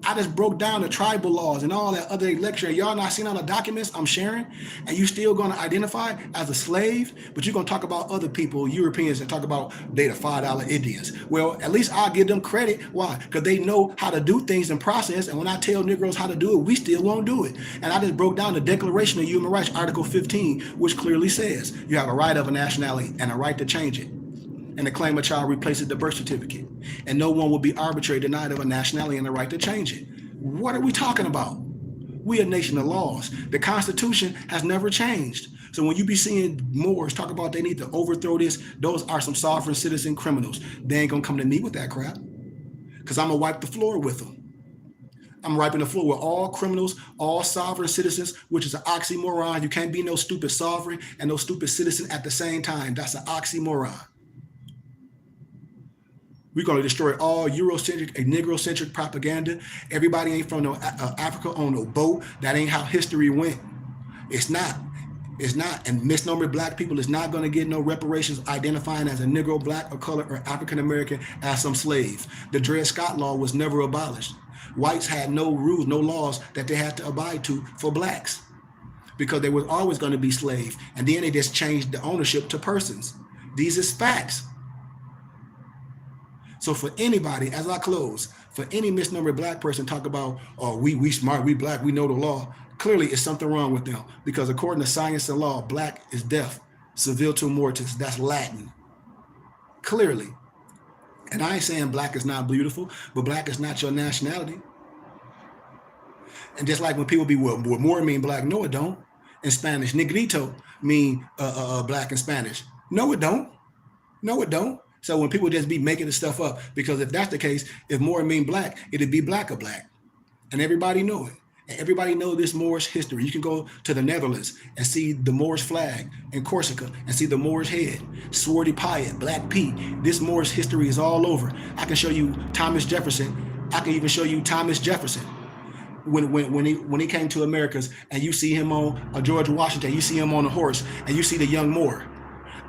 I just broke down the tribal laws and all that other lecture. Y'all not seen all the documents I'm sharing, and you still gonna identify as a slave, but you're gonna talk about other people, Europeans, and talk about they the $5 Indians. Well, at least I'll give them credit. Why? Because they know how to do things and process, and when I tell Negroes how to do it, we still won't do it. And I just broke down the Declaration of Human Rights, Article 15, which clearly says you have a right of a nationality and a right to change it. And the claim a child replaces the birth certificate. And no one will be arbitrarily denied of a nationality and the right to change it. What are we talking about? We a nation of laws. The Constitution has never changed. So when you be seeing Moors talk about they need to overthrow this, those are some sovereign citizen criminals. They ain't gonna come to me with that crap. Because I'm gonna wipe the floor with them. I'm wiping the floor with all criminals, all sovereign citizens, which is an oxymoron. You can't be no stupid sovereign and no stupid citizen at the same time. That's an oxymoron. We're going to destroy all Eurocentric and Negro-centric propaganda. Everybody ain't from no Africa on no boat. That ain't how history went. It's not. It's not. And misnomer black people is not going to get no reparations identifying as a Negro, black, or color, or African American as some slave. The Dred Scott Law was never abolished. Whites had no rules, no laws that they had to abide to for blacks because they were always going to be slaves. And then they just changed the ownership to persons. These is facts. So for anybody, as I close, for any misnomer black person talk about, oh, we smart, we black, we know the law, clearly it's something wrong with them because according to science and law, black is death, civiltum mortis, that's Latin, clearly. And I ain't saying black is not beautiful, but black is not your nationality. And just like when people be, well, more mean black, no it don't. In Spanish, negrito mean black in Spanish. No it don't. No it don't. So when people just be making this stuff up, because if that's the case, if more mean black, it'd be black or black. And everybody know it. And everybody know this Moorish history. You can go to the Netherlands and see the Moorish flag in Corsica and see the Moorish head, Swarty Piat, Black Pete. This Moorish history is all over. I can show you Thomas Jefferson. I can even show you Thomas Jefferson. When he came to Americas and you see him on George Washington, you see him on a horse and you see the young Moor.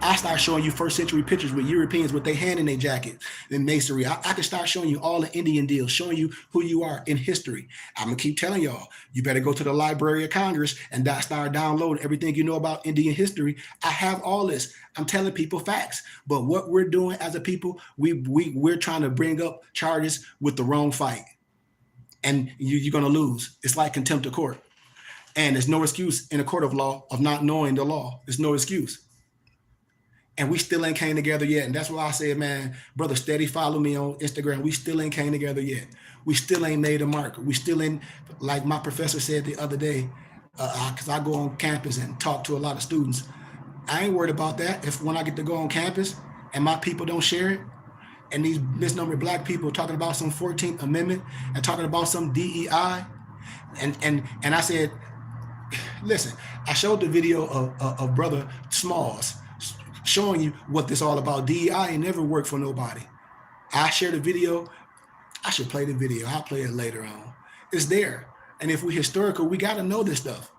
I start showing you first century pictures with Europeans with their hand in their jacket in masonry. I can start showing you all the Indian deals, showing you who you are in history. I'm gonna keep telling y'all, you better go to the Library of Congress and start downloading everything you know about Indian history. I have all this. I'm telling people facts. But what we're doing as a people, we're trying to bring up charges with the wrong fight. And you're gonna lose. It's like contempt of court. And there's no excuse in a court of law of not knowing the law. There's no excuse. And we still ain't came together yet. And that's why I said, man, brother, steady follow me on Instagram. We still ain't came together yet. We still ain't made a mark. We still ain't, like my professor said the other day, because I go on campus and talk to a lot of students. I ain't worried about that. If when I get to go on campus and my people don't share it, and these misnumbered black people talking about some 14th Amendment and talking about some DEI, and I said, listen, I showed the video of Brother Smalls showing you what this all about. DEI ain't never worked for nobody. I shared a video. I should play the video. I'll play it later on. It's there. And if we're historical, we got to know this stuff.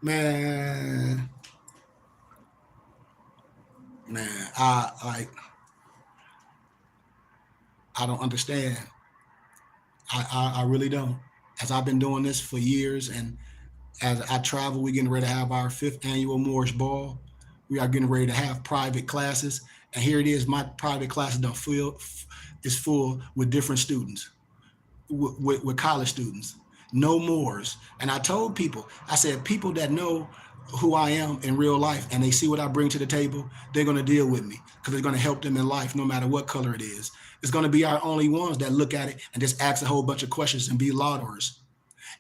Man, I don't understand. I really don't. As I've been doing this for years, and as I travel, we're getting ready to have our 5th annual Moorish Ball. We are getting ready to have private classes. And here it is, my private class is full with different students, with college students, no Moors. And I told people, I said, people that know who I am in real life and they see what I bring to the table, they're going to deal with me because it's going to help them in life no matter what color it is. It's going to be our only ones that look at it and just ask a whole bunch of questions and be lauders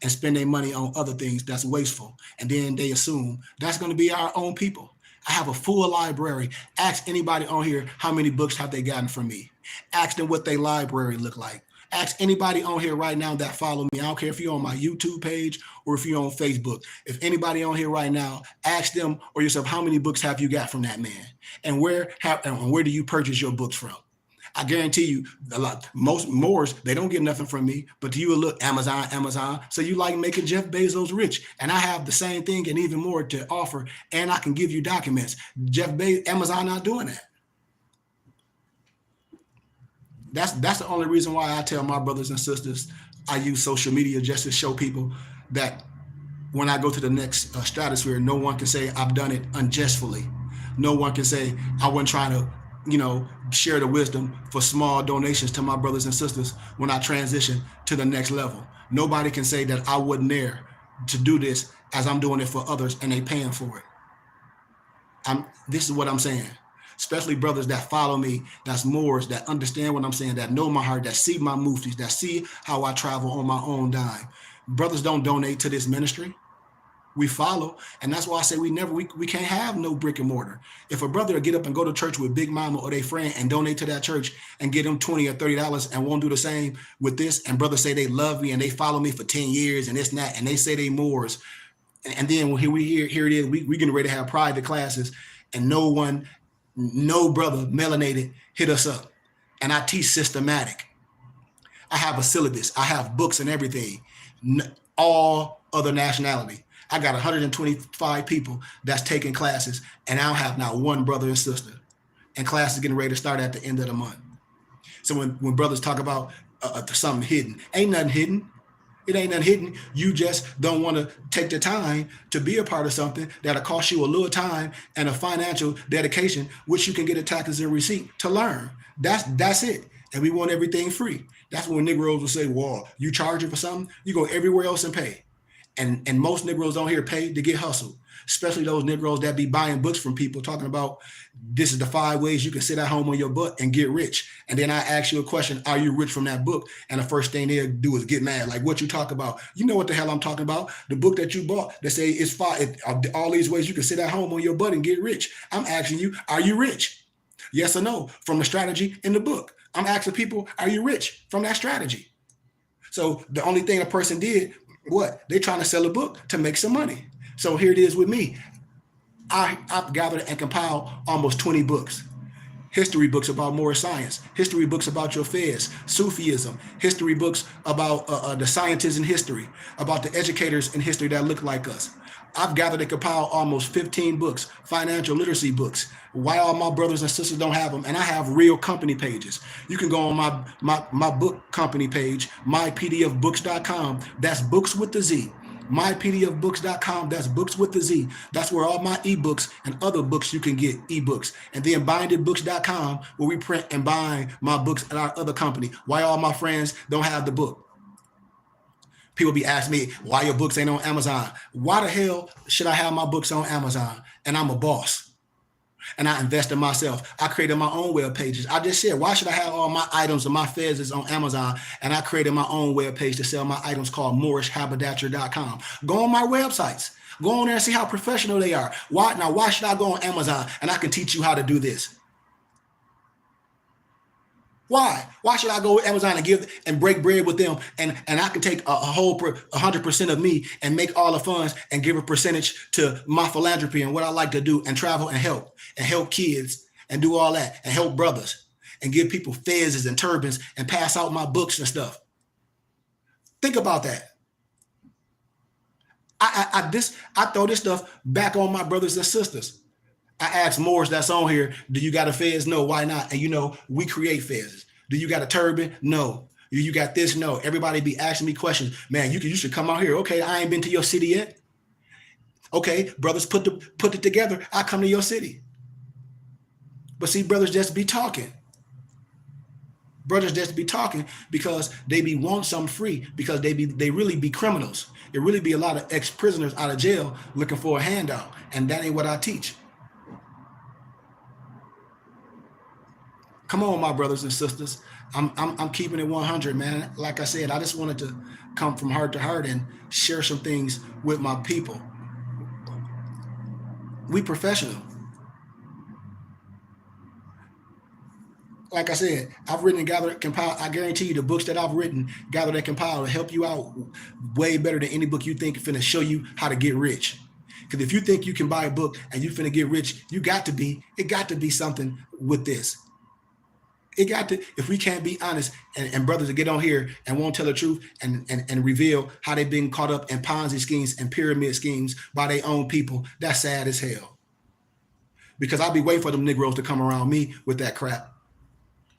and spend their money on other things that's wasteful. And then they assume that's going to be our own people. I have a full library. Ask anybody on here how many books have they gotten from me. Ask them what their library look like. Ask anybody on here right now that follow me. I don't care if you're on my YouTube page or if you're on Facebook. If anybody on here right now, ask them or yourself, how many books have you got from that man? And where do you purchase your books from? I guarantee you, most Moors, they don't get nothing from me, but you will look Amazon. So you like making Jeff Bezos rich. And I have the same thing and even more to offer. And I can give you documents. Amazon not doing that. That's the only reason why I tell my brothers and sisters, I use social media just to show people that when I go to the next stratosphere, no one can say I've done it unjustly. No one can say I wasn't trying to, share the wisdom for small donations to my brothers and sisters when I transition to the next level. Nobody can say that I wasn't there to do this as I'm doing it for others and they paying for it. This is what I'm saying. Especially brothers that follow me, that's Moors, that understand what I'm saying, that know my heart, that see my muftis, that see how I travel on my own dime. Brothers don't donate to this ministry. We follow. And that's why I say we can't have no brick and mortar. If a brother will get up and go to church with Big Mama or their friend and donate to that church and get them $20 or $30 and won't do the same with this, and brothers say they love me and they follow me for 10 years and this and that, and they say they Moors. And then here it is, we getting ready to have private classes and no brother melanated hit us up. And I teach systematic. I have a syllabus. I have books and everything. All other nationality. I got 125 people that's taking classes, and I don't have not one brother and sister. And class is getting ready to start at the end of the month. So when brothers talk about something hidden, ain't nothing hidden. It ain't nothing hidden. You just don't want to take the time to be a part of something that'll cost you a little time and a financial dedication, which you can get a taxes and receipt to learn. That's it. And we want everything free. That's when Negroes will say, well, you charge it for something, you go everywhere else and pay. And most Negroes on here pay to get hustled, especially those Negroes that be buying books from people talking about this is the 5 ways you can sit at home on your butt and get rich. And then I ask you a question, are you rich from that book? And the first thing they'll do is get mad. Like, what you talk about? You know what the hell I'm talking about? The book that you bought that say it's all these ways you can sit at home on your butt and get rich. I'm asking you, are you rich? Yes or no? From the strategy in the book. I'm asking people, are you rich from that strategy? So the only thing a person did, what? They're trying to sell a book to make some money. So here it is with me. I've gathered and compiled almost 20 books. History books about Moorish science, history books about your Fez, Sufism, history books about the scientists in history, about the educators in history that look like us. I've gathered and compiled almost 15 books, financial literacy books. Why all my brothers and sisters don't have them? And I have real company pages. You can go on my book company page, mypdfbooks.com. That's books with the Z. mypdfbooks.com. That's books with the Z. That's where all my ebooks and other books you can get ebooks. And then bindedbooks.com, where we print and bind my books at our other company. Why all my friends don't have the book? People be asking me why your books ain't on Amazon. Why the hell should I have my books on Amazon? And I'm a boss. And I invest in myself. I created my own web pages. I just said, why should I have all my items and my fezes on Amazon? And I created my own web page to sell my items called MoorishHaberdasher.com. Go on my websites. Go on there and see how professional they are. Why should I go on Amazon and I can teach you how to do this? Why? Why should I go to Amazon and give and break bread with them, and I can take a whole 100% of me and make all the funds and give a percentage to my philanthropy and what I like to do and travel and help kids and do all that and help brothers and give people fezzes and turbans and pass out my books and stuff. Think about that. I throw this stuff back on my brothers and sisters. I ask Moors that's on here, do you got a fez? No, why not? And we create fezes. Do you got a turban? No. You got this? No. Everybody be asking me questions. Man, you should come out here. Okay, I ain't been to your city yet. Okay, brothers, put it together. I come to your city. But see, brothers just be talking. Brothers just be talking because they be want something free, because they really be criminals. It really be a lot of ex-prisoners out of jail looking for a handout. And that ain't what I teach. Come on, my brothers and sisters. I'm keeping it 100, man. Like I said, I just wanted to come from heart to heart and share some things with my people. We professional. Like I said, I've written and gathered, compiled. I guarantee you the books that I've written, gathered and compiled will help you out way better than any book you think is finna show you how to get rich. Because if you think you can buy a book and you finna get rich, it got to be something with this. It got to, if we can't be honest and brothers that get on here and won't tell the truth and reveal how they've been caught up in Ponzi schemes and pyramid schemes by their own people, that's sad as hell. Because I'll be waiting for them Negroes to come around me with that crap.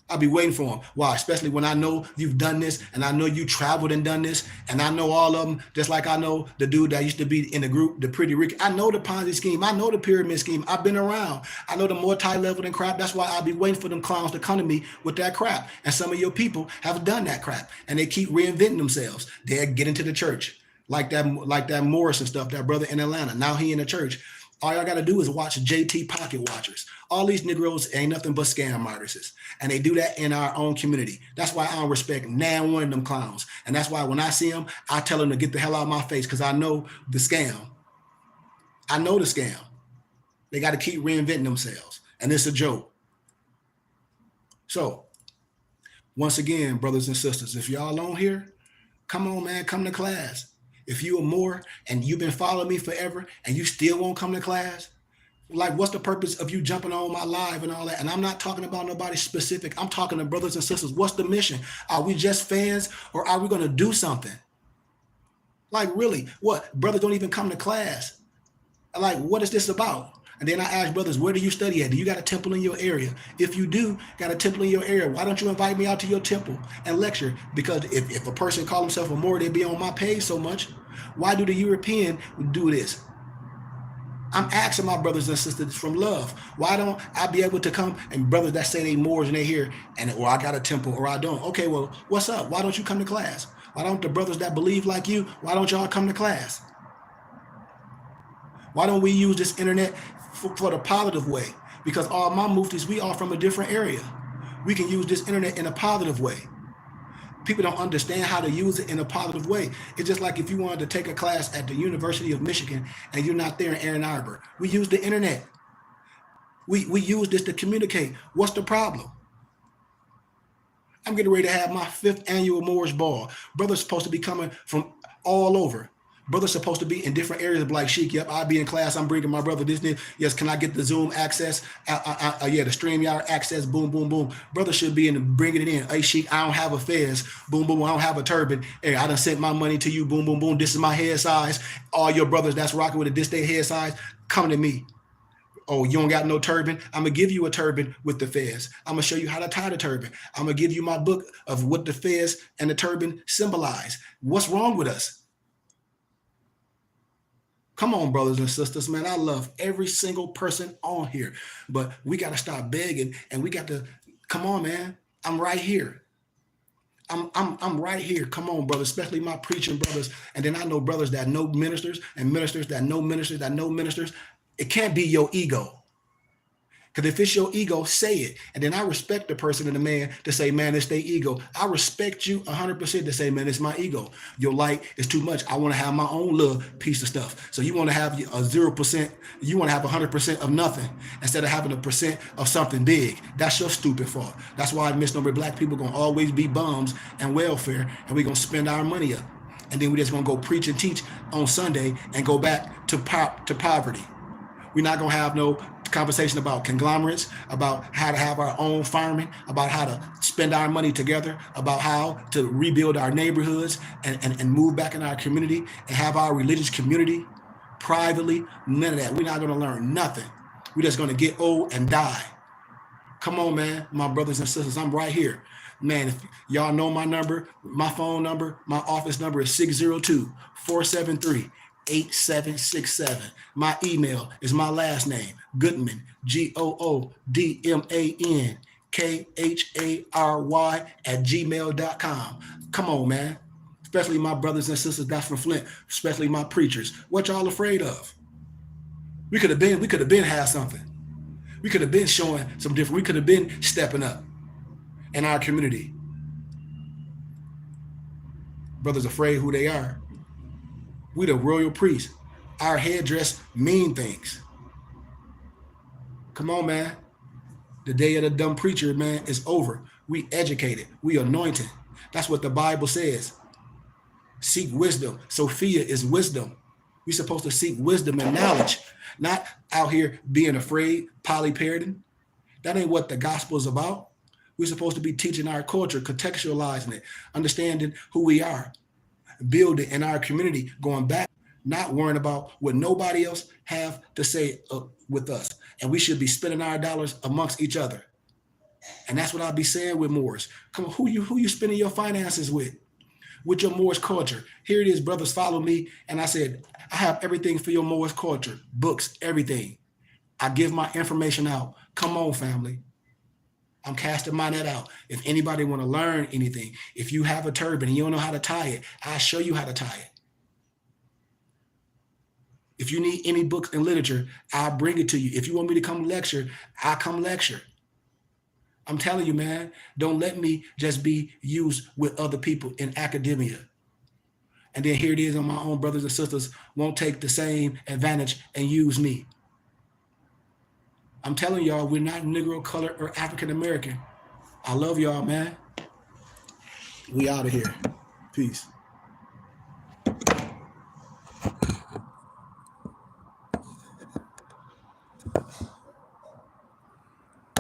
I'll be waiting for them. Why? Especially when I know you've done this and I know you traveled and done this and I know all of them, just like I know the dude that used to be in the group, the Pretty Ricky. I know the Ponzi scheme. I know the pyramid scheme. I've been around. I know the multi-leveled and crap. That's why I'll be waiting for them clowns to come to me with that crap. And some of your people have done that crap and they keep reinventing themselves. They get into the church like that Morris and stuff, that brother in Atlanta. Now he in the church. All y'all got to do is watch JT Pocket Watchers. All these Negroes ain't nothing but scam artists. And they do that in our own community. That's why I don't respect now one of them clowns. And that's why when I see them, I tell them to get the hell out of my face because I know the scam. I know the scam. They got to keep reinventing themselves. And it's a joke. So, once again, brothers and sisters, if y'all on here, come on, man, come to class. If you are more and you've been following me forever and you still won't come to class, like what's the purpose of you jumping on my live and all that? And I'm not talking about nobody specific. I'm talking to brothers and sisters. What's the mission? Are we just fans or are we going to do something? Like, really, what? Brothers don't even come to class. Like, what is this about? And then I ask brothers, where do you study at? Do you got a temple in your area? If you do got a temple in your area, why don't you invite me out to your temple and lecture? Because if a person call himself a Moor, they be on my page so much. Why do the European do this? I'm asking my brothers and sisters from love. Why don't I be able to come, and brothers that say they Moors and they here, and or I got a temple or I don't. Okay, well, what's up? Why don't you come to class? Why don't the brothers that believe like you, why don't y'all come to class? Why don't we use this internet for the positive way? Because all my muftis, we are from a different area. We can use this internet in a positive way. People don't understand how to use it in a positive way. It's just like if you wanted to take a class at the University of Michigan and you're not there in Ann Arbor. We use the internet. We use this to communicate. What's the problem? I'm getting ready to have my 5th annual Moorish Ball. Brothers supposed to be coming from all over. Brothers supposed to be in different areas. Like, Sheik, yep, I'll be in class. I'm bringing my brother this. Yes, can I get the Zoom access? Yeah, the StreamYard access. Boom, boom, boom. Brothers should be in bringing it in. Hey, Sheik, I don't have a fez. Boom, boom. I don't have a turban. Hey, I done sent my money to you. Boom, boom, boom. This is my head size. All your brothers that's rocking with it, this their head size, come to me. Oh, you don't got no turban? I'm going to give you a turban with the fez. I'm going to show you how to tie the turban. I'm going to give you my book of what the fez and the turban symbolize. What's wrong with us? Come on, brothers and sisters, man. I love every single person on here, but we got to stop begging, and we got to, come on, man. I'm right here. I'm right here. Come on, brothers, especially my preaching brothers. And then I know brothers that know ministers and ministers that know ministers that know ministers. It can't be your ego. Because if it's your ego, say it. And then I respect the person and the man to say, man, it's their ego. I respect you 100% to say, man, it's my ego. Your light is too much. I want to have my own little piece of stuff. So you want to have a 0%, you want to have 100% of nothing instead of having 1% of something big. That's your stupid fault. That's why misnomer black people going to always be bums and welfare, and we're going to spend our money up. And then we're just going to go preach and teach on Sunday and go back to poverty. We're not going to have no conversation about conglomerates, about how to have our own farming, about how to spend our money together, about how to rebuild our neighborhoods and move back in our community and have our religious community privately. None of that. We're not going to learn nothing. We're just going to get old and die. Come on, man, my brothers and sisters, I'm right here. Man, if y'all know my number, my phone number, my office number is 602-473-8767. My email is my last name, Goodman, GOODMAN, KHARY@gmail.com. Come on, man. Especially my brothers and sisters that's from Flint, especially my preachers. What y'all afraid of? We could have been had something. We could have been showing some different. We could have been stepping up in our community. Brothers afraid who they are. We the royal priests. Our headdress mean things. Come on, man. The day of the dumb preacher, man, is over. We educated. We anointed. That's what the Bible says. Seek wisdom. Sophia is wisdom. We're supposed to seek wisdom and knowledge, not out here being afraid, polyparroting. That ain't what the gospel is about. We're supposed to be teaching our culture, contextualizing it, understanding who we are, building in our community, going back, not worrying about what nobody else have to say with us. And we should be spending our dollars amongst each other. And that's what I'll be saying with Moors. Come on, who you spending your finances with your Moorish culture? Here it is, brothers, follow me. And I said, I have everything for your Moorish culture, books, everything. I give my information out. Come on, family. I'm casting my net out. If anybody want to learn anything, if you have a turban and you don't know how to tie it, I'll show you how to tie it. If you need any books and literature, I'll bring it to you. If you want me to come lecture, I'll come lecture. I'm telling you, man, don't let me just be used with other people in academia. And then here it is on my own brothers and sisters won't take the same advantage and use me. I'm telling y'all, we're not Negro, colored, or African American. I love y'all, man. We out of here. Peace.